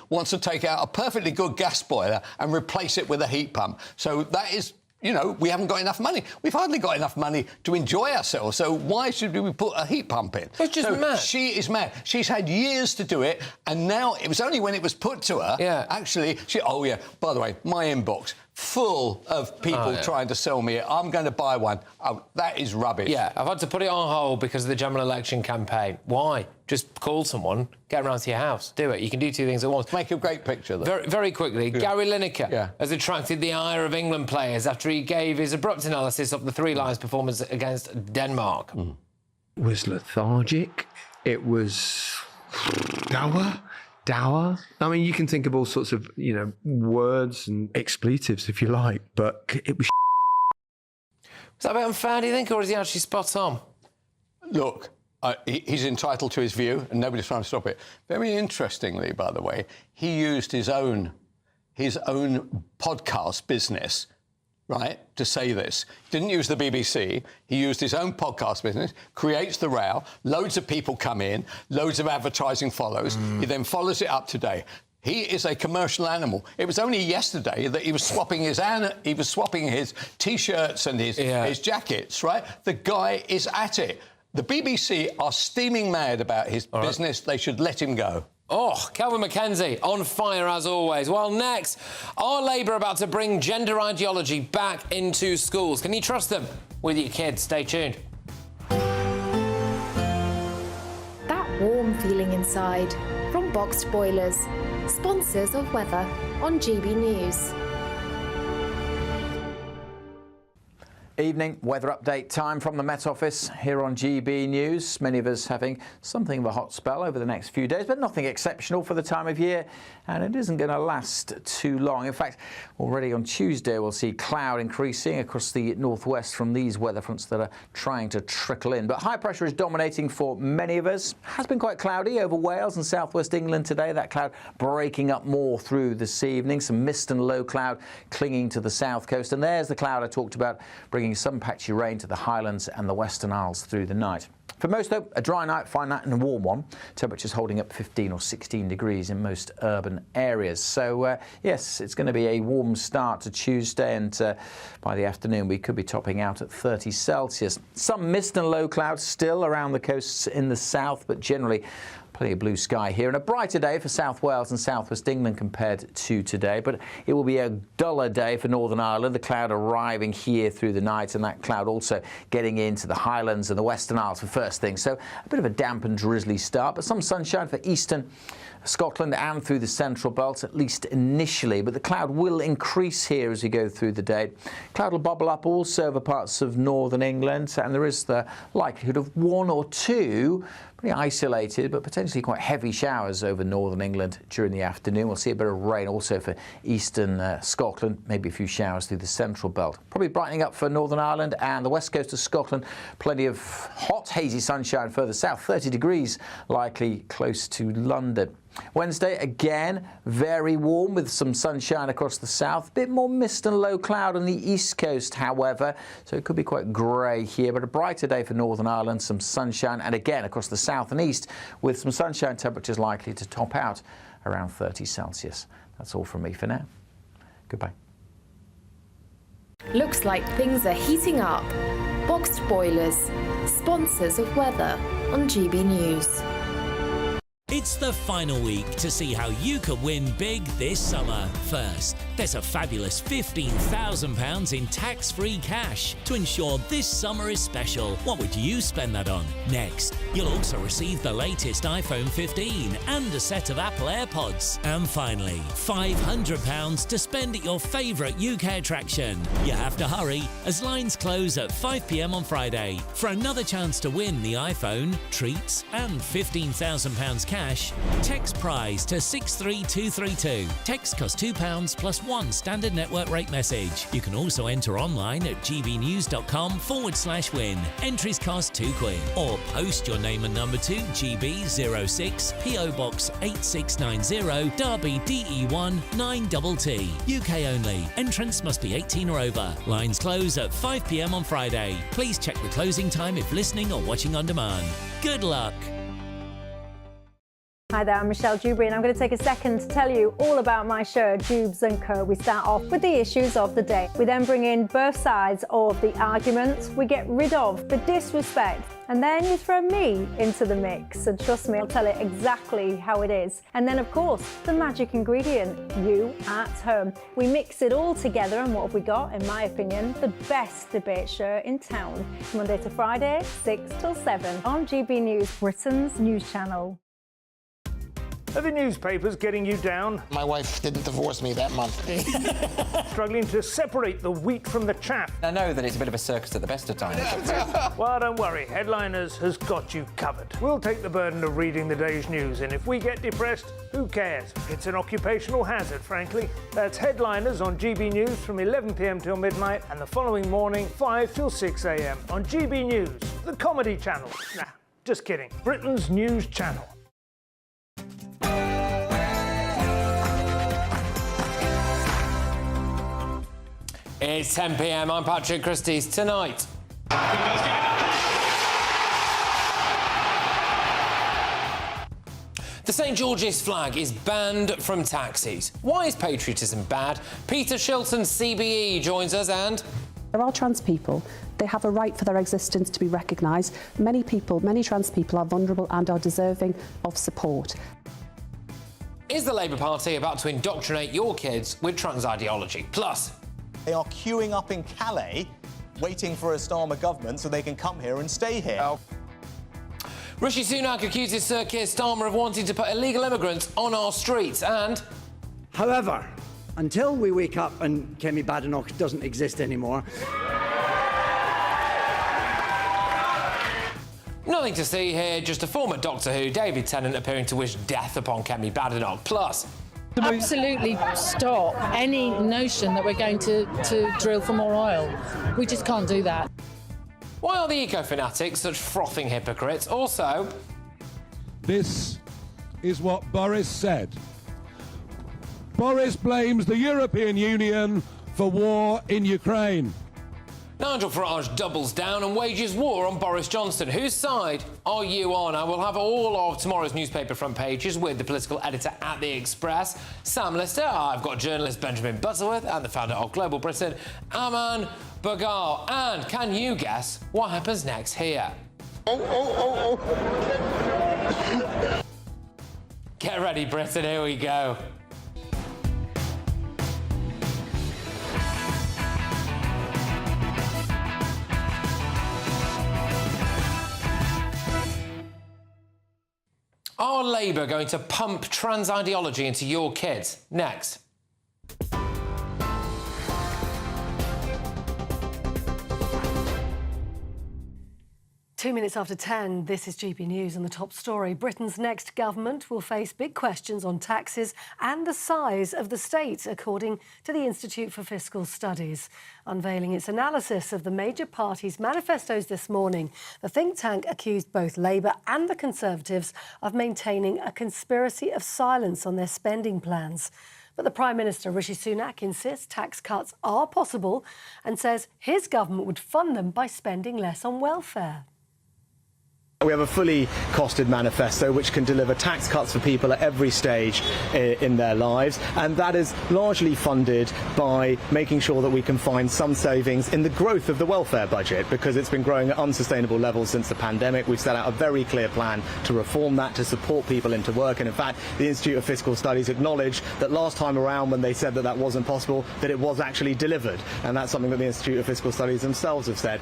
wants to take out a perfectly good gas boiler and replace it with a heat pump. So that is... You know, we haven't got enough money. We've hardly got enough money to enjoy ourselves, so why should we put a heat pump in? It's just mad. She is mad. She's had years to do it, and now it was only when it was put to her... Yeah. Actually, by the way, my inbox... full of people trying to sell me it. I'm going to buy one. Oh, that is rubbish. Yeah, I've had to put it on hold because of the general election campaign. Why? Just call someone, get around to your house, do it. You can do two things at once. Make a great picture, though. Very, very quickly, Good. Gary Lineker has attracted the ire of England players after he gave his abrupt analysis of the Three Lions performance against Denmark. It was lethargic. It was... dour. I mean, you can think of all sorts of, words and expletives, if you like, but it was... Was that a bit unfair, do you think, or is he actually spot on? Look, he's entitled to his view, and nobody's trying to stop it. Very interestingly, by the way, he used his own podcast business, right, to say this. Didn't use the BBC. He used his own podcast business, creates the row, loads of people come in, loads of advertising follows. He then follows it up today. He is a commercial animal. It was only yesterday that he was swapping his T-shirts and his jackets, right? The guy is at it. The BBC are steaming mad about his business. They should let him go. Oh, Kelvin McKenzie, on fire as always. Well, next, are Labour about to bring gender ideology back into schools? Can you trust them with your kids? Stay tuned. That warm feeling inside from Boxed Boilers, sponsors of weather on GB News. Evening, weather update time from the Met Office here on GB News. Many of us having something of a hot spell over the next few days, but nothing exceptional for the time of year, and it isn't going to last too long. In fact, already on Tuesday we'll see cloud increasing across the northwest from these weather fronts that are trying to trickle in. But high pressure is dominating for many of us. Has been quite cloudy over Wales and southwest England today. That cloud breaking up more through this evening. Some mist and low cloud clinging to the south coast. And there's the cloud I talked about bringing bringing some patchy rain to the Highlands and the Western Isles through the night. For most, though, a dry night, fine night and a warm one. Temperatures holding up 15 or 16 degrees in most urban areas. So, yes, it's going to be a warm start to Tuesday, and by the afternoon we could be topping out at 30 Celsius. Some mist and low clouds still around the coasts in the south, but generally plenty of blue sky here, and a brighter day for South Wales and South West England compared to today, but it will be a duller day for Northern Ireland. The cloud arriving here through the night, and that cloud also getting into the Highlands and the Western Isles for first thing. So a bit of a damp and drizzly start, but some sunshine for eastern Scotland and through the central belt, at least initially, but the cloud will increase here as we go through the day. Cloud will bubble up also over parts of northern England, and there is the likelihood of one or two pretty isolated but potentially quite heavy showers over northern England during the afternoon. We'll see a bit of rain also for eastern Scotland, maybe a few showers through the central belt. Probably brightening up for Northern Ireland and the west coast of Scotland. Plenty of hot, hazy sunshine further south, 30 degrees likely close to London. Wednesday, again, very warm with some sunshine across the south. A bit more mist and low cloud on the east coast, however, so it could be quite grey here, but a brighter day for Northern Ireland, some sunshine, and again across the south and east with some sunshine, temperatures likely to top out around 30 Celsius. That's all from me for now. Goodbye. Looks like things are heating up. Boxed boilers, sponsors of weather on GB News. It's the final week to see how you could win big this summer. First, there's a fabulous £15,000 in tax-free cash to ensure this summer is special. What would you spend that on? Next, you'll also receive the latest iPhone 15 and a set of Apple AirPods. And finally, £500 to spend at your favourite UK attraction. You have to hurry as lines close at 5 p.m. on Friday. For another chance to win the iPhone, treats and £15,000 cash, text prize to 63232. Text costs £2 plus one standard network rate message. You can also enter online at gbnews.com/win. Entries cost £2 or post your name and number to GB06 PO Box 8690 Derby DE1 9TT. UK only. Entrance must be 18 or over. Lines close at 5 p.m. on Friday. Please check the closing time if listening or watching on demand. Good luck. Hi there, I'm Michelle Dewberry, and I'm going to take a second to tell you all about my show, Dubes & Co. We start off with the issues of the day. We then bring in both sides of the argument. We get rid of the disrespect. And then you throw me into the mix. And trust me, I'll tell it exactly how it is. And then, of course, the magic ingredient, you at home. We mix it all together, and what have we got? In my opinion, the best debate show in town. Monday to Friday, 6 till 7 on GB News, Britain's news channel. Are the newspapers getting you down? My wife didn't divorce me that month. Struggling to separate the wheat from the chaff? I know that it's a bit of a circus at the best of times. Well, don't worry. Headliners has got you covered. We'll take the burden of reading the day's news, and if we get depressed, who cares? It's an occupational hazard, frankly. That's Headliners on GB News from 11 p.m. till midnight, and the following morning, 5 till 6 a.m. on GB News, the comedy channel. Nah, just kidding. Britain's news channel. It's 10 p.m. I'm Patrick Christie's. Tonight, the St George's flag is banned from taxis. Why is patriotism bad? Peter Shilton, CBE, joins us, and there are trans people. They have a right for their existence to be recognised. Many trans people are vulnerable and are deserving of support. Is the Labour Party about to indoctrinate your kids with trans ideology? Plus, they are queuing up in Calais, waiting for a Starmer government so they can come here and stay here. Rishi Sunak accuses Sir Keir Starmer of wanting to put illegal immigrants on our streets, and however, until we wake up and Kemi Badenoch doesn't exist anymore. Nothing to see here, just a former Doctor Who, David Tennant, appearing to wish death upon Kemi Badenoch. Plus, absolutely stop any notion that we're going to drill for more oil. We just can't do that. Why are the eco-fanatics such frothing hypocrites? Also, this is what Boris said. Boris blames the European Union for war in Ukraine. Nigel Farage doubles down and wages war on Boris Johnson. Whose side are you on? I will have all of tomorrow's newspaper front pages with the political editor at The Express, Sam Lister. I've got journalist Benjamin Butterworth and the founder of Global Britain, Aman Bagal. And can you guess what happens next here? Get ready, Britain, here we go. Are Labour going to pump trans ideology into your kids? Next. 2 minutes after 10, this is GB News and the top story. Britain's next government will face big questions on taxes and the size of the state, according to the Institute for Fiscal Studies. Unveiling its analysis of the major parties' manifestos this morning, the think tank accused both Labour and the Conservatives of maintaining a conspiracy of silence on their spending plans. But the Prime Minister, Rishi Sunak, insists tax cuts are possible and says his government would fund them by spending less on welfare. We have a fully costed manifesto which can deliver tax cuts for people at every stage in their lives, and that is largely funded by making sure that we can find some savings in the growth of the welfare budget, because it's been growing at unsustainable levels since the pandemic. We've set out a very clear plan to reform that, to support people into work, and in fact the Institute of Fiscal Studies acknowledged that last time around, when they said that that wasn't possible, that it was actually delivered, and that's something that the Institute of Fiscal Studies themselves have said.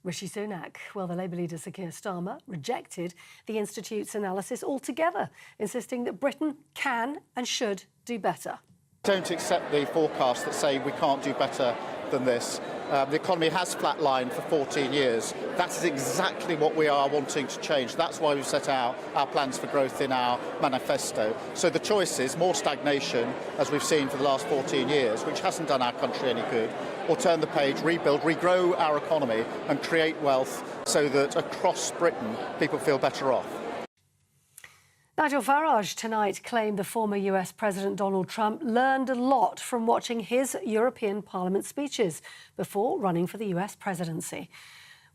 Rishi Sunak. Well, the Labour leader Sir Keir Starmer rejected the Institute's analysis altogether, insisting that Britain can and should do better. Don't accept the forecasts that say we can't do better than this. The economy has flatlined for 14 years. That is exactly what we are wanting to change. That's why we've set out our plans for growth in our manifesto. So the choice is more stagnation, as we've seen for the last 14 years, which hasn't done our country any good, or turn the page, rebuild, regrow our economy and create wealth so that across Britain people feel better off. Nigel Farage tonight claimed the former US President Donald Trump learned a lot from watching his European Parliament speeches before running for the US presidency.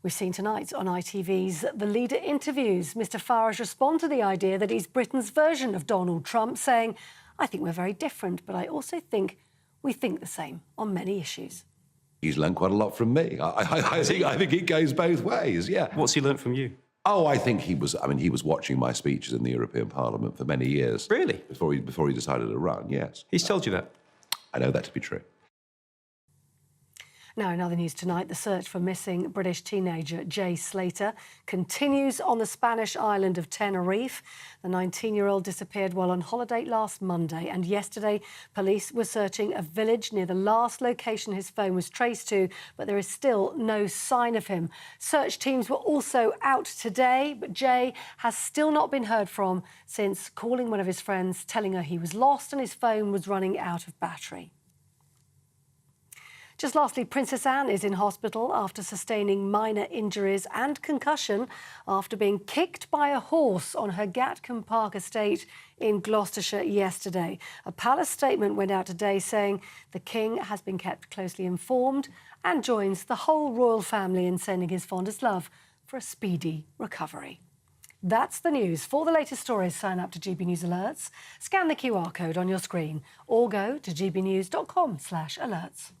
We've seen tonight on ITV's The Leader interviews Mr Farage respond to the idea that he's Britain's version of Donald Trump, saying, "I think we're very different, but I also think we think the same on many issues." He's learned quite a lot from me. I think it goes both ways, yeah. What's he learned from you? Oh, I think he was watching my speeches in the European Parliament for many years. Really? Before he decided to run, yes. He's told you that? I know that to be true. Now, in other news tonight, the search for missing British teenager Jay Slater continues on the Spanish island of Tenerife. The 19-year-old disappeared while on holiday last Monday, and yesterday police were searching a village near the last location his phone was traced to, but there is still no sign of him. Search teams were also out today, but Jay has still not been heard from since calling one of his friends, telling her he was lost and his phone was running out of battery. Just lastly, Princess Anne is in hospital after sustaining minor injuries and concussion after being kicked by a horse on her Gatcombe Park estate in Gloucestershire yesterday. A palace statement went out today saying the King has been kept closely informed and joins the whole royal family in sending his fondest love for a speedy recovery. That's the news. For the latest stories, sign up to GB News Alerts, scan the QR code on your screen, or go to gbnews.com/alerts.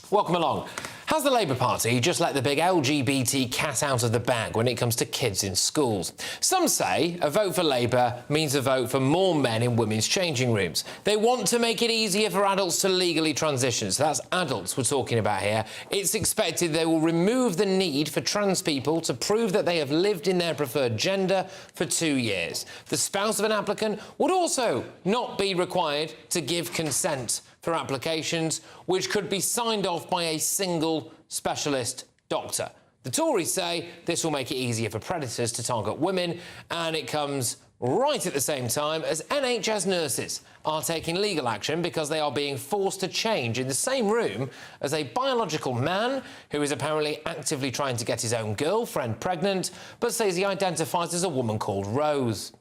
Welcome along. Has the Labour Party just let the big LGBT cat out of the bag when it comes to kids in schools? Some say a vote for Labour means a vote for more men in women's changing rooms. They want to make it easier for adults to legally transition. So that's adults we're talking about here. It's expected they will remove the need for trans people to prove that they have lived in their preferred gender for 2 years. The spouse of an applicant would also not be required to give consent for applications, which could be signed off by a single specialist doctor. The Tories say this will make it easier for predators to target women, and it comes right at the same time as NHS nurses are taking legal action because they are being forced to change in the same room as a biological man who is apparently actively trying to get his own girlfriend pregnant, but says he identifies as a woman called Rose.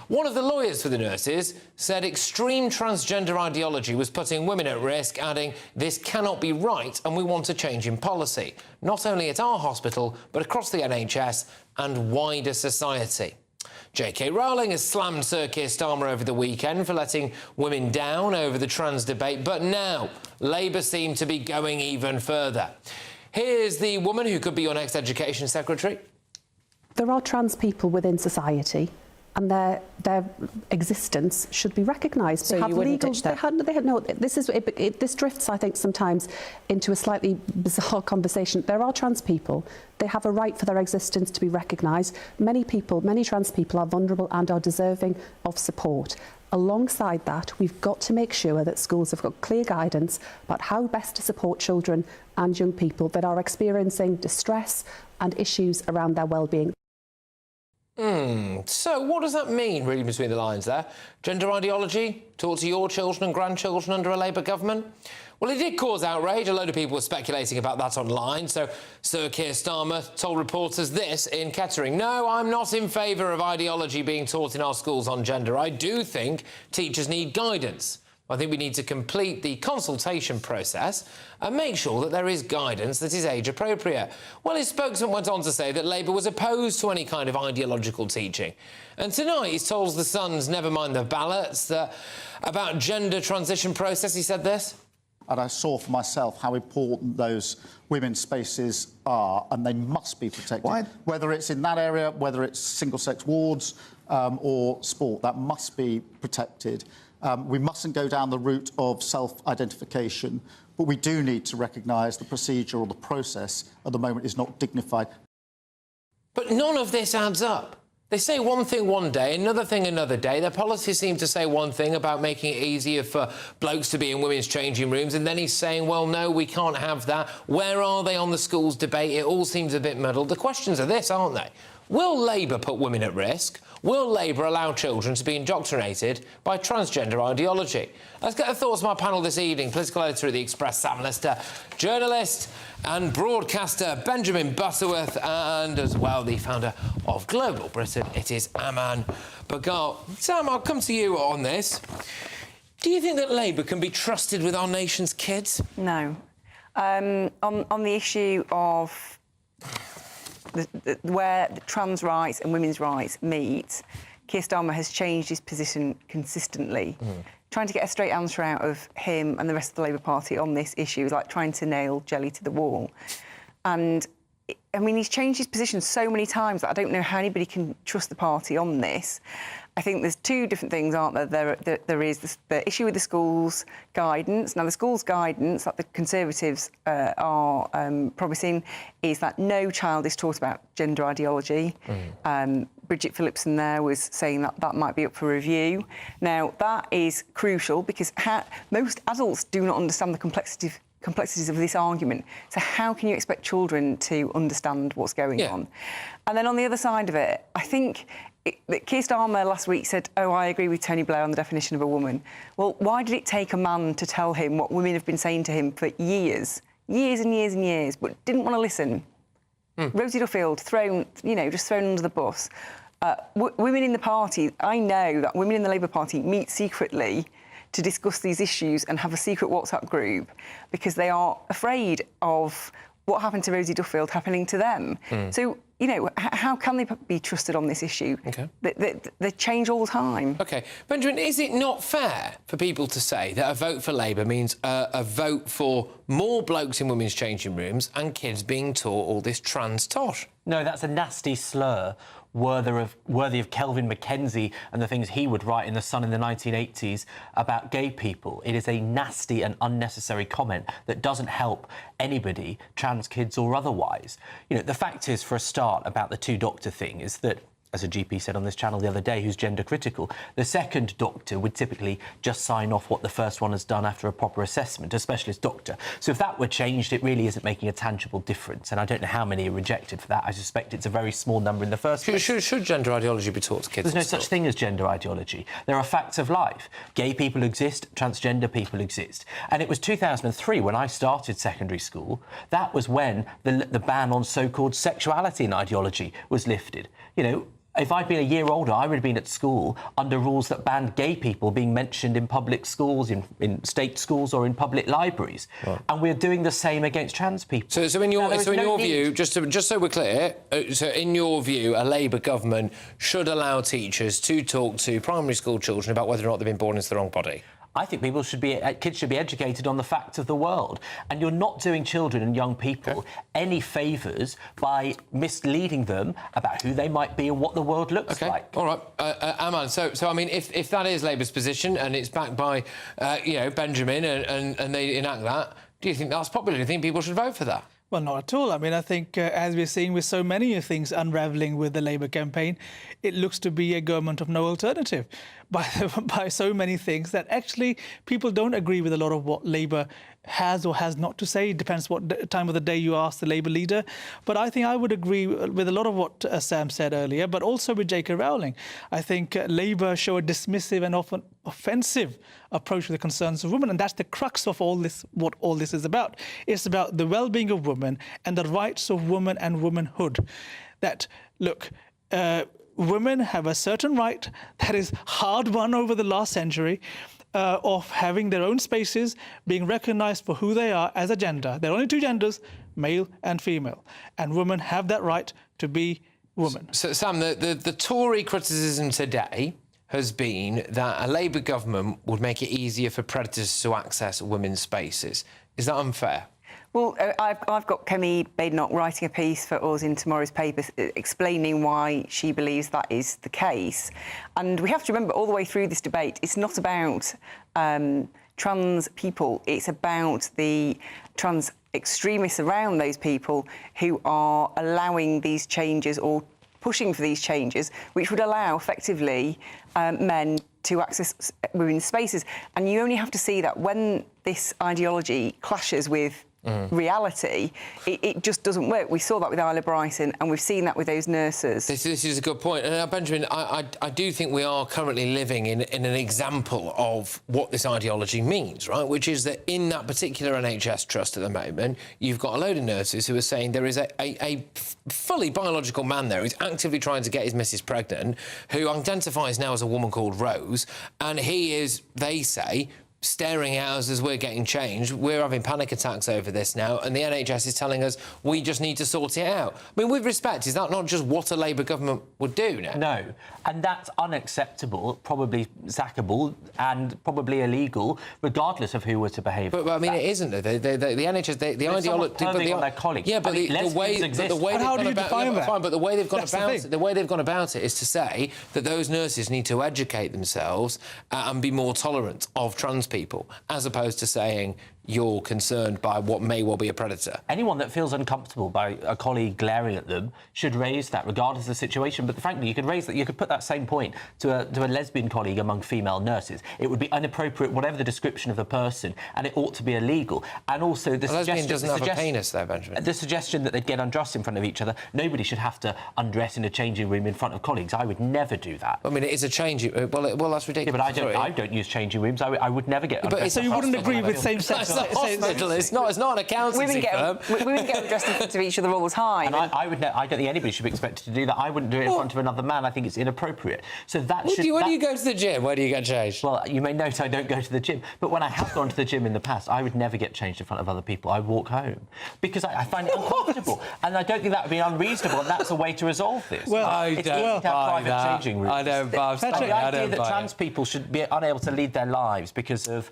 One of the lawyers for the nurses said extreme transgender ideology was putting women at risk, adding, "This cannot be right and we want a change in policy, not only at our hospital, but across the NHS and wider society." J.K. Rowling has slammed Sir Keir Starmer over the weekend for letting women down over the trans debate, but now Labour seem to be going even further. Here's the woman who could be your next Education Secretary. There are trans people within society, and their existence should be recognised. So you wouldn't ditch that? This drifts, I think, sometimes into a slightly bizarre conversation. There are trans people. They have a right for their existence to be recognised. Many trans people are vulnerable and are deserving of support. Alongside that, we've got to make sure that schools have got clear guidance about how best to support children and young people that are experiencing distress and issues around their well-being. So what does that mean, reading between the lines there? Gender ideology? Talk to your children and grandchildren under a Labour government? Well, it did cause outrage. A load of people were speculating about that online. So Sir Keir Starmer told reporters this in Kettering: "No, I'm not in favour of ideology being taught in our schools on gender. I do think teachers need guidance. I think we need to complete the consultation process and make sure that there is guidance that is age appropriate." Well, his spokesman went on to say that Labour was opposed to any kind of ideological teaching. And tonight he told The Sun's Never Mind the Ballots that about gender transition process, he said this. And I saw for myself how important those women's spaces are, and they must be protected. Why? Whether it's in that area, whether it's single-sex wards or sport, that must be protected. We mustn't go down the route of self-identification, but we do need to recognise the procedure or the process at the moment is not dignified. But none of this adds up. They say one thing one day, another thing another day. Their policies seem to say one thing about making it easier for blokes to be in women's changing rooms, and then he's saying, well, no, we can't have that. Where are they on the schools debate? It all seems a bit muddled. The questions are this, aren't they? Will Labour put women at risk? Will Labour allow children to be indoctrinated by transgender ideology? Let's get the thoughts of my panel this evening. Political editor at The Express, Sam Lister, journalist and broadcaster Benjamin Butterworth, and as well the founder of Global Britain, it is Aman Bagal. Sam, I'll come to you on this. Do you think that Labour can be trusted with our nation's kids? No. On the issue of where the trans rights and women's rights meet, Keir Starmer has changed his position consistently. Trying to get a straight answer out of him and the rest of the Labour Party on this issue is like trying to nail jelly to the wall. And, I mean, he's changed his position so many times that I don't know how anybody can trust the party on this. I think there's two different things, aren't there? There is the issue with the schools' guidance. Now, the schools' guidance that the Conservatives are promising is that no child is taught about gender ideology. Bridget Phillipson there was saying that that might be up for review. Now, that is crucial because most adults do not understand the complexities of this argument. So how can you expect children to understand what's going on? And then on the other side of it, I think Keir Starmer last week said, oh, I agree with Tony Blair on the definition of a woman. Well, why did it take a man to tell him what women have been saying to him for years and years and years, but didn't want to listen? Rosie Duffield, just thrown under the bus. Women in the party, I know that women in the Labour Party meet secretly to discuss these issues and have a secret WhatsApp group because they are afraid of what happened to Rosie Duffield happening to them. So, you know, how can they be trusted on this issue? They change all the time. OK. Benjamin, is it not fair for people to say that a vote for Labour means a vote for more blokes in women's changing rooms and kids being taught all this trans tosh? No, that's a nasty slur worthy of Kelvin Mackenzie and the things he would write in The Sun in the 1980s about gay people. It is a nasty and unnecessary comment that doesn't help anybody, trans kids or otherwise. You know, the fact is, for a start, about the two-doctor thing is that as a GP said on this channel the other day, who's gender critical. The second doctor would typically just sign off what the first one has done after a proper assessment, a specialist doctor. So if that were changed, it really isn't making a tangible difference. And I don't know how many are rejected for that. I suspect it's a very small number in the first place. Should gender ideology be taught to kids? There's no such thing as gender ideology. There are facts of life. Gay people exist, transgender people exist. And it was 2003 when I started secondary school. That was when the ban on so-called sexuality and ideology was lifted. You know, if I'd been a year older, I would have been at school under rules that banned gay people being mentioned in public schools, in state schools or in public libraries. Right. And we're doing the same against trans people. So in your view, just so we're clear, so in your view, a Labour government should allow teachers to talk to primary school children about whether or not they've been born into the wrong body? I think kids should be educated on the facts of the world. And you're not doing children and young people any favours by misleading them about who they might be and what the world looks like. All right. Aman, so I mean, if that is Labour's position and it's backed by, Benjamin and they enact that, do you think that's popular? Do you think people should vote for that? Well, not at all. I mean, I think, as we're seeing with so many things unravelling with the Labour campaign, it looks to be a government of no alternative by so many things that actually people don't agree with a lot of what Labour has or has not to say. It depends what time of the day you ask the Labour leader. But I think I would agree with a lot of what Sam said earlier, but also with J.K. Rowling. I think Labour show a dismissive and often offensive approach to the concerns of women, and that's the crux of all this, what all this is about. It's about the well-being of women and the rights of women and womanhood. That, look, women have a certain right that is hard won over the last century, of having their own spaces, being recognised for who they are as a gender. There are only two genders, male and female, and women have that right to be women. So, Sam, the Tory criticism today has been that a Labour government would make it easier for predators to access women's spaces. Is that unfair? Well, I've got Kemi Badenoch writing a piece for us in tomorrow's paper explaining why she believes that is the case. And we have to remember all the way through this debate, it's not about trans people, it's about the trans extremists around those people who are allowing these changes or pushing for these changes, which would allow, effectively, men to access women's spaces. And you only have to see that when this ideology clashes with reality, it just doesn't work. We saw that with Isla Brighton, and we've seen that with those nurses. This is a good point. And Benjamin, I do think we are currently living in an example of what this ideology means, right? Which is that in that particular NHS trust at the moment, you've got a load of nurses who are saying there is a fully biological man there who's actively trying to get his missus pregnant, who identifies now as a woman called Rose, and he is, they say, staring at us as we're getting changed. We're having panic attacks over this now, and the NHS is telling us we just need to sort it out. I mean, with respect, is that not just what a Labour government would do now? No, and that's unacceptable, probably sackable, and probably illegal, regardless of who were to behave. But I mean, it isn't. The NHS, the ideology, on their colleagues. Yeah, but the way how do you define that? Fine, but the way they've gone about it is to say that those nurses need to educate themselves and be more tolerant of trans people, as opposed to saying you're concerned by what may well be a predator. Anyone that feels uncomfortable by a colleague glaring at them should raise that, regardless of the situation. But frankly, you could raise that. You could put that same point to a lesbian colleague among female nurses. It would be inappropriate, whatever the description of the person, and it ought to be illegal. And also, the lesbian doesn't have a penis, though, Benjamin. The suggestion that they'd get undressed in front of each other. Nobody should have to undress in a changing room in front of colleagues. I would never do that. I mean, it is a changing. Well, that's ridiculous. Yeah, but I don't use changing rooms. I would never get undressed. So you wouldn't agree with same-sex? It's a hospital. It's not an accountancy firm. Women get undressed in front of each other all the time. And I don't think anybody should be expected to do that. I wouldn't do it in front of another man. I think it's inappropriate. So that should... When do you go to the gym? Where do you get changed? Well, you may note I don't go to the gym. But when I have gone to the gym in the past, I would never get changed in front of other people. I walk home. Because I find it uncomfortable. And I don't think that would be unreasonable, and that's a way to resolve this. Well, I don't buy that. Changing rooms. I don't buy that. The idea that trans people should be unable to lead their lives because of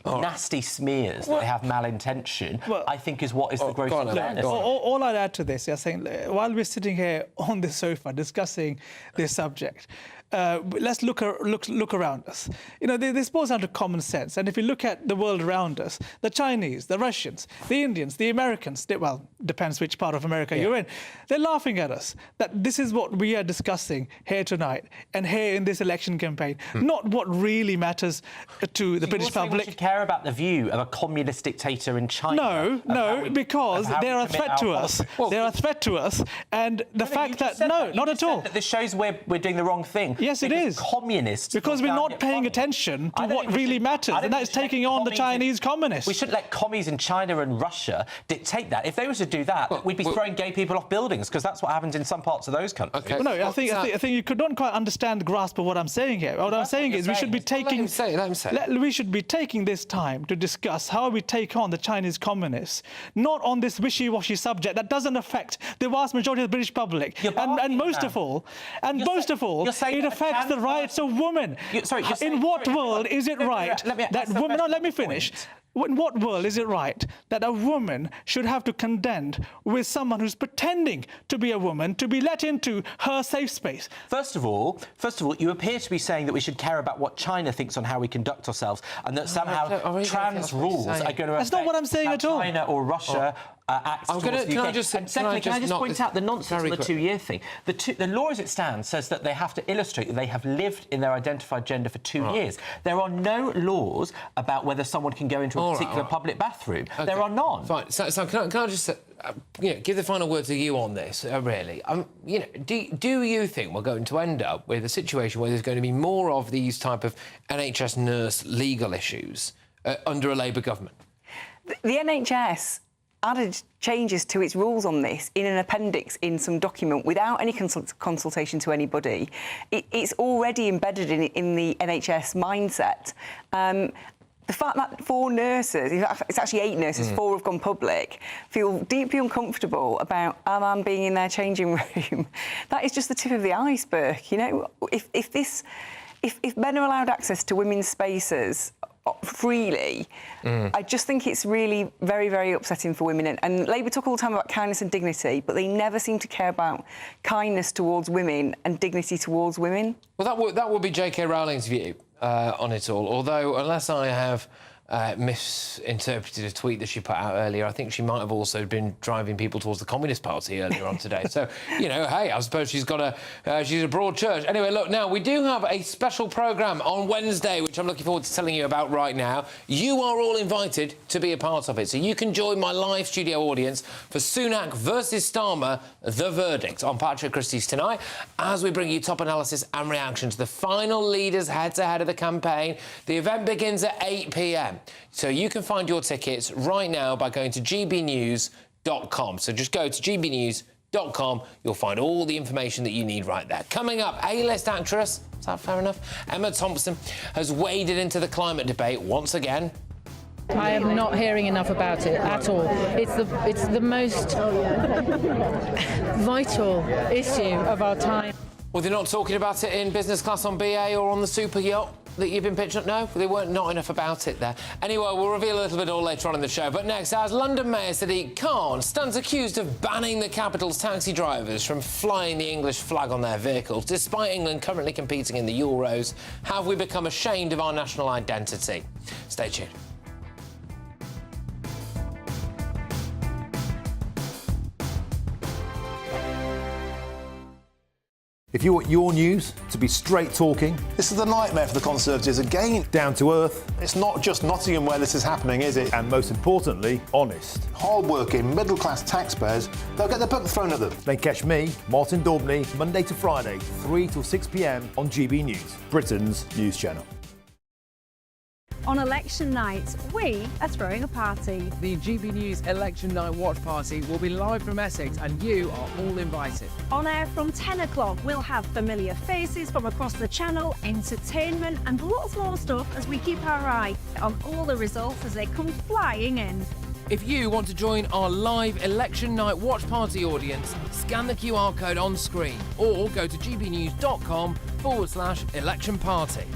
nasty smears that they have malintention, I think is what is the gross awareness. All I'd add to this, you're saying, while we're sitting here on the sofa discussing this subject, let's look around us. You know, this boils down to common sense. And if you look at the world around us, the Chinese, the Russians, the Indians, the Americans, well, depends which part of America you're in, they're laughing at us that this is what we are discussing here tonight and here in this election campaign, not what really matters to the British public. We should care about the view of a communist dictator in China. No, because they're a threat to us. They're a threat to us. And the fact that, not at all. This shows we're doing the wrong thing. Yes, it is. Communists. Because we're not paying attention to what really matters, and that is taking on the Chinese communists. We shouldn't let commies in China and Russia dictate that. If they were to do that, we'd be throwing gay people off buildings, because that's what happens in some parts of those countries. Okay. Well, no, I think you don't quite understand the grasp of what I'm saying here. What I'm saying is we should be taking... Let him say. We should be taking this time to discuss how we take on the Chinese communists, not on this wishy-washy subject that doesn't affect the vast majority of the British public. And most of all, it affects the rights of women. In what world is it right that women... No, let me finish. In what world is it right that a woman should have to contend with someone who's pretending to be a woman to be let into her safe space? First of all, you appear to be saying that we should care about what China thinks on how we conduct ourselves, and that somehow trans rules are going to affect... That's not what I'm saying at all. China or Russia... Can I just point out the nonsense of the 2-year thing? The law as it stands says that they have to illustrate that they have lived in their identified gender for 2 years. There are no laws about whether someone can go into a particular public bathroom. Okay. There are none. Fine. So can I just give the final word to you on this, really? Do you think we're going to end up with a situation where there's going to be more of these type of NHS nurse legal issues under a Labour government? The NHS added changes to its rules on this in an appendix in some document without any consultation to anybody. It's already embedded in the NHS mindset. The fact that 4 nurses, it's actually 8 nurses, 4 have gone public, feel deeply uncomfortable about a man being in their changing room, that is just the tip of the iceberg. You know, if men are allowed access to women's spaces freely, I just think it's really very, very upsetting for women. And Labour talk all the time about kindness and dignity, but they never seem to care about kindness towards women and dignity towards women. Well, that would be J.K. Rowling's view on it all, although unless I have misinterpreted a tweet that she put out earlier, I think she might have also been driving people towards the Communist Party earlier on today. So, hey, I suppose she's a broad church. Anyway, look, now, we do have a special programme on Wednesday, which I'm looking forward to telling you about right now. You are all invited to be a part of it, so you can join my live studio audience for Sunak versus Starmer, The Verdict, on Patrick Christie's tonight, as we bring you top analysis and reaction to the final leaders head-to-head of the campaign. The event begins at 8 p.m. So you can find your tickets right now by going to gbnews.com. So just go to gbnews.com. You'll find all the information that you need right there. Coming up, A-list actress, is that fair enough? Emma Thompson has waded into the climate debate once again. I am not hearing enough about it at all. It's the most vital issue of our time. Well, they're not talking about it in business class on BA or on the super yacht that you've been pitching up? No, they weren't not enough about it there. Anyway, we'll reveal a little bit all later on in the show. But next, as London Mayor Sadiq Khan stands accused of banning the capital's taxi drivers from flying the English flag on their vehicles. Despite England currently competing in the Euros, have we become ashamed of our national identity? Stay tuned. If you want your news to be straight talking... This is a nightmare for the Conservatives again. Down to earth. It's not just Nottingham where this is happening, is it? And most importantly, honest. Hard-working, middle-class taxpayers, they'll get their book thrown at them. Then catch me, Martin Daubney, Monday to Friday, 3 till 6 p.m. on GB News, Britain's news channel. On election night, we are throwing a party. The GB News Election Night Watch Party will be live from Essex and you are all invited. On air from 10 o'clock, we'll have familiar faces from across the channel, entertainment and lots more stuff as we keep our eye on all the results as they come flying in. If you want to join our live Election Night Watch Party audience, scan the QR code on screen or go to gbnews.com/election party.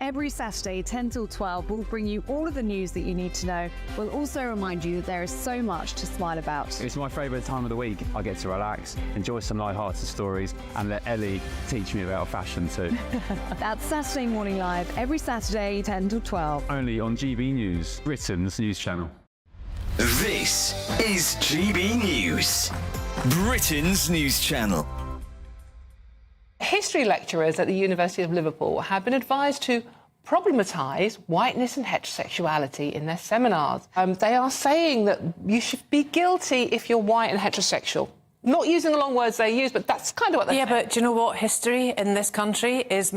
Every Saturday, 10 till 12, we'll bring you all of the news that you need to know. We'll also remind you that there is so much to smile about. It's my favourite time of the week. I get to relax, enjoy some light-hearted stories, and let Ellie teach me about fashion too. That's Saturday Morning Live, every Saturday, 10 till 12. Only on GB News, Britain's news channel. This is GB News, Britain's news channel. History lecturers at the University of Liverpool have been advised to problematise whiteness and heterosexuality in their seminars. They are saying that you should be guilty if you're white and heterosexual. Not using the long words they use, but that's kind of what they're saying. Yeah, but do you know what? History in this country is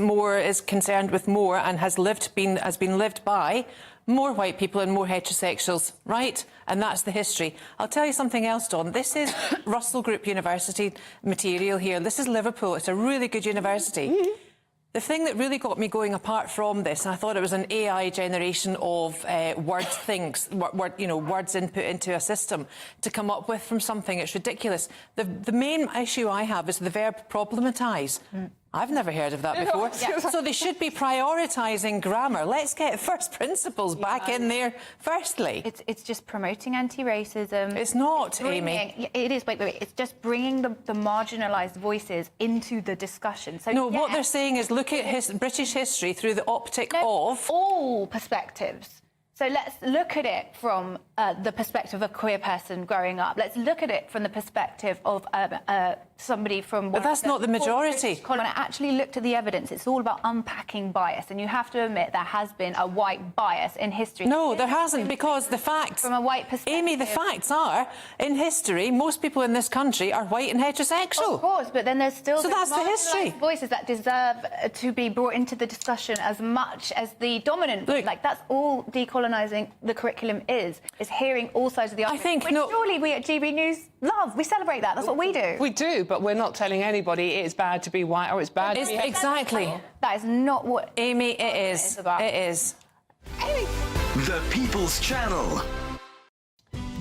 concerned with more and has been lived by more white people and more heterosexuals, right? And that's the history. I'll tell you something else, Don. This is Russell Group University material here. This is Liverpool. It's a really good university. Mm-hmm. The thing that really got me going apart from this, and I thought it was an AI generation of words input into a system to come up with from something. It's ridiculous. The main issue I have is the verb problematise. I've never heard of that before. Yeah. So they should be prioritising grammar. Let's get first principles back in there firstly. It's just promoting anti-racism. It's not, Amy. It is. Wait. It's just bringing the marginalised voices into the discussion. So, no, what they're saying is look at British history through the optic of... all perspectives. So let's look at it from the perspective of a queer person growing up. Let's look at it from the perspective of somebody from... But that's not the majority. When I actually looked at the evidence, it's all about unpacking bias. And you have to admit there has been a white bias in history. No, there hasn't, because the facts... From a white perspective... Amy, the facts are, in history, most people in this country are white and heterosexual. Of course, but then there's still... So that's the history. ...voices that deserve to be brought into the discussion as much as the dominant... Look, like, that's all decolonising the curriculum is hearing all sides of the argument. Surely we at GB News love. We celebrate that. That's what we do. We do, but we're not telling anybody it's bad to be white or it's bad to be... Exactly. That is not what... Amy, it is. It is. The People's Channel.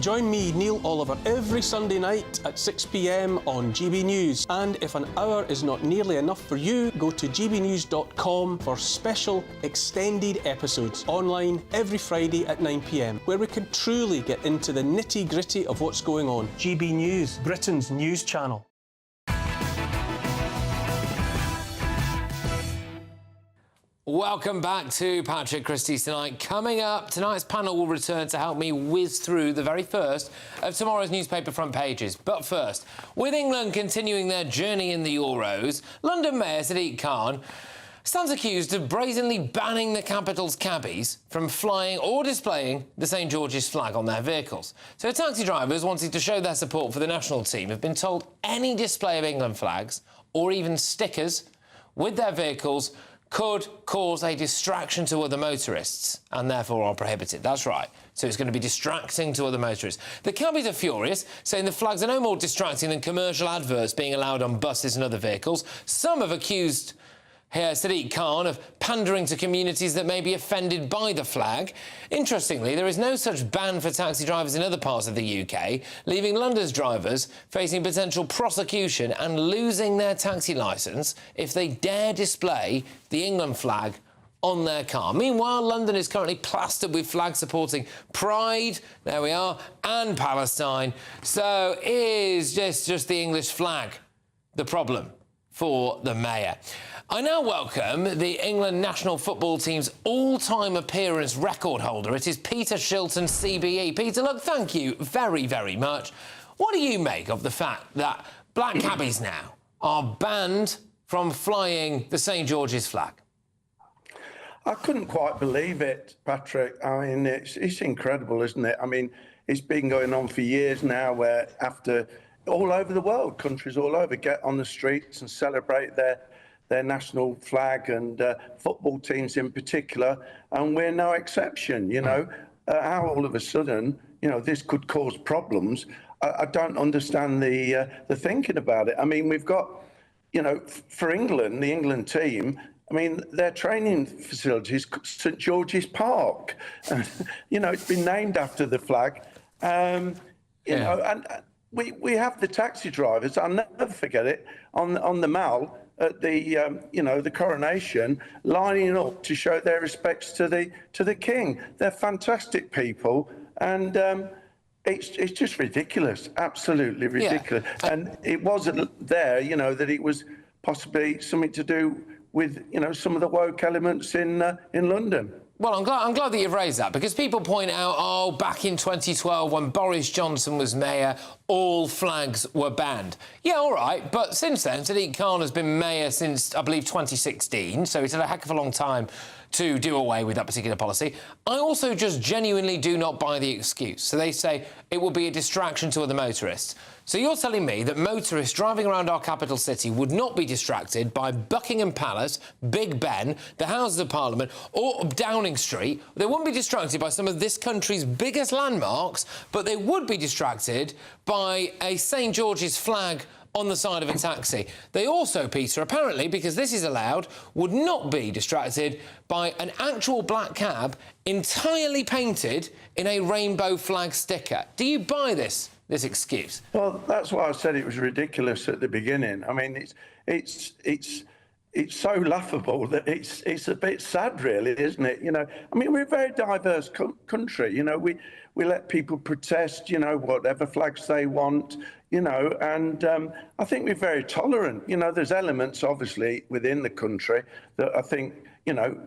Join me, Neil Oliver, every Sunday night at 6 p.m. on GB News. And if an hour is not nearly enough for you, go to gbnews.com for special extended episodes online every Friday at 9 p.m, where we can truly get into the nitty-gritty of what's going on. GB News, Britain's news channel. Welcome back to Patrick Christie's Tonight. Coming up, tonight's panel will return to help me whiz through the very first of tomorrow's newspaper front pages. But first, with England continuing their journey in the Euros, London Mayor Sadiq Khan stands accused of brazenly banning the capital's cabbies from flying or displaying the St George's flag on their vehicles. So taxi drivers wanting to show their support for the national team have been told any display of England flags or even stickers with their vehicles could cause a distraction to other motorists and therefore are prohibited. That's right. So it's going to be distracting to other motorists. The cabbies are furious, saying the flags are no more distracting than commercial adverts being allowed on buses and other vehicles. Some have accused Sadiq Khan of pandering to communities that may be offended by the flag. Interestingly, there is no such ban for taxi drivers in other parts of the UK, leaving London's drivers facing potential prosecution and losing their taxi licence if they dare display the England flag on their car. Meanwhile, London is currently plastered with flags supporting Pride, there we are, and Palestine. So is just the English flag the problem for the mayor? I now welcome the England national football team's all-time appearance record holder. It is Peter Shilton, CBE. Peter, look, thank you very, very much. What do you make of the fact that black cabbies now are banned from flying the St George's flag? I couldn't quite believe it, Patrick. I mean, it's incredible, isn't it? I mean, it's been going on for years now, where after all over the world, countries all over get on the streets and celebrate their national flag, and football teams in particular, and we're no exception. You know, how all of a sudden, you know, this could cause problems. I don't understand the thinking about it. I mean, we've got, you know, for England, the England team, I mean, their training facilities, St George's Park. You know, it's been named after the flag. You know, and we have the taxi drivers. I'll never forget it on the Mall. at the the coronation, lining up to show their respects to the king. They're fantastic people, and it's just ridiculous, absolutely ridiculous. Yeah. And it wasn't there, that it was possibly something to do with some of the woke elements in London. Well, I'm glad that you've raised that, because people point out, back in 2012 when Boris Johnson was mayor, all flags were banned. Yeah, all right, but since then, Sadiq Khan has been mayor since, I believe, 2016, so it's had a heck of a long time to do away with that particular policy. I also just genuinely do not buy the excuse. So they say it will be a distraction to other motorists. So you're telling me that motorists driving around our capital city would not be distracted by Buckingham Palace, Big Ben, the Houses of Parliament, or Downing Street? They wouldn't be distracted by some of this country's biggest landmarks, but they would be distracted by a St George's flag on the side of a taxi. They also, Peter, apparently, because this is allowed, would not be distracted by an actual black cab entirely painted in a rainbow flag sticker. Do you buy this excuse? Well, that's why I said it was ridiculous at the beginning. I mean, it's so laughable that it's a bit sad, really, isn't it? I mean, we're a very diverse country. We let people protest, whatever flags they want, and I think we're very tolerant. There's elements, obviously, within the country that I think,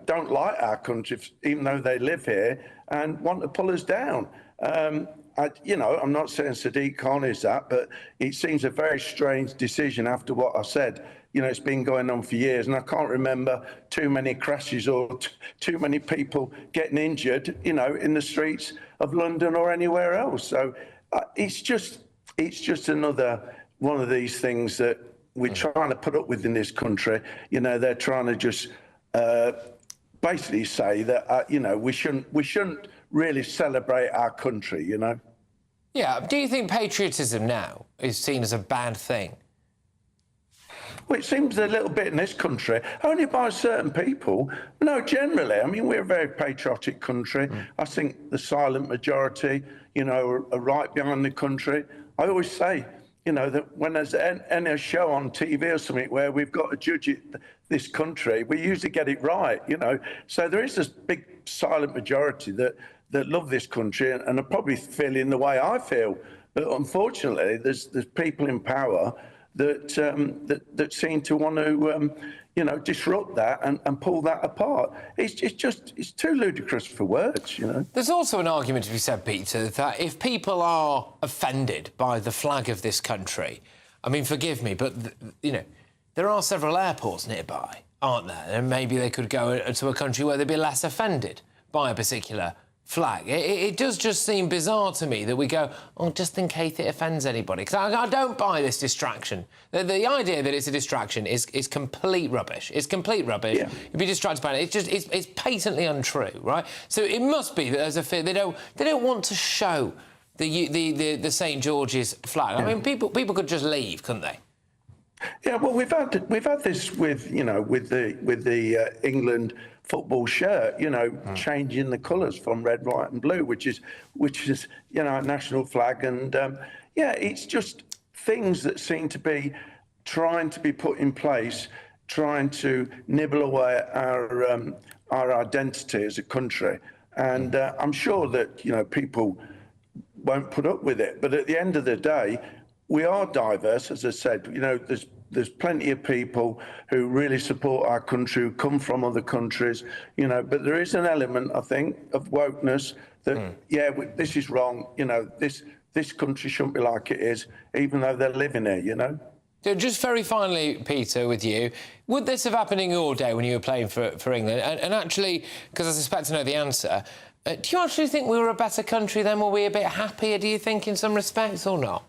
don't like our country, even though they live here, and want to pull us down. I'm not saying Sadiq Khan is that, but it seems a very strange decision after what I said. It's been going on for years, and I can't remember too many crashes or too many people getting injured, in the streets of London or anywhere else. So it's just another one of these things that we're trying to put up with in this country. They're trying to just basically say that we shouldn't really celebrate our country. Yeah. Do you think patriotism now is seen as a bad thing? Well, it seems a little bit in this country, only by certain people. No, generally, I mean, we're a very patriotic country. I think the silent majority, are right behind the country. I always say, that when there's any show on TV or something where we've got to judge this country, we usually get it right, So there is this big silent majority that love this country and are probably feeling the way I feel. But unfortunately, there's people in power that seem to want to, disrupt that and pull that apart. It's too ludicrous for words, There's also an argument to be said, Peter, that if people are offended by the flag of this country, I mean, forgive me, but, there are several airports nearby, aren't there? And maybe they could go to a country where they'd be less offended by a particular flag. It does just seem bizarre to me that we go, just in case it offends anybody. Because I don't buy this distraction. The idea that it's a distraction is complete rubbish. It's complete rubbish. Yeah. You'd be distracted by it. It's patently untrue, right? So it must be that there's a fear. They don't want to show the St George's flag. I mean, people could just leave, couldn't they? Yeah, well, we've had this with the England football shirt, changing the colours from red, white, and blue, which is our national flag, and it's just things that seem to be trying to be put in place, trying to nibble away at our identity as a country, and I'm sure that people won't put up with it, but at the end of the day, we are diverse, as I said. There's plenty of people who really support our country, who come from other countries, but there is an element, I think, of wokeness that, this is wrong, this country shouldn't be like it is, even though they're living here, So just very finally, Peter, with you, would this have happened in your day when you were playing for England? And actually, because I suspect to know the answer, do you actually think we were a better country then? Were we a bit happier, do you think, in some respects, or not?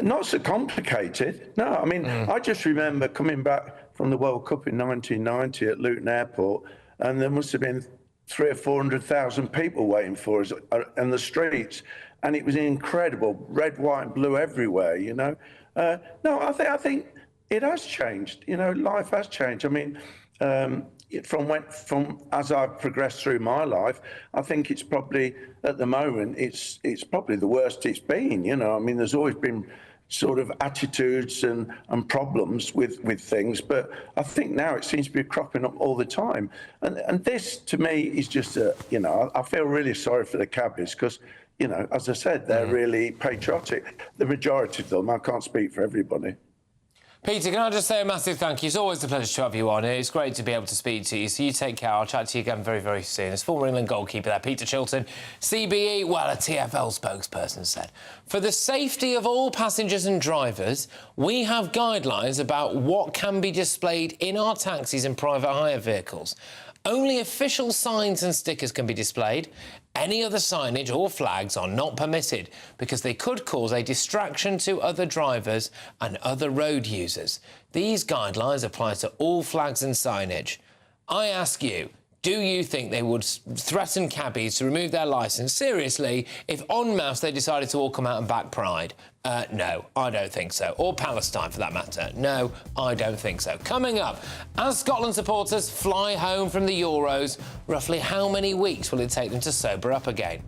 Not so complicated. No, I mean, I just remember coming back from the World Cup in 1990 at Luton Airport, and there must have been 300,000 or 400,000 people waiting for us in the streets, and it was incredible, red, white, and blue everywhere. No, I think it has changed. Life has changed. I mean, from as I've progressed through my life, I think it's probably at the moment it's probably the worst it's been. I mean, there's always been sort of attitudes and problems with things. But I think now it seems to be cropping up all the time. And this, to me, is just I feel really sorry for the cabbies because, as I said, they're really patriotic. The majority of them, I can't speak for everybody. Peter, can I just say a massive thank you? It's always a pleasure to have you on. It's great to be able to speak to you. So you take care. I'll chat to you again very, very soon. As former England goalkeeper there, Peter Chilton, CBE, well, a TfL spokesperson said. For the safety of all passengers and drivers, we have guidelines about what can be displayed in our taxis and private hire vehicles. Only official signs and stickers can be displayed. Any other signage or flags are not permitted because they could cause a distraction to other drivers and other road users. These guidelines apply to all flags and signage. I ask you, do you think they would threaten cabbies to remove their licence seriously if en masse they decided to all come out and back Pride? No, I don't think so. Or Palestine, for that matter. No, I don't think so. Coming up, as Scotland supporters fly home from the Euros, roughly how many weeks will it take them to sober up again?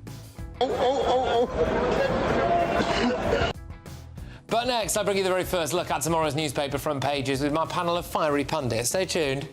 But next, I bring you the very first look at tomorrow's newspaper front pages with my panel of fiery pundits. Stay tuned.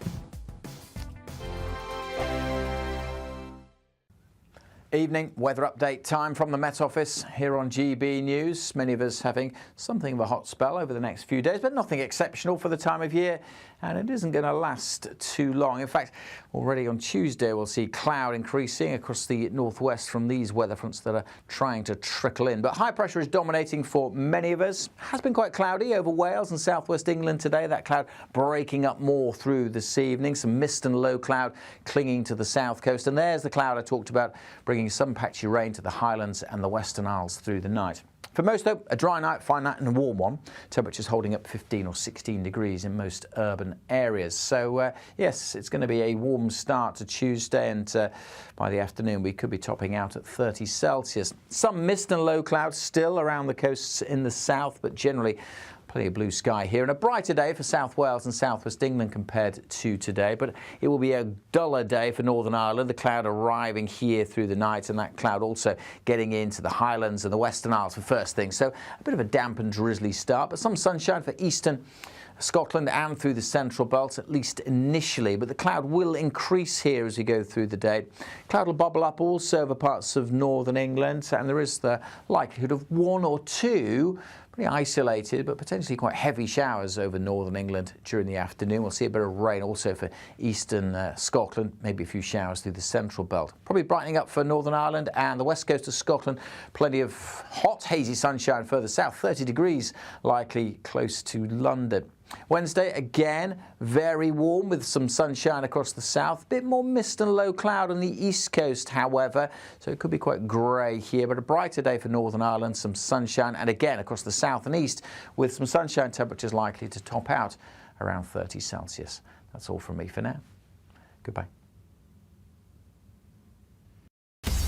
Evening, weather update time from the Met Office here on GB News. Many of us having something of a hot spell over the next few days, but nothing exceptional for the time of year, and it isn't going to last too long. In fact, already on Tuesday we'll see cloud increasing across the northwest from these weather fronts that are trying to trickle in. But high pressure is dominating for many of us. Has been quite cloudy over Wales and southwest England today. That cloud breaking up more through this evening. Some mist and low cloud clinging to the south coast. And there's the cloud I talked about, bringing some patchy rain to the Highlands and the Western Isles through the night. For most, though, a dry night, fine night and a warm one. Temperatures holding up 15 or 16 degrees in most urban areas. So, yes, it's going to be a warm start to Tuesday, and by the afternoon we could be topping out at 30 Celsius. Some mist and low clouds still around the coasts in the south, but generally plenty of blue sky here, and a brighter day for South Wales and Southwest England compared to today, but it will be a duller day for Northern Ireland. The cloud arriving here through the night, and that cloud also getting into the Highlands and the Western Isles for first thing. So a bit of a damp and drizzly start, but some sunshine for eastern Scotland and through the central belt, at least initially, but the cloud will increase here as we go through the day. Cloud will bubble up also over parts of northern England, and there is the likelihood of one or two pretty isolated but potentially quite heavy showers over northern England during the afternoon. We'll see a bit of rain also for eastern Scotland, maybe a few showers through the central belt. Probably brightening up for Northern Ireland and the west coast of Scotland. Plenty of hot, hazy sunshine further south, 30 degrees likely close to London. Wednesday, again, very warm with some sunshine across the south. A bit more mist and low cloud on the east coast, however, so it could be quite grey here, but a brighter day for Northern Ireland, some sunshine, and again across the south and east with some sunshine, temperatures likely to top out around 30 Celsius. That's all from me for now. Goodbye.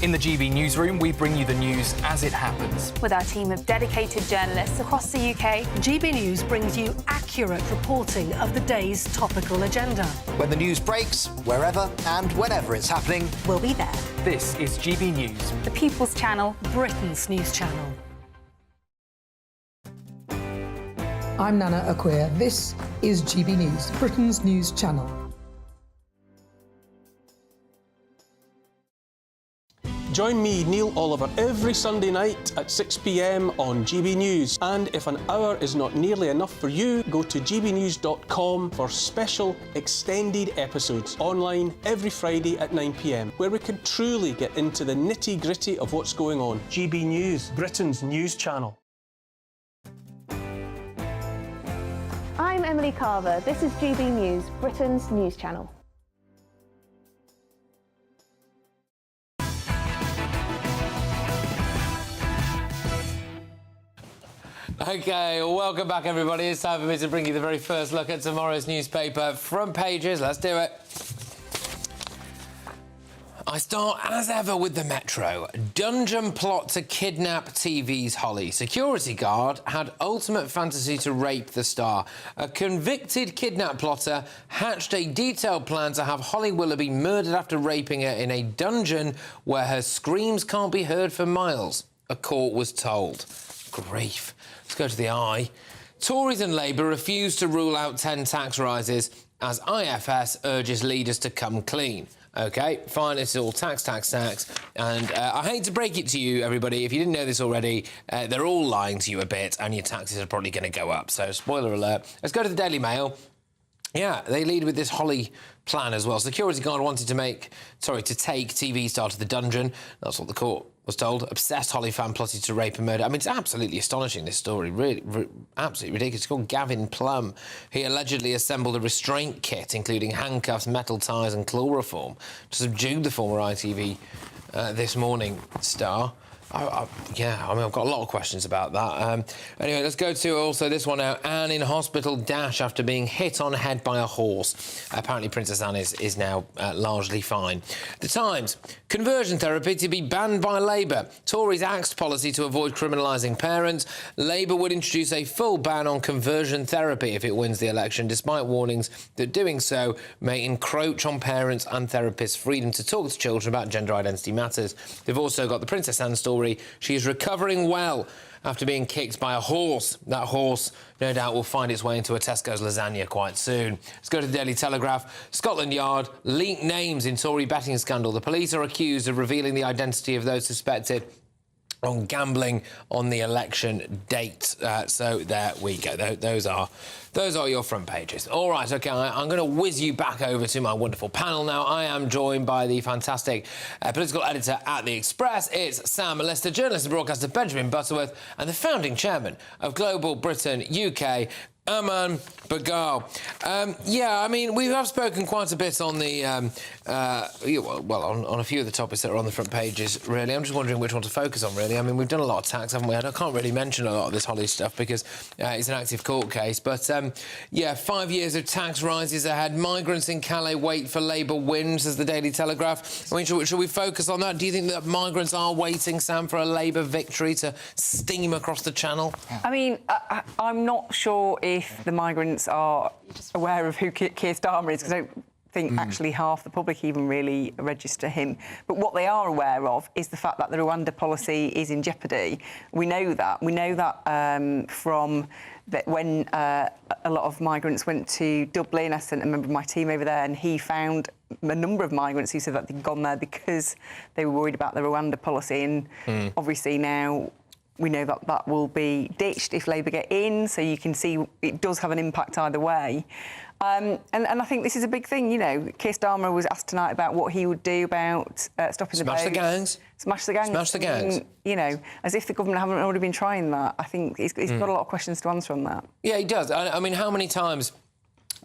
In the GB newsroom, we bring you the news as it happens. With our team of dedicated journalists across the UK, GB News brings you accurate reporting of the day's topical agenda. When the news breaks, wherever and whenever it's happening, we'll be there. This is GB News, the People's Channel, Britain's news channel. I'm Nana Akua. This is GB News, Britain's news channel. Join me, Neil Oliver, every Sunday night at 6 p.m. on GB News. And if an hour is not nearly enough for you, go to gbnews.com for special extended episodes online every Friday at 9 p.m, where we can truly get into the nitty-gritty of what's going on. GB News, Britain's news channel. I'm Emily Carver. This is GB News, Britain's news channel. OK, welcome back, everybody. It's time for me to bring you the very first look at tomorrow's newspaper front pages. Let's do it. I start, as ever, with the Metro. Dungeon plot to kidnap TV's Holly. Security guard had ultimate fantasy to rape the star. A convicted kidnap plotter hatched a detailed plan to have Holly Willoughby murdered after raping her in a dungeon where her screams can't be heard for miles, a court was told. Grief. Let's go to the I. Tories and Labour refuse to rule out 10 tax rises as IFS urges leaders to come clean. OK, fine, it's all tax. And I hate to break it to you, everybody, if you didn't know this already, they're all lying to you a bit and your taxes are probably going to go up. So, spoiler alert. Let's go to the Daily Mail. Yeah, they lead with this Holly plan as well. Security guard wanted to take TV star to the dungeon. That's what the court was told. Obsessed Holly fan plotted to rape and murder. I mean, it's absolutely astonishing, this story. Really, absolutely ridiculous. It's called Gavin Plum. He allegedly assembled a restraint kit, including handcuffs, metal ties and chloroform, to subdue the former ITV This Morning star. Yeah, I mean, I've got a lot of questions about that. Anyway, let's go to also this one now. Anne in hospital dash after being hit on the head by a horse. Apparently, Princess Anne is now largely fine. The Times. Conversion therapy to be banned by Labour. Tories axed policy to avoid criminalising parents. Labour would introduce a full ban on conversion therapy if it wins the election, despite warnings that doing so may encroach on parents and therapists' freedom to talk to children about gender identity matters. They've also got the Princess Anne story. She is recovering well after being kicked by a horse. That horse, no doubt, will find its way into a Tesco's lasagna quite soon. Let's go to the Daily Telegraph. Scotland Yard leaked names in Tory betting scandal. The police are accused of revealing the identity of those suspected on gambling on the election date. So there we go. Those are your front pages. All right, OK, I'm going to whiz you back over to my wonderful panel now. I am joined by the fantastic political editor at The Express. It's Sam Lister, journalist and broadcaster Benjamin Butterworth, and the founding chairman of Global Britain UK, Aman Bagal. Yeah, I mean, we have spoken quite a bit on the, on a few of the topics that are on the front pages, really. I'm just wondering which one to focus on, really. I mean, we've done a lot of tax, haven't we? I can't really mention a lot of this Holly stuff because it's an active court case. But, yeah, 5 years of tax rises ahead. Migrants in Calais wait for Labour wins, as the Daily Telegraph. I mean, should we focus on that? Do you think that migrants are waiting, Sam, for a Labour victory to steam across the Channel? I mean, I'm not sure if the migrants are aware of who Keir Starmer is, because I don't think actually half the public even really register him. But what they are aware of is the fact that the Rwanda policy is in jeopardy. We know that. We know that from when a lot of migrants went to Dublin. I sent a member of my team over there, and he found a number of migrants who said that they'd gone there because they were worried about the Rwanda policy. And obviously now we know that that will be ditched if Labour get in, so you can see it does have an impact either way. And I think this is a big thing, you know. Keir Starmer was asked tonight about what he would do about stopping the boats. Smash the gangs. Smash the gangs. Smash the gangs. You know, as if the government haven't already been trying that. I think he's got a lot of questions to answer on that. Yeah, he does. I mean, how many times,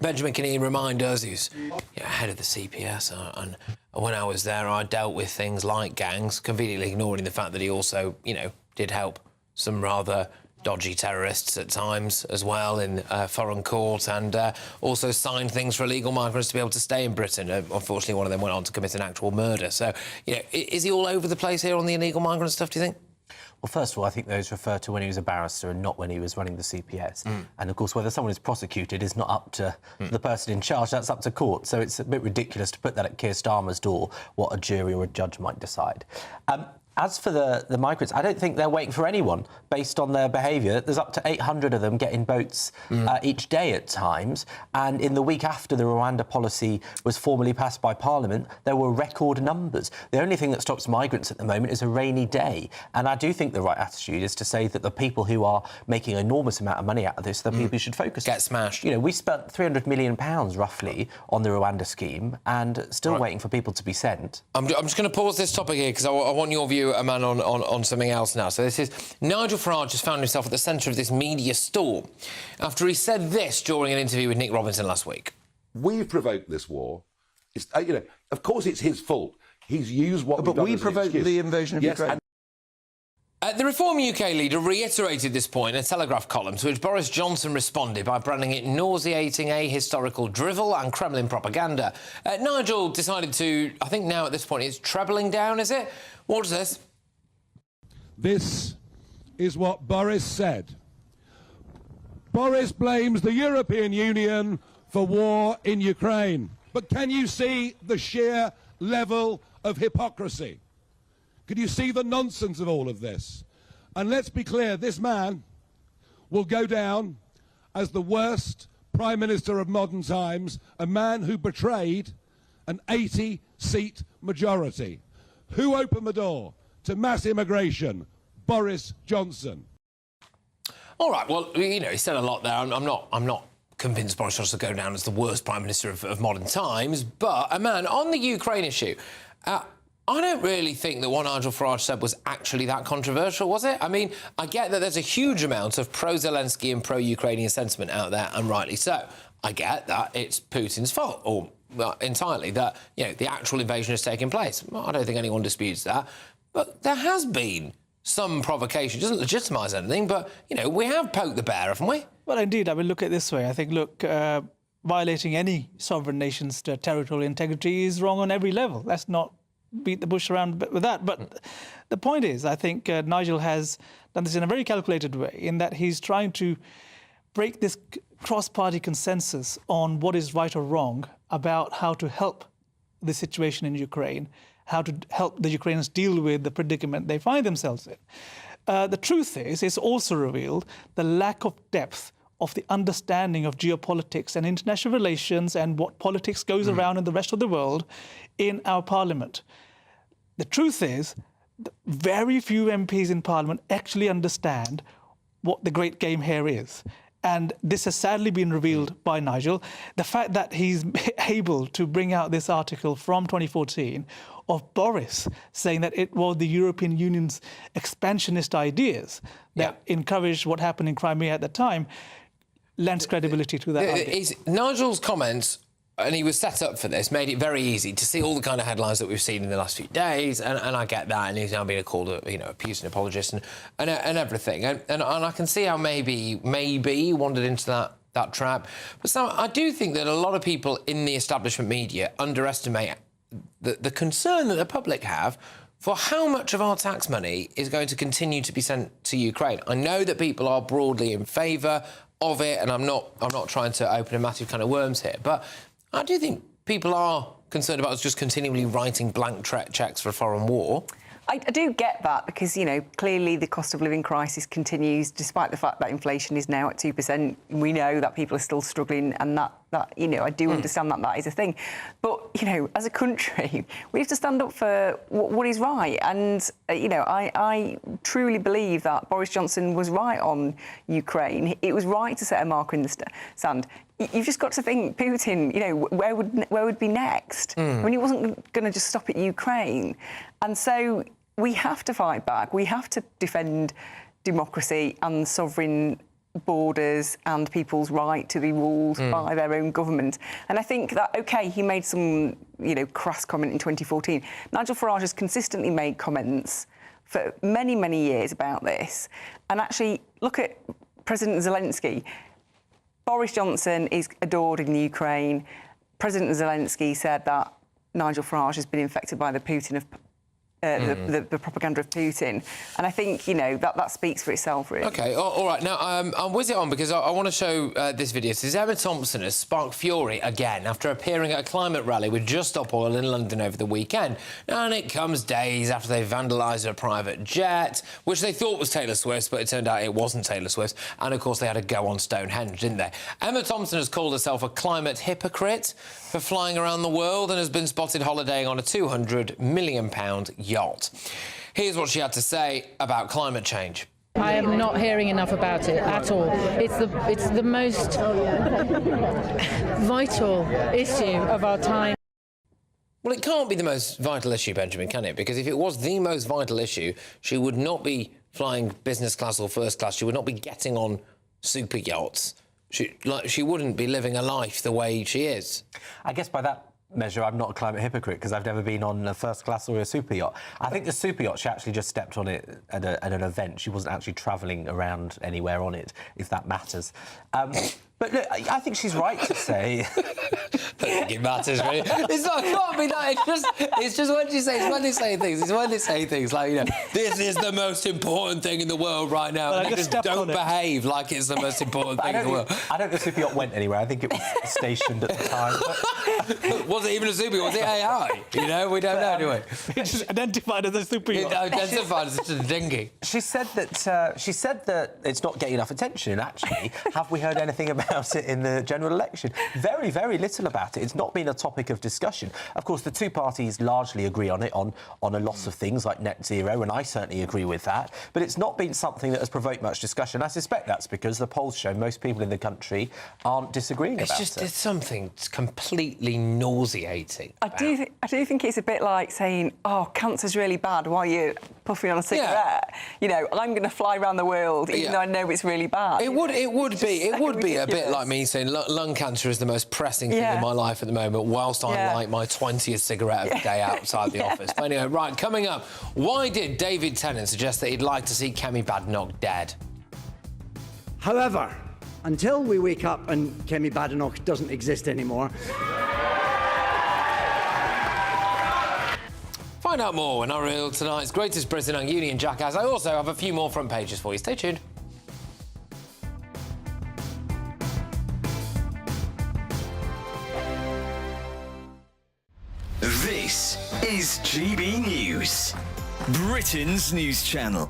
Benjamin, can he remind us, who's head of the CPS, and when I was there, I dealt with things like gangs, conveniently ignoring the fact that he also, you know, did help some rather dodgy terrorists at times as well in foreign court, and also signed things for illegal migrants to be able to stay in Britain. Unfortunately, one of them went on to commit an actual murder. So, you know, is he all over the place here on the illegal migrant stuff, do you think? Well, first of all, I think those refer to when he was a barrister and not when he was running the CPS. And, of course, whether someone is prosecuted is not up to the person in charge, that's up to court. So it's a bit ridiculous to put that at Keir Starmer's door, what a jury or a judge might decide. As for the migrants, I don't think they're waiting for anyone based on their behaviour. There's up to 800 of them getting boats each day at times. And in the week after the Rwanda policy was formally passed by Parliament, there were record numbers. The only thing that stops migrants at the moment is a rainy day. And I do think the right attitude is to say that the people who are making an enormous amount of money out of this, the people who should focus. Get smashed. You know, we spent £300 million, roughly, on the Rwanda scheme and still waiting for people to be sent. I'm just going to pause this topic here because I want your view, Aman, on something else now. So this is Nigel Farage has found himself at the centre of this media storm after he said this during an interview with Nick Robinson last week. We've provoked this war. It's, you know, of course it's his fault. He's used what we've done as an excuse. But we provoked the invasion of Ukraine. The Reform UK leader reiterated this point in a Telegraph column, to which Boris Johnson responded by branding it nauseating ahistorical drivel and Kremlin propaganda. Nigel decided to, I think now at this point, it's trebling down, is it? What's this? This is what Boris said. Boris blames the European Union for war in Ukraine. But can you see the sheer level of hypocrisy? Can you see the nonsense of all of this? And let's be clear, this man will go down as the worst Prime Minister of modern times, a man who betrayed an 80-seat majority. Who opened the door to mass immigration? Boris Johnson. All right, well, you know, he said a lot there. I'm not convinced Boris Johnson will go down as the worst Prime Minister of modern times, but a man on the Ukraine issue. I don't really think that what Nigel Farage said was actually that controversial, was it? I mean, I get that there's a huge amount of pro-Zelensky and pro-Ukrainian sentiment out there, and rightly so. I get that it's Putin's fault, or entirely, that, you know, the actual invasion has taken place. Well, I don't think anyone disputes that. But there has been some provocation. It doesn't legitimise anything, but, you know, we have poked the bear, haven't we? Well, indeed. I mean, look at it this way. I think, look, violating any sovereign nation's territorial integrity is wrong on every level. Let's not beat the bush around with that. But the point is, I think Nigel has done this in a very calculated way, in that he's trying to break this cross-party consensus on what is right or wrong about how to help the situation in Ukraine, how to help the Ukrainians deal with the predicament they find themselves in. The truth is, it's also revealed the lack of depth of the understanding of geopolitics and international relations and what politics goes around in the rest of the world in our parliament. The truth is, very few MPs in parliament actually understand what the great game here is. And this has sadly been revealed by Nigel. The fact that he's able to bring out this article from 2014 of Boris saying that it was the European Union's expansionist ideas that encouraged what happened in Crimea at the time lends credibility to that idea. Nigel's comments, and he was set up for this, made it very easy to see all the kind of headlines that we've seen in the last few days, and I get that, and he's now being called a Putin apologist and everything, and I can see how maybe he wandered into that trap. But Sam, I do think that a lot of people in the establishment media underestimate the concern that the public have for how much of our tax money is going to continue to be sent to Ukraine. I know that people are broadly in favour of it, and I'm not trying to open a massive can of worms here, but I do think people are concerned about us just continually writing blank cheques for a foreign war. I do get that because, you know, clearly the cost of living crisis continues despite the fact that inflation is now at 2%. We know that people are still struggling, and that you know, I do understand that is a thing. But, you know, as a country, we have to stand up for what is right. And, you know, I truly believe that Boris Johnson was right on Ukraine. It was right to set a marker in the sand. You've just got to think, Putin, you know, where would be next? I mean, he wasn't going to just stop at Ukraine. And so we have to fight back. We have to defend democracy and sovereign borders and people's right to be ruled by their own government. And I think that, OK, he made some, you know, crass comment in 2014. Nigel Farage has consistently made comments for many, many years about this. And actually, look at President Zelensky. Boris Johnson is adored in the Ukraine. President Zelensky said that Nigel Farage has been infected by the Putin of the propaganda of Putin, and I think, you know, that speaks for itself, really. OK, all right. Now, I'll whiz it on because I want to show this video. So Emma Thompson has sparked fury again after appearing at a climate rally with Just Stop Oil in London over the weekend. And it comes days after they vandalised a private jet, which they thought was Taylor Swift's, but it turned out it wasn't Taylor Swift's. And, of course, they had a go on Stonehenge, didn't they? Emma Thompson has called herself a climate hypocrite for flying around the world and has been spotted holidaying on a £200 million yacht. Here's what she had to say about climate change. I am not hearing enough about it at all. It's the most vital issue of our time. Well, it can't be the most vital issue, Benjamin, can it? Because if it was the most vital issue, she would not be flying business class or first class. She would not be getting on super yachts. She wouldn't be living a life the way she is. I guess by that measure, I'm not a climate hypocrite because I've never been on a first class or a super yacht. I think the super yacht, she actually just stepped on it at an event. She wasn't actually travelling around anywhere on it, if that matters. But look, I think she's right to say... think it matters, really. It's not, it can't be that. It's just when you say, it's when they say things. It's when they say things like, you know, this is the most important thing in the world right now. And you just don't behave like it's the most important thing in the world. I don't know if super yacht went anywhere. I think it was stationed at the time. But... Was it even a super yacht? Was it AI? You know, we don't know, do we? It's just identified as a super yacht. Identified as a dinghy. She said that it's not getting enough attention. And actually, have we heard anything about it in the general election? Very, very little about it. It's not been a topic of discussion. Of course, the two parties largely agree on it, on a lot of things like net zero, and I certainly agree with that. But it's not been something that has provoked much discussion. I suspect that's because the polls show most people in the country aren't disagreeing about it. It's something completely nauseating. I do think it's a bit like saying, "Oh, cancer's really bad. Why are you puffing on a cigarette?" Yeah. You know, I'm going to fly around the world, even though I know it's really bad. It would be a bit like me saying lung cancer is the most pressing thing in my life at the moment, whilst I light my 20th cigarette of the day outside the office. But anyway, right, coming up, why did David Tennant suggest that he'd like to see Kemi Badenoch dead? However, until we wake up and Kemi Badenoch doesn't exist anymore... Find out more when I reveal tonight's Greatest Britain and Union Jackass. I also have a few more front pages for you. Stay tuned. This is GB News, Britain's news channel.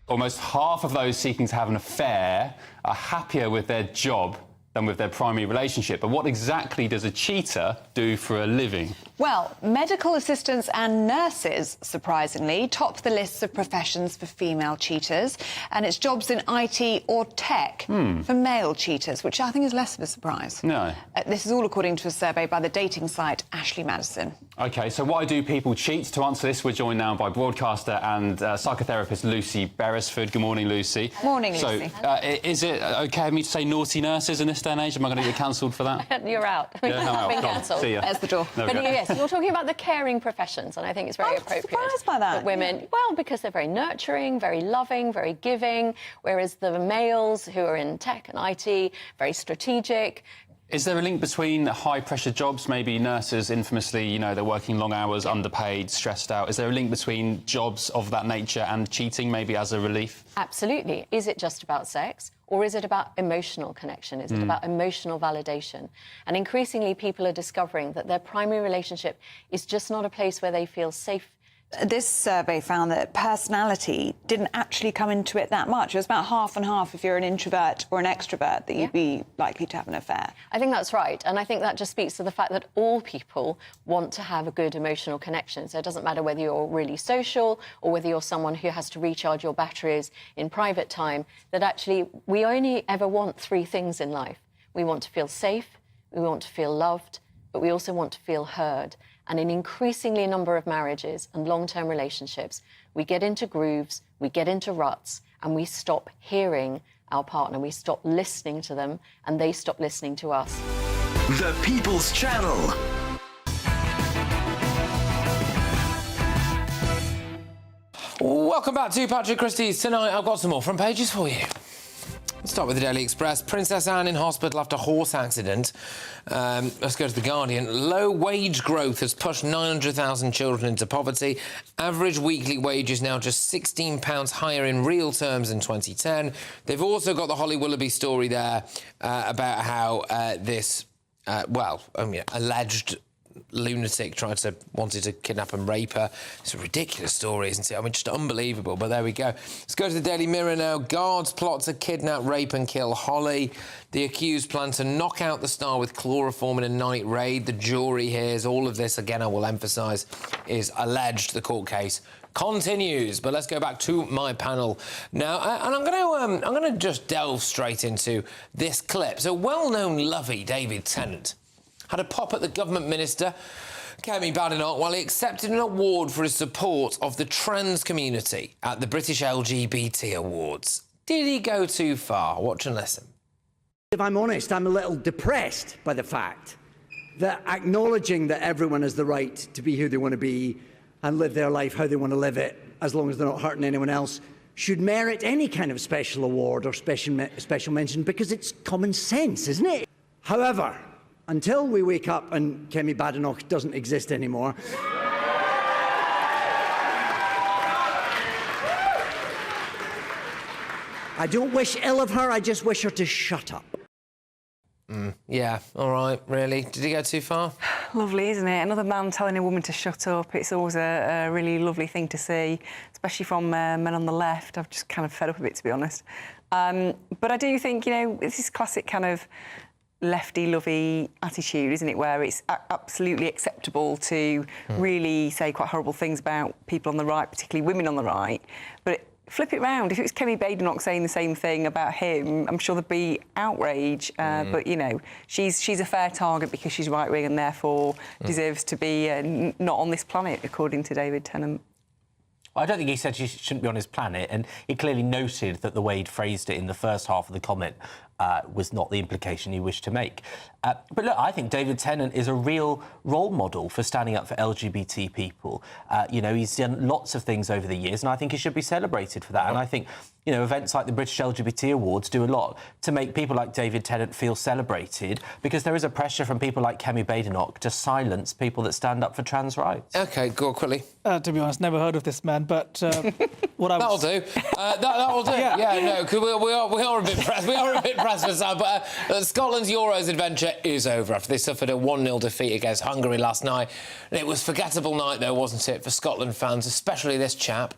Almost half of those seeking to have an affair are happier with their job than with their primary relationship. But what exactly does a cheater do for a living? Well, medical assistants and nurses, surprisingly, top the lists of professions for female cheaters, and it's jobs in IT or tech for male cheaters, which I think is less of a surprise. No. This is all according to a survey by the dating site Ashley Madison. OK, so why do people cheat? To answer this, we're joined now by broadcaster and psychotherapist Lucy Beresford. Good morning, Lucy. Morning, Lucy. So, is it OK of me to say naughty nurses in this day and age? Am I going to get cancelled for that? You're out. Yeah, I'm out. Been cancelled. See ya. There's the door. But yes, you're talking about the caring professions, and I think it's very appropriate. I'm surprised by that. Women, well, because they're very nurturing, very loving, very giving, whereas the males who are in tech and IT, very strategic. Is there a link between high-pressure jobs, maybe nurses infamously, you know, they're working long hours, underpaid, stressed out? Is there a link between jobs of that nature and cheating, maybe as a relief? Absolutely. Is it just about sex, or is it about emotional connection? Is it about emotional validation? And increasingly, people are discovering that their primary relationship is just not a place where they feel safe. This survey found that personality didn't actually come into it that much. It was about half and half if you're an introvert or an extrovert that you'd be likely to have an affair. I think that's right. And I think that just speaks to the fact that all people want to have a good emotional connection. So it doesn't matter whether you're really social or whether you're someone who has to recharge your batteries in private time, that actually we only ever want three things in life. We want to feel safe, we want to feel loved, but we also want to feel heard. And in increasingly a number of marriages and long-term relationships, we get into grooves, we get into ruts, and we stop hearing our partner, we stop listening to them, and they stop listening to us. The People's Channel. Welcome back to Patrick Christie's. Tonight I've got some more front pages for you. Let's start with the Daily Express. Princess Anne in hospital after horse accident. Let's go to The Guardian. Low wage growth has pushed 900,000 children into poverty. Average weekly wage is now just £16 higher in real terms in 2010. They've also got the Holly Willoughby story there about how this, alleged lunatic wanted to kidnap and rape her. It's a ridiculous story, isn't it? I mean, just unbelievable, but there we go. Let's go to the Daily Mirror now. Guards plot to kidnap, rape and kill Holly. The accused plan to knock out the star with chloroform in a night raid. The jury hears all of this. Again, I will emphasise, is alleged. The court case continues. But let's go back to my panel now, and I'm going to just delve straight into this clip. So, well-known lovey David Tennant had a pop at the government minister, Kemi Badenoch, while he accepted an award for his support of the trans community at the British LGBT Awards. Did he go too far? Watch and listen. If I'm honest, I'm a little depressed by the fact that acknowledging that everyone has the right to be who they want to be and live their life how they want to live it, as long as they're not hurting anyone else, should merit any kind of special award or special mention, because it's common sense, isn't it? However, until we wake up and Kemi Badenoch doesn't exist anymore. I don't wish ill of her, I just wish her to shut up. Yeah, all right, really? Did he go too far? Lovely, isn't it? Another man telling a woman to shut up. It's always a really lovely thing to see, especially from men on the left. I've just kind of fed up a bit, to be honest. But I do think, you know, this is classic kind of lefty-lovey attitude, isn't it, where it's absolutely acceptable to really say quite horrible things about people on the right, particularly women on the right. But flip it round. If it was Kemi Badenoch saying the same thing about him, I'm sure there'd be outrage. But, you know, she's a fair target because she's right-wing and therefore deserves to be not on this planet, according to David Tennant. I don't think he said she shouldn't be on his planet, and he clearly noted that the way he'd phrased it in the first half of the comment was not the implication he wished to make. But look, I think David Tennant is a real role model for standing up for LGBT people. You know, he's done lots of things over the years, and I think he should be celebrated for that. And I think, you know, events like the British LGBT Awards do a lot to make people like David Tennant feel celebrated, because there is a pressure from people like Kemi Badenoch to silence people that stand up for trans rights. OK, go on quickly. To be honest, never heard of this man, but what I That'll do. That'll do. Yeah, no, because we are a bit pressed. We are a bit pressed for some. But Scotland's Euros adventure is over after they suffered a 1-0 defeat against Hungary last night. And it was a forgettable night, though, wasn't it, for Scotland fans, especially this chap.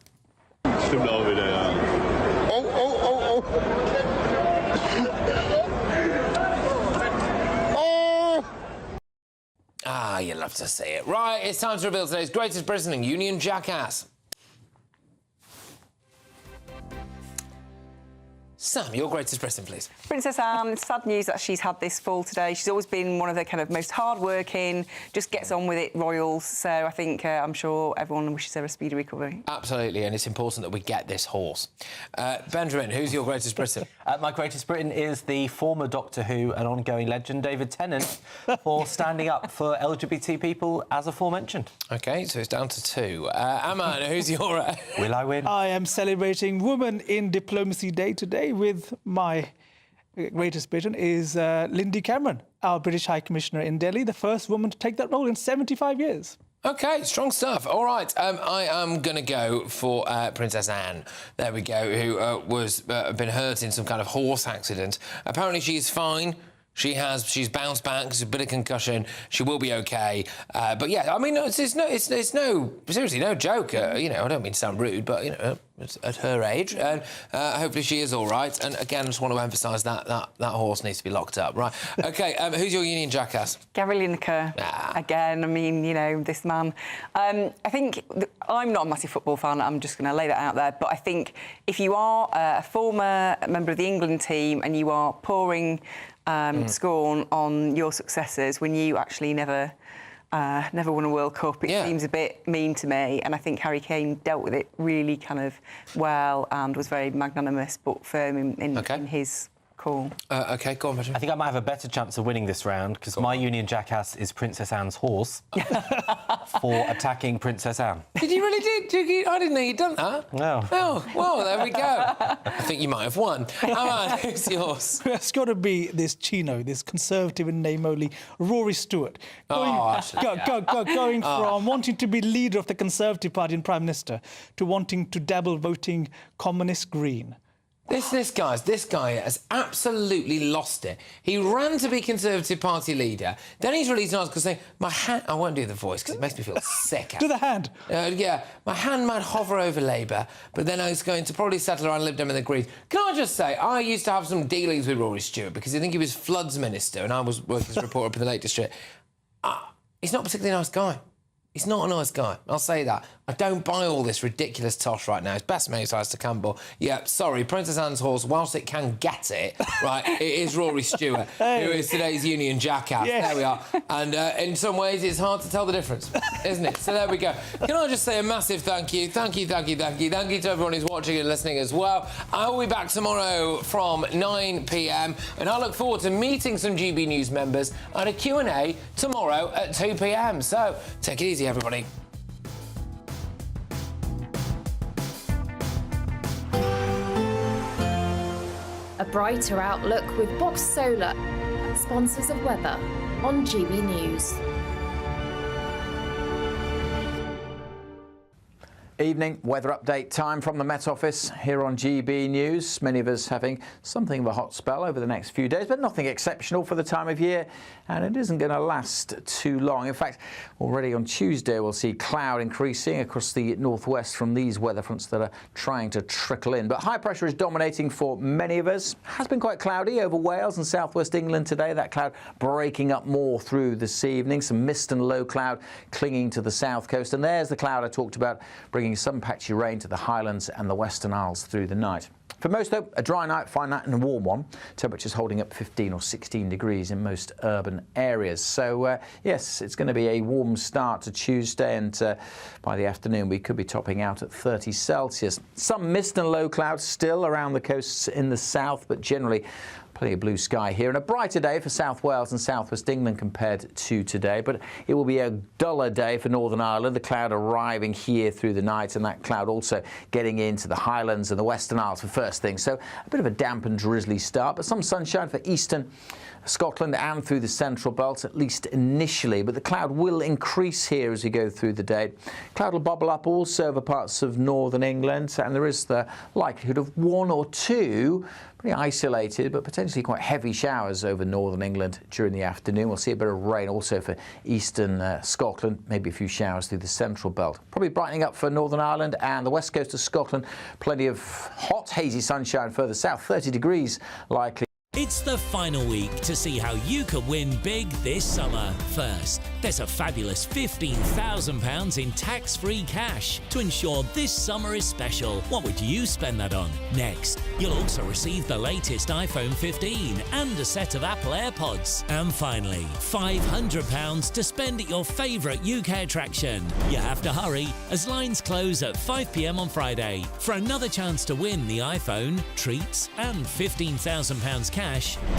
Ah, you love to see it. Right, it's time to reveal today's greatest Britain and Union jackass. Sam, your greatest Britain, please. Princess Anne, sad news that she's had this fall today. She's always been one of the kind of most hard-working, just gets on with it royals. So I think I'm sure everyone wishes her a speedy recovery. Absolutely, and it's important that we get this horse. Benjamin, who's your greatest Britain? My greatest Britain is the former Doctor Who and ongoing legend, David Tennant, for standing up for LGBT people, as aforementioned. OK, so it's down to 2. Aman, who's your... Will I win? I am celebrating Women in Diplomacy Day today with my greatest Britain is Lindy Cameron, our British High Commissioner in Delhi, the first woman to take that role in 75 years. OK, strong stuff. All right, I am going to go for Princess Anne. There we go, who was been hurt in some kind of horse accident. Apparently she's fine. She's bounced back. It's a bit of concussion. She will be OK. But yeah, I mean, it's seriously no joke. You know, I don't mean to sound rude, but you know, at her age, and hopefully she is all right. And again, I just want to emphasise that horse needs to be locked up, right? OK, who's your Union jackass? Gary Lineker. Again, I mean, you know, this man. I think I'm not a massive football fan. I'm just going to lay that out there. But I think if you are a former member of the England team and you are pouring scorn on your successors when you actually never won a World Cup, it seems a bit mean to me. And I think Harry Kane dealt with it really kind of well and was very magnanimous but firm in his call. OK, go on, Patrick. I think I might have a better chance of winning this round because my Union jackass is Princess Anne's horse for attacking Princess Anne. Did you really do? I didn't know you'd done that. No. Oh, well, there we go. I think you might have won. Aman, who's yours? It's got to be this Chino, this Conservative in name only, Rory Stewart. Going from wanting to be leader of the Conservative Party and Prime Minister to wanting to dabble voting Communist Green. This guy has absolutely lost it. He ran to be Conservative Party leader. Then he's released an article saying, my hand... I won't do the voice because it makes me feel sick. Do the hand. Yeah, my hand might hover over Labour, but then I was going to probably settle around Lib Dem and the Greens. Can I just say, I used to have some dealings with Rory Stewart because I think he was Floods Minister and I was working as a reporter up in the Lake District. He's not a particularly nice guy. He's not a nice guy, I'll say that. I don't buy all this ridiculous tosh right now. It's best mate size to Campbell. Yeah, sorry, Princess Anne's horse, whilst it can get it, right, it is Rory Stewart, who is today's Union jackass. Yes. There we are. And in some ways, it's hard to tell the difference, isn't it? So there we go. Can I just say a massive thank you to everyone who's watching and listening as well. I will be back tomorrow from 9 p.m. and I look forward to meeting some GB News members at a Q&A tomorrow at 2 p.m. So take it easy, everybody. A brighter outlook with Box Solar. sponsors of weather on GB News. Evening, weather update time from the Met Office here on GB News. Many of us having something of a hot spell over the next few days, but nothing exceptional for the time of year, and it isn't going to last too long. In fact, already on Tuesday we'll see cloud increasing across the northwest from these weather fronts that are trying to trickle in. But high pressure is dominating for many of us. It has been quite cloudy over Wales and southwest England today. That cloud breaking up more through this evening. Some mist and low cloud clinging to the south coast. And there's the cloud I talked about, bringing some patchy rain to the Highlands and the Western Isles through the night. For most, though, a dry night, fine night and a warm one. Temperatures holding up 15 or 16 degrees in most urban areas. So, yes, it's going to be a warm start to Tuesday, and by the afternoon we could be topping out at 30 Celsius. Some mist and low clouds still around the coasts in the south, but generally plenty of blue sky here, and a brighter day for South Wales and southwest England compared to today, but it will be a duller day for Northern Ireland. The cloud arriving here through the night, and that cloud also getting into the Highlands and the Western Isles for first thing. So a bit of a damp and drizzly start, but some sunshine for eastern Scotland and through the central belt, at least initially, but the cloud will increase here as we go through the day. Cloud will bubble up also over parts of northern England, and there is the likelihood of one or two pretty isolated but potentially quite heavy showers over northern England during the afternoon. We'll see a bit of rain also for eastern Scotland, maybe a few showers through the central belt. Probably brightening up for Northern Ireland and the west coast of Scotland. Plenty of hot, hazy sunshine further south, 30 degrees likely. It's the final week to see how you could win big this summer. First, there's a fabulous £15,000 in tax-free cash to ensure this summer is special. What would you spend that on? Next, you'll also receive the latest iPhone 15 and a set of Apple AirPods. And finally, £500 to spend at your favourite UK attraction. You have to hurry, as lines close at 5 p.m. on Friday. For another chance to win the iPhone, treats and £15,000 cash,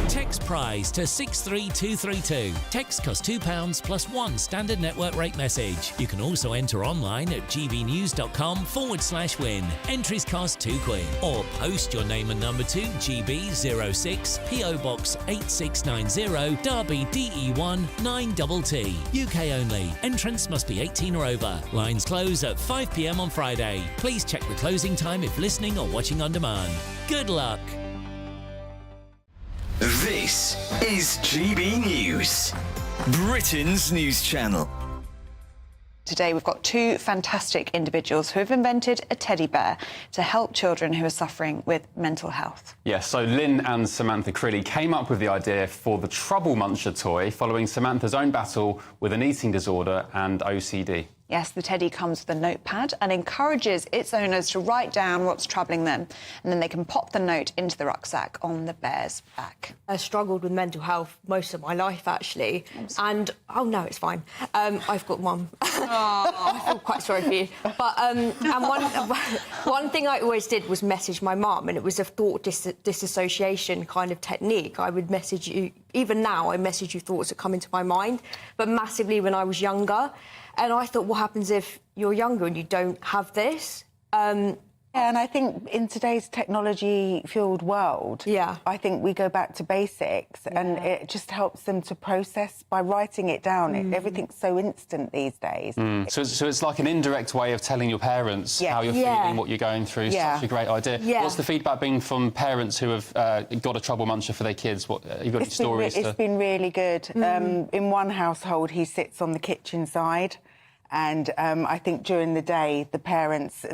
text prize to 63232. Text costs £2 plus one standard network rate message. You can also enter online at gbnews.com/win. Entries cost £2, or post your name and number to GB06 PO Box 8690 Derby DE1 9TT. UK only. Entrance must be 18 or over. Lines close at 5 p.m. on Friday. Please check the closing time if listening or watching on demand. Good luck. This is GB News, Britain's news channel. Today we've got two fantastic individuals who have invented a teddy bear to help children who are suffering with mental health. Yes, so Lynn and Samantha Crilly came up with the idea for the Trouble Muncher toy following Samantha's own battle with an eating disorder and OCD. Yes, the teddy comes with a notepad and encourages its owners to write down what's troubling them, and then they can pop the note into the rucksack on the bear's back. I struggled with mental health most of my life, actually, and oh no, it's fine. I've got one. I feel quite sorry for you. But and one thing I always did was message my mum, and it was a thought disassociation kind of technique. I would message you. Even now, I message you thoughts that come into my mind, but massively when I was younger. And I thought, what happens if you're younger and you don't have this? Yeah, and I think in today's technology-fueled world, I think we go back to basics, and it just helps them to process by writing it down. Everything's so instant these days. So it's like an indirect way of telling your parents how you're feeling, what you're going through. Such a great idea. What's the feedback been from parents who have got a trouble muncher for their kids? What you've got any stories? It's been really good. In one household, he sits on the kitchen side, and I think during the day, the parents,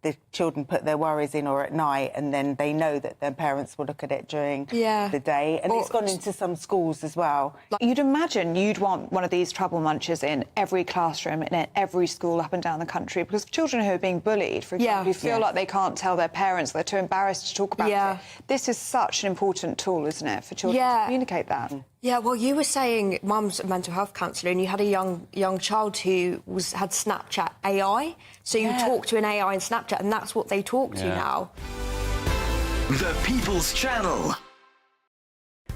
the children put their worries in, or at night, and then they know that their parents will look at it during the day. And it's gone into some schools as well. You'd imagine you'd want one of these trouble munchers in every classroom and in every school up and down the country, because children who are being bullied, for example, who feel like they can't tell their parents, they're too embarrassed to talk about it. This is such an important tool, isn't it, for children to communicate that? Yeah, well, you were saying Mum's a mental health counsellor, and you had a young child who had Snapchat AI. So you talk to an AI in Snapchat, and that's what they talk to now. The People's Channel.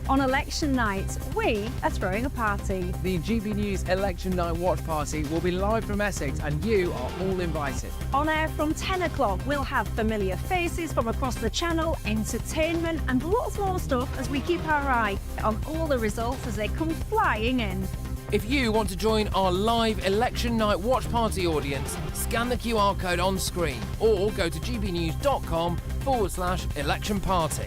On election night, we are throwing a party. The GB News Election Night Watch Party will be live from Essex and you are all invited. On air from 10 o'clock, we'll have familiar faces from across the channel, entertainment and lots more stuff as we keep our eye on all the results as they come flying in. If you want to join our live Election Night Watch Party audience, scan the QR code on screen or go to gbnews.com/election party.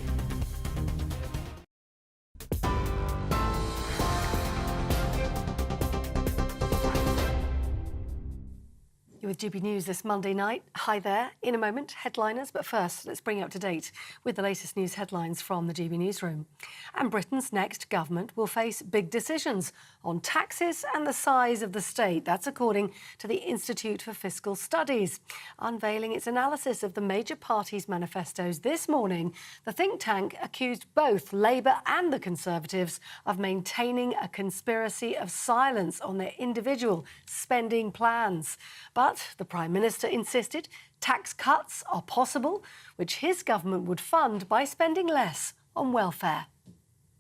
You're with GB News this Monday night. Hi there. In a moment, headliners. But first, let's bring you up to date with the latest news headlines from the GB Newsroom. And Britain's next government will face big decisions on taxes and the size of the state. That's according to the Institute for Fiscal Studies. Unveiling its analysis of the major parties' manifestos this morning, the think tank accused both Labour and the Conservatives of maintaining a conspiracy of silence on their individual spending plans. But the Prime Minister insisted tax cuts are possible, which his government would fund by spending less on welfare.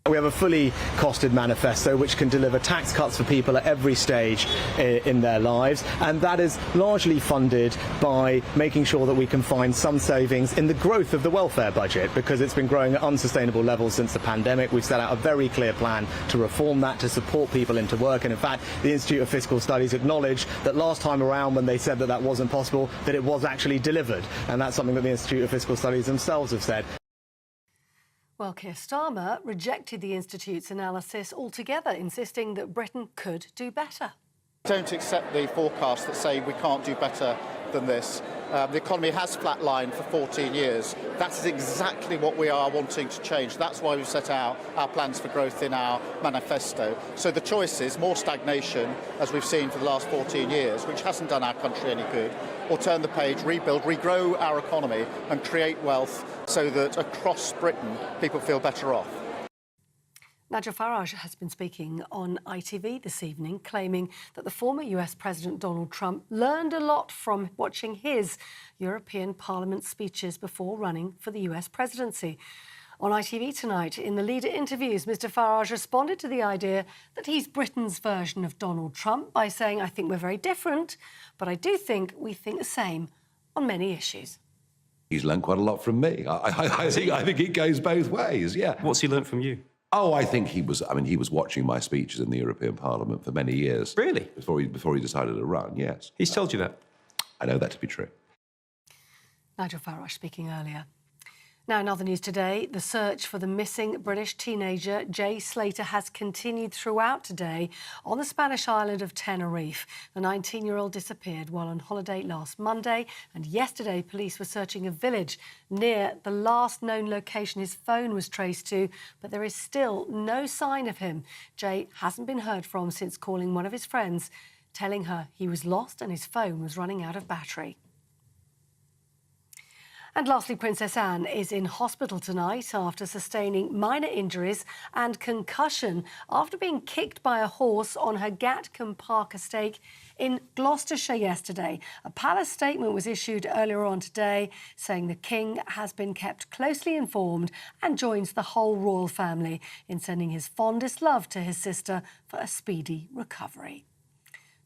We have a fully costed manifesto which can deliver tax cuts for people at every stage in their lives, and that is largely funded by making sure that we can find some savings in the growth of the welfare budget, because it's been growing at unsustainable levels since the pandemic. We've set out a very clear plan to reform that, to support people into work, and in fact the Institute of Fiscal Studies acknowledged that last time around when they said that that wasn't possible, that it was actually delivered, and that's something that the Institute of Fiscal Studies themselves have said. Well, Keir Starmer rejected the Institute's analysis altogether, insisting that Britain could do better. Don't accept the forecasts that say we can't do better than this. The economy has flatlined for 14 years. That is exactly what we are wanting to change. That's why we've set out our plans for growth in our manifesto. So the choice is more stagnation, as we've seen for the last 14 years, which hasn't done our country any good, or turn the page, rebuild, regrow our economy and create wealth so that across Britain people feel better off. Nigel Farage has been speaking on ITV this evening, claiming that the former US President Donald Trump learned a lot from watching his European Parliament speeches before running for the US presidency. On ITV tonight, in the leader interviews, Mr Farage responded to the idea that he's Britain's version of Donald Trump by saying, "I think we're very different, but I do think we think the same on many issues." He's learned quite a lot from me. I think it goes both ways, yeah. What's he learned from you? Oh, I think he was watching my speeches in the European Parliament for many years. Really? Before he decided to run, yes. He's told you that? I know that to be true. Nigel Farage speaking earlier. Now, in other news today, the search for the missing British teenager Jay Slater has continued throughout today on the Spanish island of Tenerife. The 19-year-old disappeared while on holiday last Monday, and yesterday police were searching a village near the last known location his phone was traced to, but there is still no sign of him. Jay hasn't been heard from since calling one of his friends, telling her he was lost and his phone was running out of battery. And lastly, Princess Anne is in hospital tonight after sustaining minor injuries and concussion after being kicked by a horse on her Gatcombe Park estate in Gloucestershire yesterday. A palace statement was issued earlier on today saying the King has been kept closely informed and joins the whole royal family in sending his fondest love to his sister for a speedy recovery.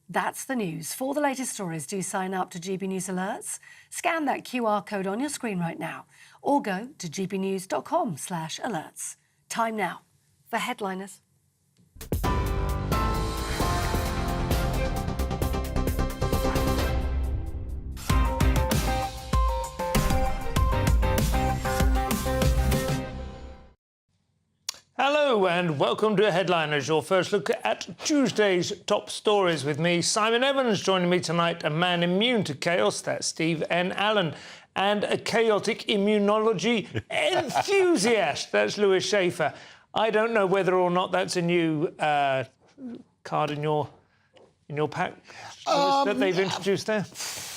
That's the news. For the latest stories, do sign up to GB News Alerts. Scan that QR code on your screen right now or go to gbnews.com/alerts. Time now for headliners. Hello and welcome to Headliners, your first look at Tuesday's top stories with me, Simon Evans. Joining me tonight, a man immune to chaos, that's Steve N. Allen, and a chaotic immunology enthusiast, that's Lewis Schaefer. I don't know whether or not that's a new card in your pack that they've introduced there.